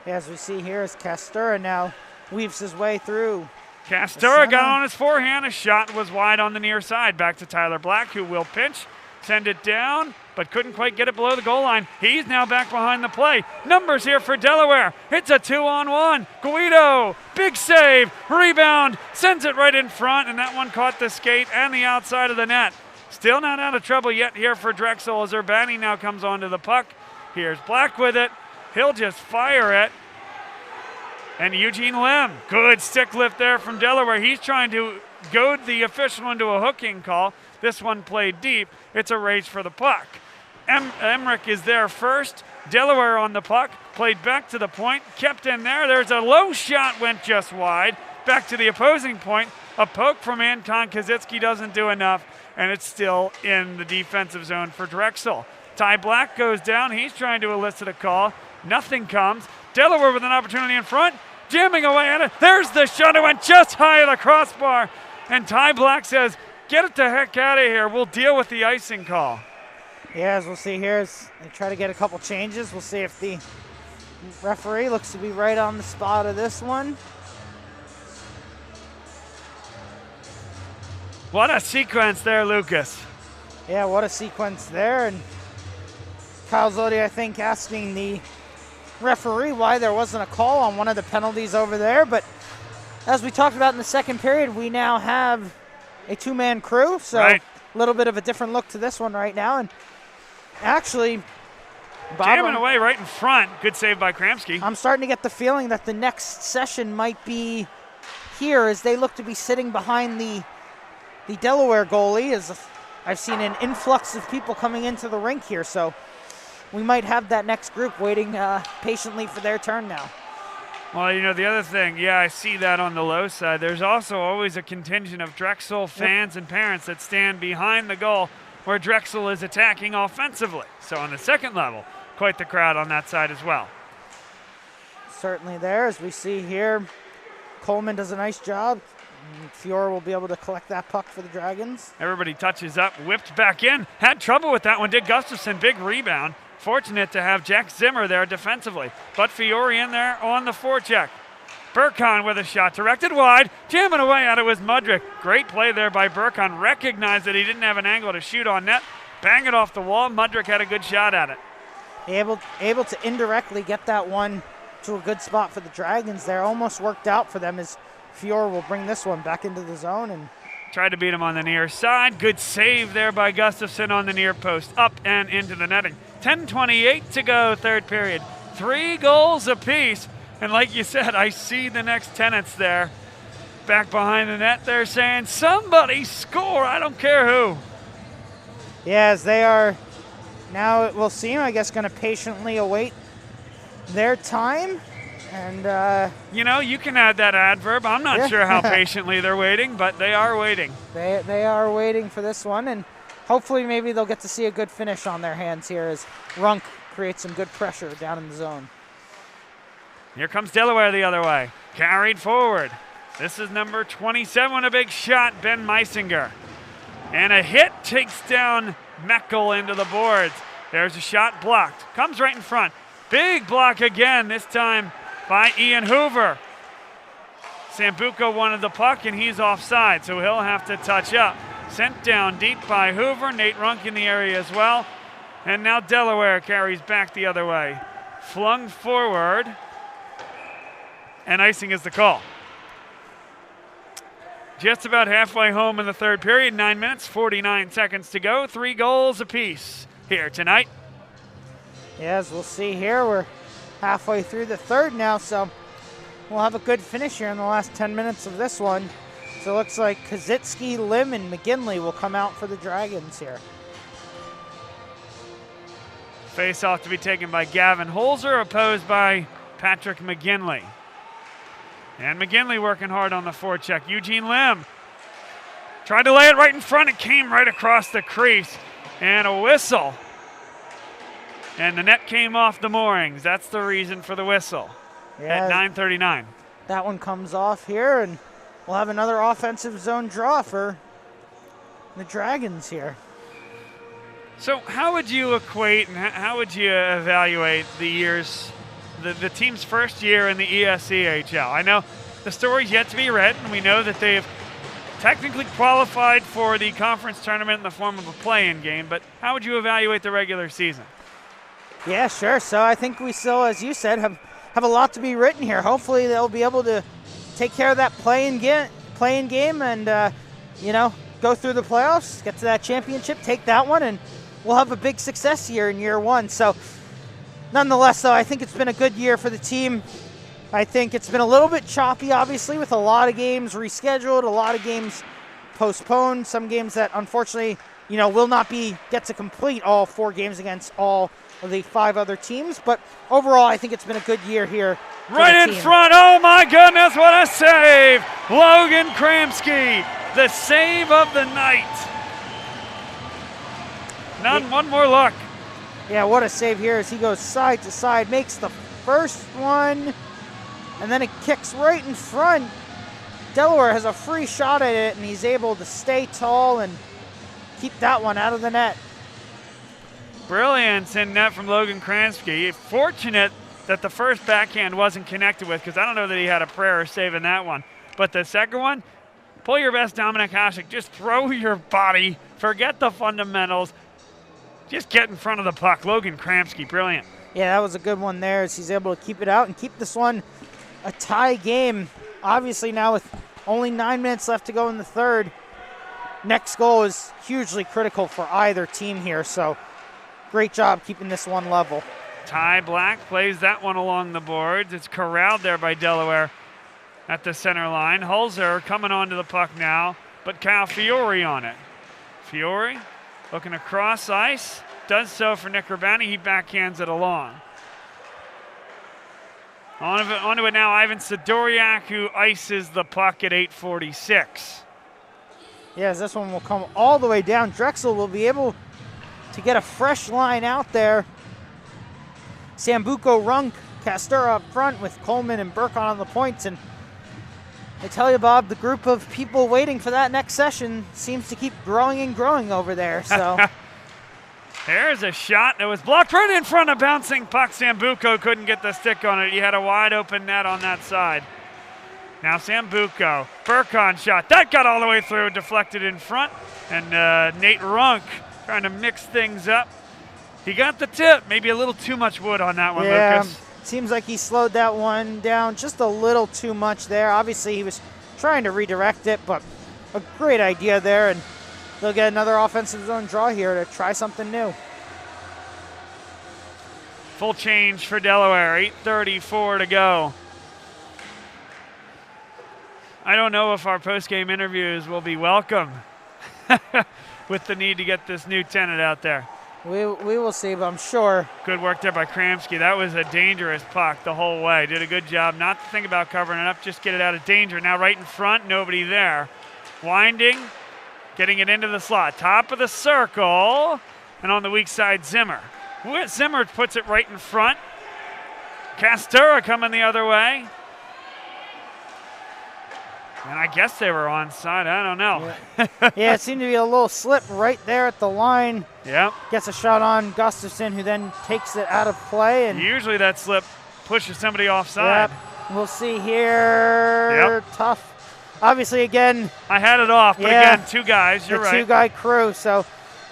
As we see here, as Castura now weaves his way through. Castura got on his forehand. A shot was wide on the near side. Back to Tyler Black, who will pinch, send it down, but couldn't quite get it below the goal line. He's now back behind the play. Numbers here for Delaware. It's a 2-on-1. Guido, big save, rebound, sends it right in front, and that one caught the skate and the outside of the net. Still not out of trouble yet here for Drexel as Urbani now comes onto the puck. Here's Black with it. He'll just fire it. And Eugene Lim, good stick lift there from Delaware. He's trying to goad the official into a hooking call. This one played deep. It's a race for the puck. Emmerich is there first. Delaware on the puck, played back to the point, kept in there. There's a low shot, went just wide. Back to the opposing point. A poke from Anton Kazitsky doesn't do enough, and it's still in the defensive zone for Drexel. Ty Black goes down. He's trying to elicit a call. Nothing comes. Delaware with an opportunity in front, jamming away at it. There's the shot. It went just high of the crossbar. And Ty Black says, get it the heck out of here. We'll deal with the icing call. Yeah, as we'll see here, as they try to get a couple changes. We'll see if the referee looks to be right on the spot of this one. What a sequence there, Lucas. Yeah, what a sequence there. And Kyle Zodi, I think, asking the referee why there wasn't a call on one of the penalties over there. But as we talked about in the second period, we now have a two-man crew. So right. A little bit of a different look to this one right now. And actually, Bob, jamming away right in front. Good save by Kramsky. I'm starting to get the feeling that the next session might be here as they look to be sitting behind the Delaware goalie. As I've seen an influx of people coming into the rink here. So we might have that next group waiting patiently for their turn now. Well, you know, the other thing, yeah, I see that on the low side. There's also always a contingent of Drexel fans and parents that stand behind the goal where Drexel is attacking offensively. So on the second level, quite the crowd on that side as well. Certainly there, as we see here. Coleman does a nice job. Fiora will be able to collect that puck for the Dragons. Everybody touches up, whipped back in. Had trouble with that one, did Gustafsson. Big rebound. Fortunate to have Jack Zimmer there defensively. But Fiore in there on the forecheck. Burkhan with a shot directed wide, jamming away out of his Mudrick. Great play there by Burkhan. Recognized that he didn't have an angle to shoot on net. Bang it off the wall. Mudrick had a good shot at it. Able to indirectly get that one to a good spot for the Dragons there. Almost worked out for them as Fiore will bring this one back into the zone. And tried to beat him on the near side. Good save there by Gustafsson on the near post. Up and into the netting. 10:28 to go, third period. 3 goals apiece. And like you said, I see the next tenants there. Back behind the net, they're saying, somebody score, I don't care who. Yes, they are now, it will seem, I guess, going to patiently await their time. And you know, you can add that adverb. I'm not sure how patiently they're waiting, but they are waiting. They are waiting for this one, and hopefully maybe they'll get to see a good finish on their hands here as Runk creates some good pressure down in the zone. Here comes Delaware the other way. Carried forward. This is number 27, a big shot, Ben Meisinger. And a hit takes down Meckel into the boards. There's a shot blocked. Comes right in front. Big block again, this time by Ian Hoover. Sambuco wanted the puck, and he's offside, so he'll have to touch up. Sent down deep by Hoover. Nate Runk in the area as well. And now Delaware carries back the other way. Flung forward. And icing is the call. Just about halfway home in the third period. 9 minutes, 49 seconds to go. 3 goals apiece here tonight. Yes, we'll see here. We're halfway through the third now, so we'll have a good finish here in the last 10 minutes of this one. So it looks like Kazitsky, Lim, and McGinley will come out for the Dragons here. Face off to be taken by Gavin Holzer, opposed by Patrick McGinley. And McGinley working hard on the forecheck. Eugene Lim tried to lay it right in front. It came right across the crease. And a whistle. And the net came off the moorings. That's the reason for the whistle at 9:39. That one comes off here, and we'll have another offensive zone draw for the Dragons here. So how would you equate and how would you evaluate the years, the team's first year in the ESCHL? I know the story's yet to be read, and we know that they've technically qualified for the conference tournament in the form of a play-in game, but how would you evaluate the regular season? Yeah, sure. So I think we still, as you said, have a lot to be written here. Hopefully they'll be able to take care of that play-in game and, you know, go through the playoffs, get to that championship, take that one, and we'll have a big success year in year one. So nonetheless, though, I think it's been a good year for the team. I think it's been a little bit choppy, obviously, with a lot of games rescheduled, a lot of games postponed, some games that unfortunately, you know, will not get to complete all 4 games against all of the 5 other teams. But overall, I think it's been a good year here. Right in front. Oh, my goodness, what a save. Logan Kramsky, the save of the night. One more look. Yeah, what a save here as he goes side to side, makes the first one, and then it kicks right in front. Delaware has a free shot at it, and he's able to stay tall and keep that one out of the net. Brilliance in net from Logan Kramsky. Fortunate that the first backhand wasn't connected with, because I don't know that he had a prayer saving that one. But the second one, pull your best, Dominic Hasek. Just throw your body. Forget the fundamentals. Just get in front of the puck. Logan Kramsky, brilliant. Yeah, that was a good one there as he's able to keep it out and keep this one a tie game. Obviously now with only 9 minutes left to go in the third, next goal is hugely critical for either team here. So great job keeping this one level. Ty Black plays that one along the boards. It's corralled there by Delaware at the center line. Holzer coming onto the puck now, but Kyle Fiore on it. Fiore looking across ice, does so for Nick Urbani. He backhands it along. Onto it now, Ivan Sidoriak, who ices the puck at 8:46. Yes, this one will come all the way down. Drexel will be able to get a fresh line out there. Sambuco, Runk, Castura up front with Coleman and Burkhan on the points. And I tell you, Bob, the group of people waiting for that next session seems to keep growing and growing over there. So there's a shot that was blocked right in front of bouncing puck. Sambuco couldn't get the stick on it. He had a wide open net on that side. Now Sambuco, Burkon shot. That got all the way through, deflected in front. And Nate Runk trying to mix things up. He got the tip. Maybe a little too much wood on that one, Lucas. Seems like he slowed that one down just a little too much there. Obviously, he was trying to redirect it, but a great idea there. And they'll get another offensive zone draw here to try something new. Full change for Delaware, 8:34 to go. I don't know if our post-game interviews will be welcome with the need to get this new tenant out there. We will see, but I'm sure. Good work there by Kramsky. That was a dangerous puck the whole way. Did a good job not to think about covering it up, just get it out of danger. Now right in front, nobody there. Winding, getting it into the slot. Top of the circle, and on the weak side, Zimmer. Zimmer puts it right in front. Castura coming the other way. And I guess they were onside. I don't know. Yeah, it seemed to be a little slip right there at the line. Yep. Gets a shot on Gustafsson, who then takes it out of play. And usually that slip pushes somebody offside. Yep. We'll see here. Yep. Tough. Obviously, again. I had it off, but again, two guys. You're right. The two-guy crew. So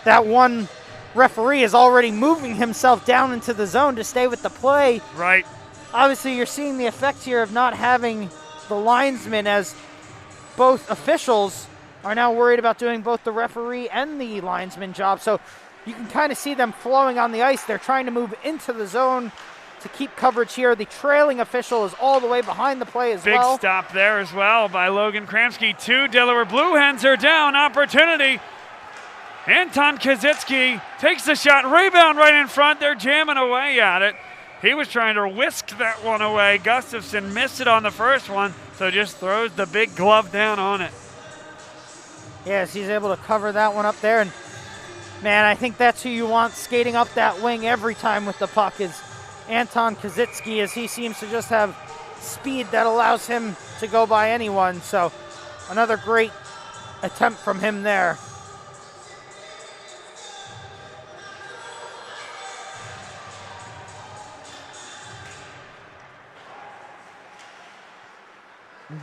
that one referee is already moving himself down into the zone to stay with the play. Right. Obviously, you're seeing the effect here of not having the linesman, as both officials are now worried about doing both the referee and the linesman job. So you can kind of see them flowing on the ice. They're trying to move into the zone to keep coverage here. The trailing official is all the way behind the play as well. Big stop there as well by Logan Kramsky. 2 Delaware Blue Hens are down. Opportunity. Anton Kazitsky takes the shot. Rebound right in front. They're jamming away at it. He was trying to whisk that one away. Gustafsson missed it on the first one, so just throws the big glove down on it. Yes, he's able to cover that one up there. And, man, I think that's who you want skating up that wing every time with the puck is Anton Kazitsky, as he seems to just have speed that allows him to go by anyone. So another great attempt from him there.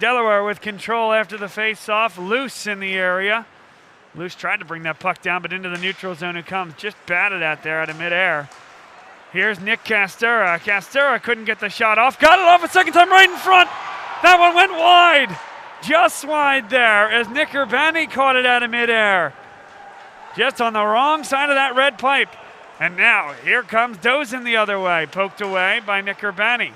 Delaware with control after the face-off. Loose in the area. Loose tried to bring that puck down, but into the neutral zone it comes. Just batted at there out of midair. Here's Nick Castura. Castura couldn't get the shot off. Got it off a second time right in front. That one went wide. Just wide there as Nick Urbani caught it out of midair. Just on the wrong side of that red pipe. And now here comes Dozen the other way. Poked away by Nick Urbani.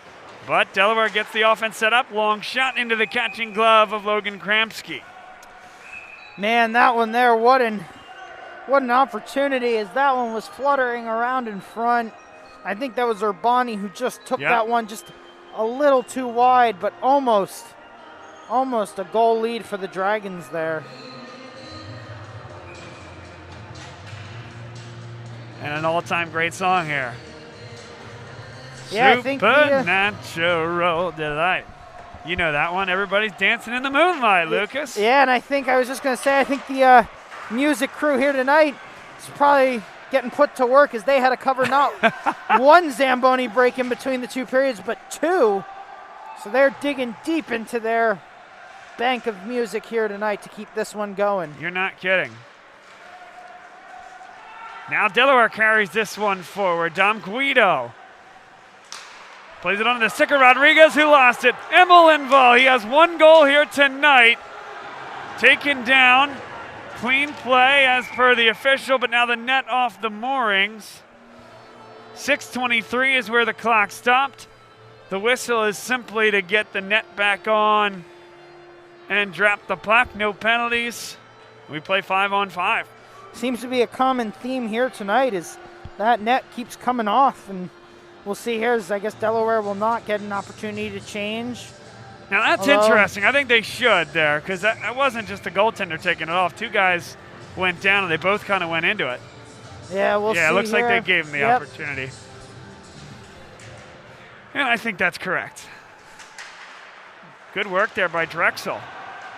But Delaware gets the offense set up. Long shot into the catching glove of Logan Kramsky. Man, that one there, what an opportunity, as that one was fluttering around in front. I think that was Urbani who just took that one just a little too wide, but almost a goal lead for the Dragons there. And an all-time great song here. Yeah, I think Supernatural Delight. You know that one. Everybody's dancing in the moonlight, Lucas. Yeah, and I was just going to say, I think the music crew here tonight is probably getting put to work, as they had to cover not one Zamboni break in between the two periods, but 2. So they're digging deep into their bank of music here tonight to keep this one going. You're not kidding. Now Delaware carries this one forward. Dom Guido plays it on to Sicker Rodriguez, who lost it. Emil Lindvall, he has 1 goal here tonight. Taken down. Clean play as per the official, but now the net off the moorings. 6:23 is where the clock stopped. The whistle is simply to get the net back on and drop the puck. No penalties. We play 5-on-5. Seems to be a common theme here tonight, is that net keeps coming off, and we'll see here, as I guess Delaware will not get an opportunity to change. Now that's interesting. I think they should there, because that wasn't just the goaltender taking it off. 2 guys went down and they both kind of went into it. Yeah, we'll see. Yeah, it looks here. like they gave him the opportunity. And I think that's correct. Good work there by Drexel.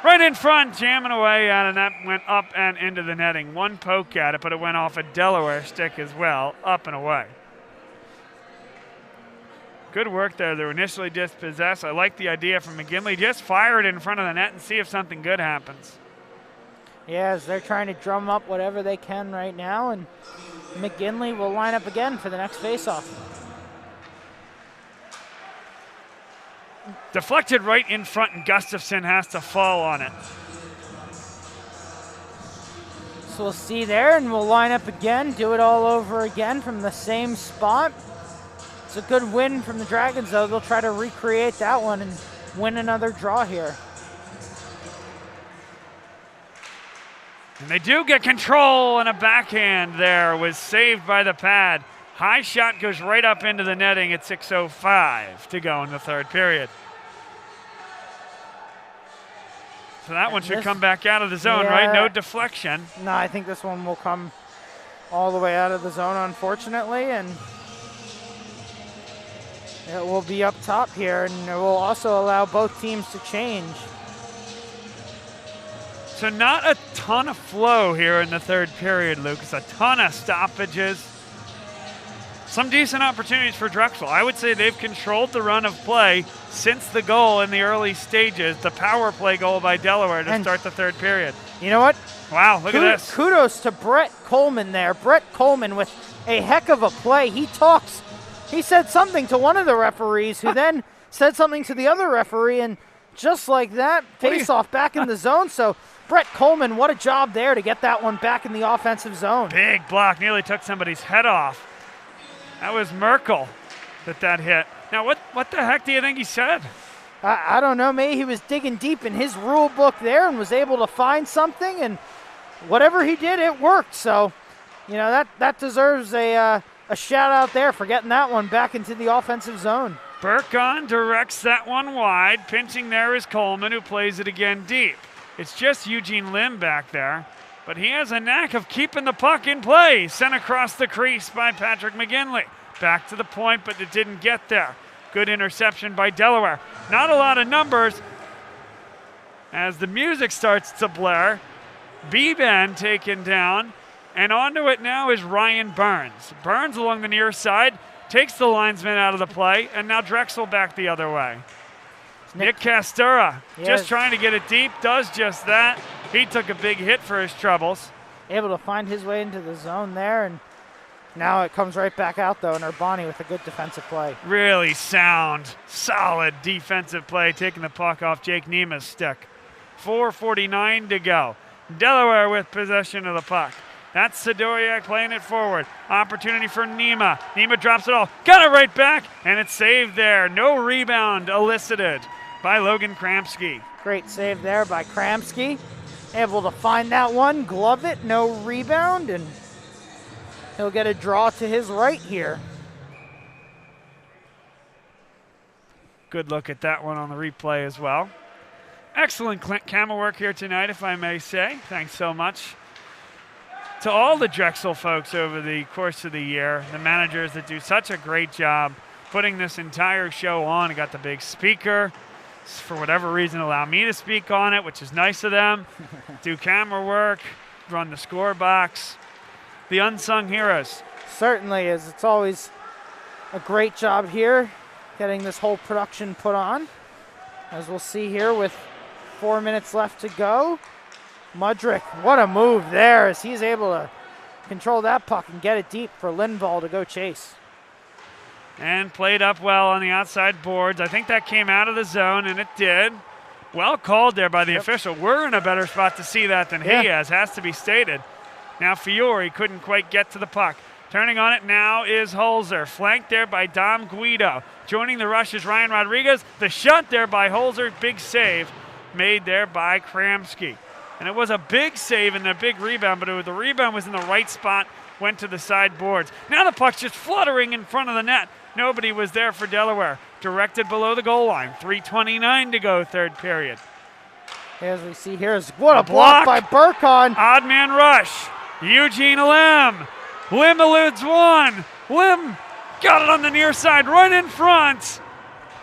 Right in front, jamming away at it, and that went up and into the netting. 1 poke at it, but it went off a Delaware stick as well, up and away. Good work there. They were initially dispossessed. I like the idea from McGinley. Just fire it in front of the net and see if something good happens. Yes, they're trying to drum up whatever they can right now, and McGinley will line up again for the next faceoff. Deflected right in front, and Gustafsson has to fall on it. So we'll see there, and we'll line up again, do it all over again from the same spot. It's a good win from the Dragons, though. They'll try to recreate that one and win another draw here. And they do get control, and a backhand there was saved by the pad. High shot goes right up into the netting at 6:05 to go in the third period. So that one should come back out of the zone, right? No deflection. No, I think this one will come all the way out of the zone, unfortunately, and it will be up top here, and it will also allow both teams to change. So not a ton of flow here in the third period, Lucas. A ton of stoppages. Some decent opportunities for Drexel. I would say they've controlled the run of play since the goal in the early stages, the power play goal by Delaware to start the third period. You know what? Wow, look at this. Kudos to Brett Coleman there. Brett Coleman with a heck of a play. He said something to one of the referees who then said something to the other referee, and just like that, face-off back in the zone. So Brett Coleman, what a job there to get that one back in the offensive zone. Big block, nearly took somebody's head off. That was Merkel that hit. Now, what the heck do you think he said? I don't know. Maybe he was digging deep in his rule book there and was able to find something, and whatever he did, it worked. So, you know, that deserves a shout out there for getting that one back into the offensive zone. Burkon directs that one wide. Pinching there is Coleman, who plays it again deep. It's just Eugene Lim back there, but he has a knack of keeping the puck in play. Sent across the crease by Patrick McGinley. Back to the point, but it didn't get there. Good interception by Delaware. Not a lot of numbers as the music starts to blare. B-Ben taken down, and onto it now is Ryan Burns. Burns along the near side, takes the linesman out of the play, and now Drexel back the other way. Nick Castura, just trying to get it deep, does just that. He took a big hit for his troubles. Able to find his way into the zone there, and now it comes right back out, though, and Urbani with a good defensive play. Really sound, solid defensive play, taking the puck off Jake Nema's stick. 4:49 to go. Delaware with possession of the puck. That's Sidoriak playing it forward. Opportunity for Nema. Nema drops it all. Got it right back, and it's saved there. No rebound elicited by Logan Kramsky. Great save there by Kramsky. Able to find that one, glove it, no rebound, and he'll get a draw to his right here. Good look at that one on the replay as well. Excellent camera work here tonight, if I may say. Thanks so much to all the Drexel folks over the course of the year, the managers that do such a great job putting this entire show on. I got the big speaker. For whatever reason, allow me to speak on it, which is nice of them. Do camera work, run the score box. The unsung heroes. Certainly is. It's always a great job here getting this whole production put on. As we'll see here with 4 minutes left to go. Mudrick, what a move there as he's able to control that puck and get it deep for Lindvall to go chase. And played up well on the outside boards. I think that came out of the zone, and it did. Well called there by the official. We're in a better spot to see that than he has to be stated. Now Fiore couldn't quite get to the puck. Turning on it now is Holzer, flanked there by Dom Guido. Joining the rush is Ryan Rodriguez. The shot there by Holzer, big save made there by Kramsky. And it was a big save and a big rebound, but the rebound was in the right spot, went to the side boards. Now the puck's just fluttering in front of the net. Nobody was there for Delaware. Directed below the goal line. 3:29 to go, third period. As we see here is what a block by Burkon. Odd man rush. Eugene Lim. Lim eludes one. Lim got it on the near side, right in front.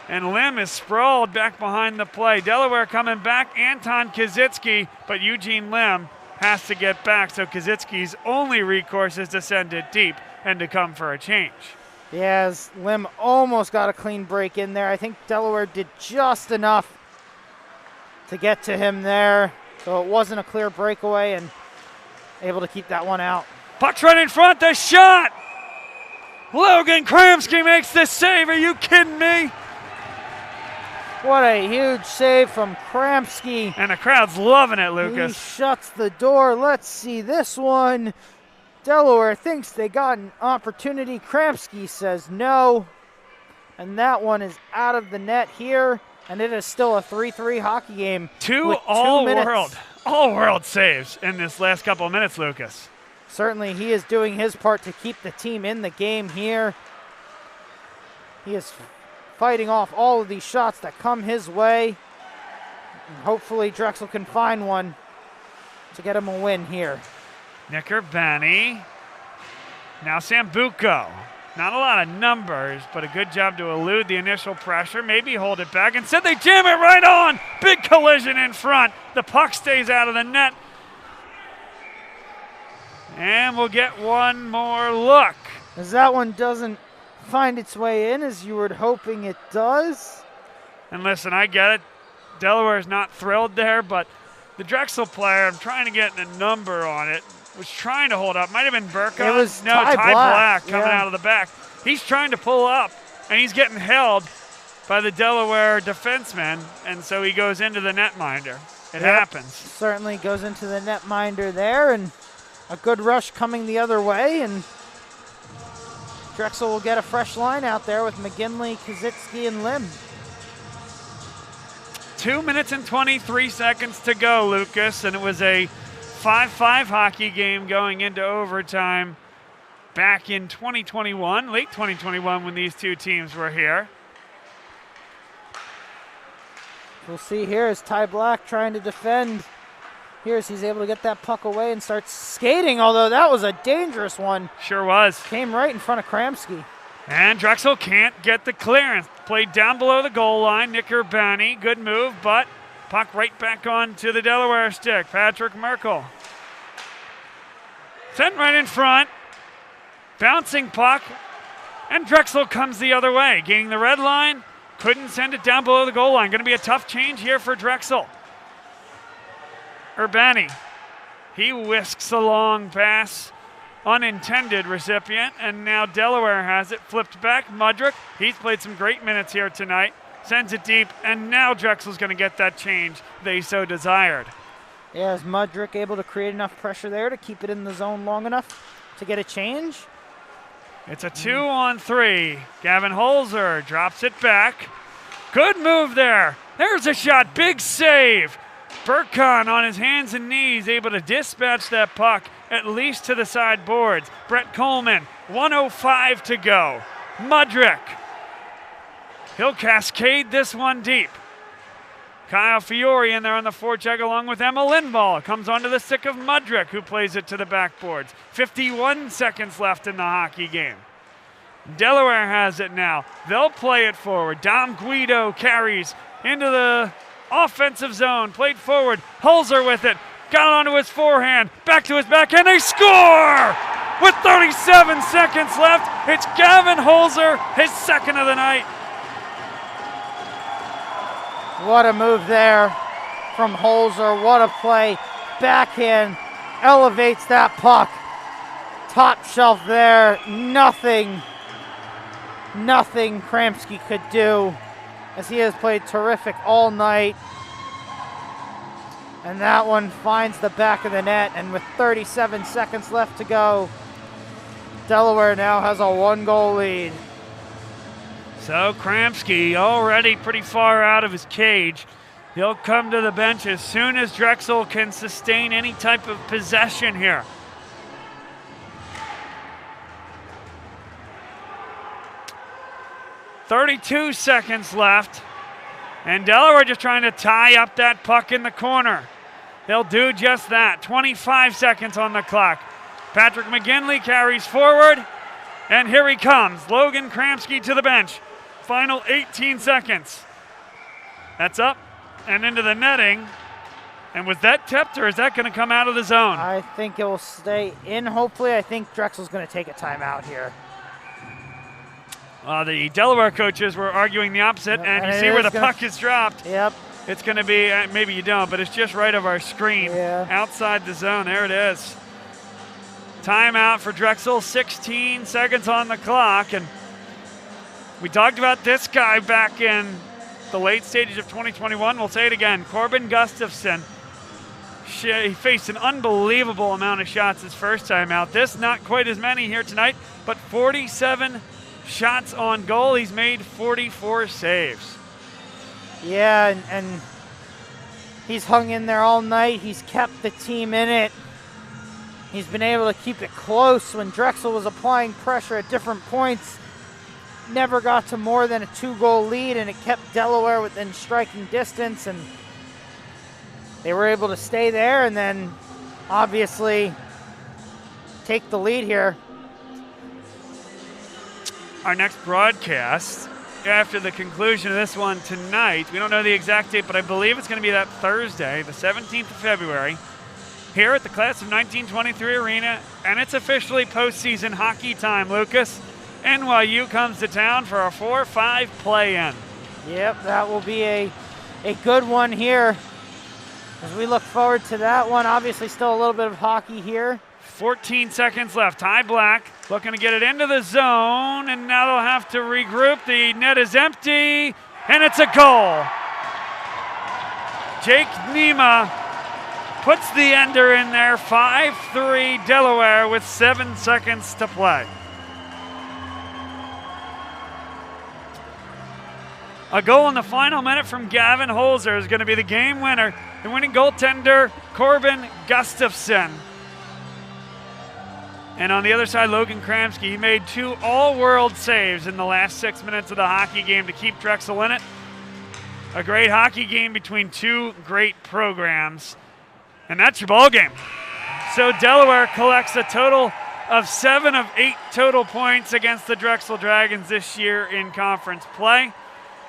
And Lim is sprawled back behind the play. Delaware coming back. Anton Kazitsky, but Eugene Lim has to get back. So Kazitsky's only recourse is to send it deep and to come for a change. Yes, Lim almost got a clean break in there. I think Delaware did just enough to get to him there, so it wasn't a clear breakaway and able to keep that one out. Puck's right in front, the shot! Logan Kramski makes the save, are you kidding me? What a huge save from Kramski. And the crowd's loving it, Lucas. He shuts the door. Let's see this one. Delaware thinks they got an opportunity. Kramski says no. And that one is out of the net here. And it is still a 3-3 hockey game. Two all-world saves in this last couple of minutes, Lucas. Certainly he is doing his part to keep the team in the game here. He is fighting off all of these shots that come his way. And hopefully Drexel can find one to get him a win here. Nicker Benny. Now Sambuco. Not a lot of numbers, but a good job to elude the initial pressure. Maybe hold it back. Instead they jam it right on. Big collision in front. The puck stays out of the net. And we'll get one more look. As that one doesn't find its way in as you were hoping it does. And listen, I get it. Delaware's not thrilled there, but the Drexel player, I'm trying to get a number on it, was trying to hold up. Might have been Burka. It was Ty Black coming yeah. out of the back. He's trying to pull up, and he's getting held by the Delaware defenseman, and so he goes into the netminder. It happens. Certainly goes into the netminder there, and a good rush coming the other way, and Drexel will get a fresh line out there with McGinley, Kazitsky, and Lim. 2 minutes and 23 seconds to go, Lucas, and it was a 5-5 hockey game going into overtime back in 2021, late 2021 when these two teams were here. We'll see here as Ty Black trying to defend. Here's he's able to get that puck away and start skating, although that was a dangerous one. Sure was. Came right in front of Kramski. And Drexel can't get the clearance. Played down below the goal line. Nicker Benny, good move, but puck right back on to the Delaware stick. Patrick Merkel. Sent right in front. Bouncing puck. And Drexel comes the other way. Gaining the red line. Couldn't send it down below the goal line. Going to be a tough change here for Drexel. Urbani. He whisks a long pass. Unintended recipient. And now Delaware has it. Flipped back. Mudrick. He's played some great minutes here tonight. Sends it deep. And now Drexel's going to get that change they so desired. Yeah, is Mudrick able to create enough pressure there to keep it in the zone long enough to get a change? It's a 2-on-3. Gavin Holzer drops it back. Good move there. There's a shot. Big save. Burkhan on his hands and knees able to dispatch that puck at least to the side boards. Brett Coleman, 1:05 to go. Mudrick. He'll cascade this one deep. Kyle Fiore in there on the forecheck along with Emma Lindvall. Comes onto the stick of Mudrick, who plays it to the backboards. 51 seconds left in the hockey game. Delaware has it now. They'll play it forward. Dom Guido carries into the offensive zone. Played forward. Holzer with it. Got it onto his forehand. Back to his backhand. They score! With 37 seconds left, it's Gavin Holzer, his second of the night. What a move there from Holzer. What a play. Backhand elevates that puck. Top shelf there. Nothing Kramski could do, as he has played terrific all night. And that one finds the back of the net, and with 37 seconds left to go, Delaware now has a 1-goal lead. So Kramski already pretty far out of his cage. He'll come to the bench as soon as Drexel can sustain any type of possession here. .32 seconds left. And Delaware just trying to tie up that puck in the corner. They'll do just that. 25 seconds on the clock. Patrick McGinley carries forward. And here he comes. Logan Kramski to the bench. Final 18 seconds. That's up and into the netting. And was that tipped, or is that going to come out of the zone? I think it will stay in, hopefully. I think Drexel's going to take a timeout here. The Delaware coaches were arguing the opposite, and you see where the puck is dropped. Yep. It's going to be, maybe you don't, but it's just right of our screen. Yeah. Outside the zone. There it is. Timeout for Drexel, 16 seconds on the clock. And we talked about this guy back in the late stages of 2021. We'll say it again. Corbin Gustafsson. He faced an unbelievable amount of shots his first time out. This, not quite as many here tonight, but 47 shots on goal. He's made 44 saves. Yeah, and he's hung in there all night. He's kept the team in it. He's been able to keep it close when Drexel was applying pressure at different points. Never got to more than a 2-goal lead, and it kept Delaware within striking distance, and they were able to stay there and then obviously take the lead here. Our next broadcast after the conclusion of this one tonight, we don't know the exact date, but I believe it's going to be that Thursday, the 17th of February, here at the Class of 1923 Arena, and it's officially postseason hockey time, Lucas. NYU comes to town for a 4-5 play-in. Yep, that will be a good one here as we look forward to that one. Obviously still a little bit of hockey here. 14 seconds left. Ty Black looking to get it into the zone, and now they'll have to regroup. The net is empty, and it's a goal. Jake Nema puts the ender in there. 5-3 Delaware with 7 seconds to play. A goal in the final minute from Gavin Holzer is going to be the game winner. The winning goaltender, Corbin Gustafsson. And on the other side, Logan Kramsky, he made 2 all-world saves in the last 6 minutes of the hockey game to keep Drexel in it. A great hockey game between 2 great programs. And that's your ball game. So Delaware collects a total of 7 of 8 total points against the Drexel Dragons this year in conference play.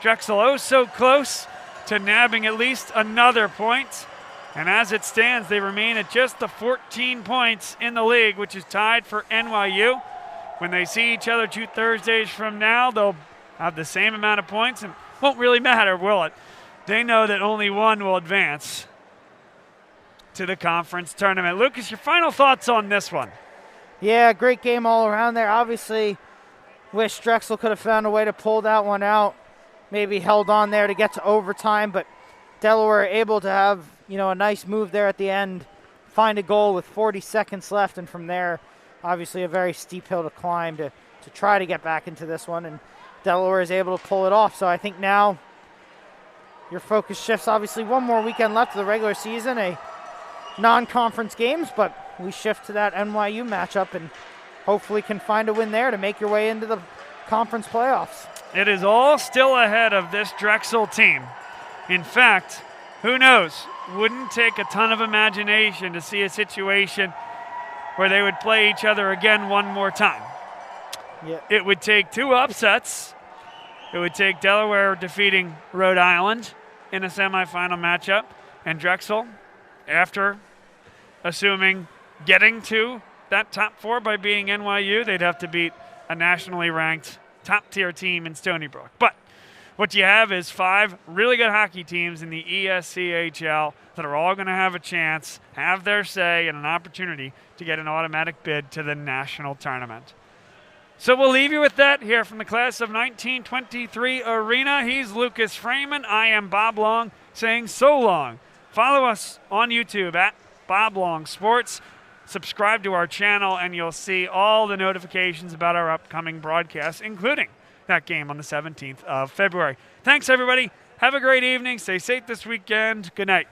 Drexel oh so close to nabbing at least another point. And as it stands, they remain at just the 14 points in the league, which is tied for NYU. When they see each other 2 Thursdays from now, they'll have the same amount of points, and it won't really matter, will it? They know that only one will advance to the conference tournament. Lucas, your final thoughts on this one? Yeah, great game all around there. Obviously, wish Drexel could have found a way to pull that one out. Maybe held on there to get to overtime, but Delaware able to have, a nice move there at the end, find a goal with 40 seconds left, and from there, obviously a very steep hill to climb to try to get back into this one, and Delaware is able to pull it off. So I think now your focus shifts. Obviously, one more weekend left of the regular season, a non-conference games, but we shift to that NYU matchup and hopefully can find a win there to make your way into the conference playoffs. It is all still ahead of this Drexel team. In fact, who knows? Wouldn't take a ton of imagination to see a situation where they would play each other again one more time. Yeah. It would take 2 upsets. It would take Delaware defeating Rhode Island in a semifinal matchup, and Drexel, after assuming getting to that top 4 by beating NYU, they'd have to beat a nationally ranked top-tier team in Stony Brook. But what you have is 5 really good hockey teams in the ESCHL that are all going to have a chance, have their say, and an opportunity to get an automatic bid to the national tournament. So we'll leave you with that here from the Class of 1923 Arena. He's Lucas Freeman. I am Bob Long saying so long. Follow us on YouTube at Bob Long Sports. Subscribe to our channel, and you'll see all the notifications about our upcoming broadcasts, including that game on the 17th of February. Thanks, everybody. Have a great evening. Stay safe this weekend. Good night.